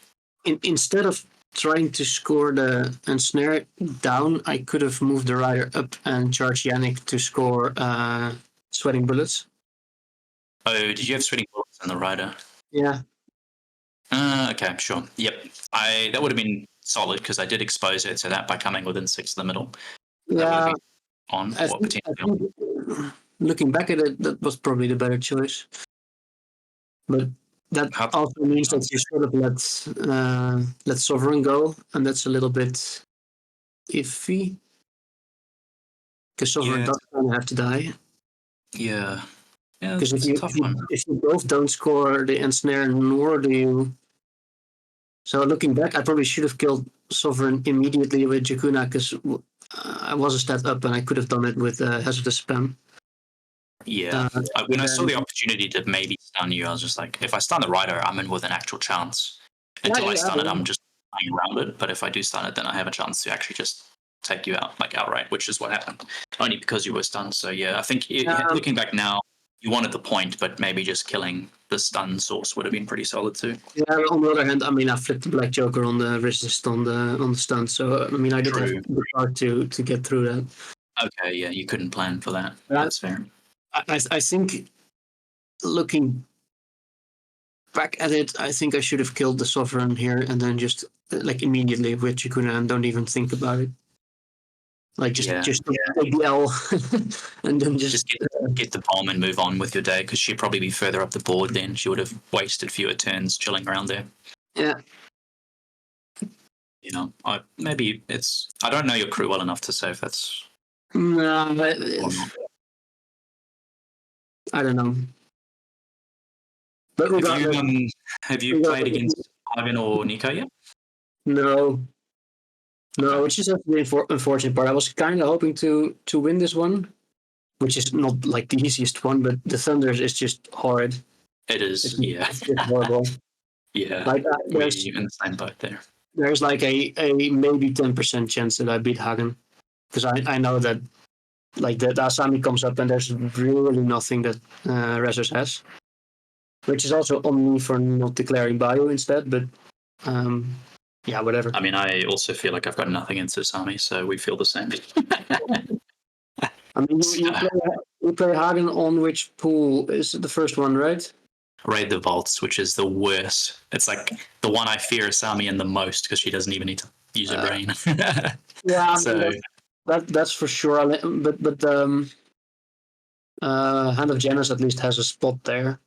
Instead of trying to score the Ensnare down, I could have moved the rider up and charged Yannick to score Sweating Bullets. Oh, did you have Sweating Bullets on the rider? Yeah. Okay, sure. Yep. That would have been solid because I did expose it to that by coming within 6 of the middle. Yeah. On I what potential? Looking back at it, that was probably the better choice. But that also means that you sort of let Sovereign go, and that's a little bit iffy. Because Sovereign doesn't have to die. Yeah. Because if you both don't score the Ensnare, nor do you. So looking back, I probably should have killed Sovereign immediately with Jakuna, because I was a step up and I could have done it with Hazardous Spam. Yeah. When I saw the opportunity to maybe stun you, I was just like, if I stun the rider, I'm in with an actual chance. Until I stun it, I'm just playing around it. But if I do stun it, then I have a chance to actually just take you out, like outright, which is what happened. Only because you were stunned. So yeah, I think looking back now, you wanted the point, but maybe just killing the stun source would have been pretty solid too. Yeah, on the other hand, I mean, I flipped the Black Joker on the resist on the stun, so I mean, I did have the card to get through that. Okay, yeah, you couldn't plan for that. That's fair. I think looking back at it, I think I should have killed the Sovereign here and then just like immediately with Chikuna and don't even think about it. Like just take the L and then just get the bomb and move on with your day, because she'd probably be further up the board then. She would have wasted fewer turns chilling around there. Yeah. You know, I don't know your crew well enough to say if that's. No, I don't know. But have you played against Ivan or Nico yet? No. No, which is the unfortunate part. I was kind of hoping to win this one, which is not like the easiest one, but the Thunders is just horrid. It is, It's just horrible. Yeah, like we're in the same boat there. There's like a maybe 10% chance that I beat Hagen, because I know that like the Asami comes up and there's really nothing that Rezzers has, which is also on me for not declaring Bio instead, but yeah, whatever. I mean, I also feel like I've got nothing in Asami, so we feel the same. I mean, you play Hagen on which pool? Is it the first one, right? Raid the Vaults, which is the worst. It's like the one I fear Asami in the most, because she doesn't even need to use her brain. Yeah, so that's for sure. But Hand of Janus at least has a spot there.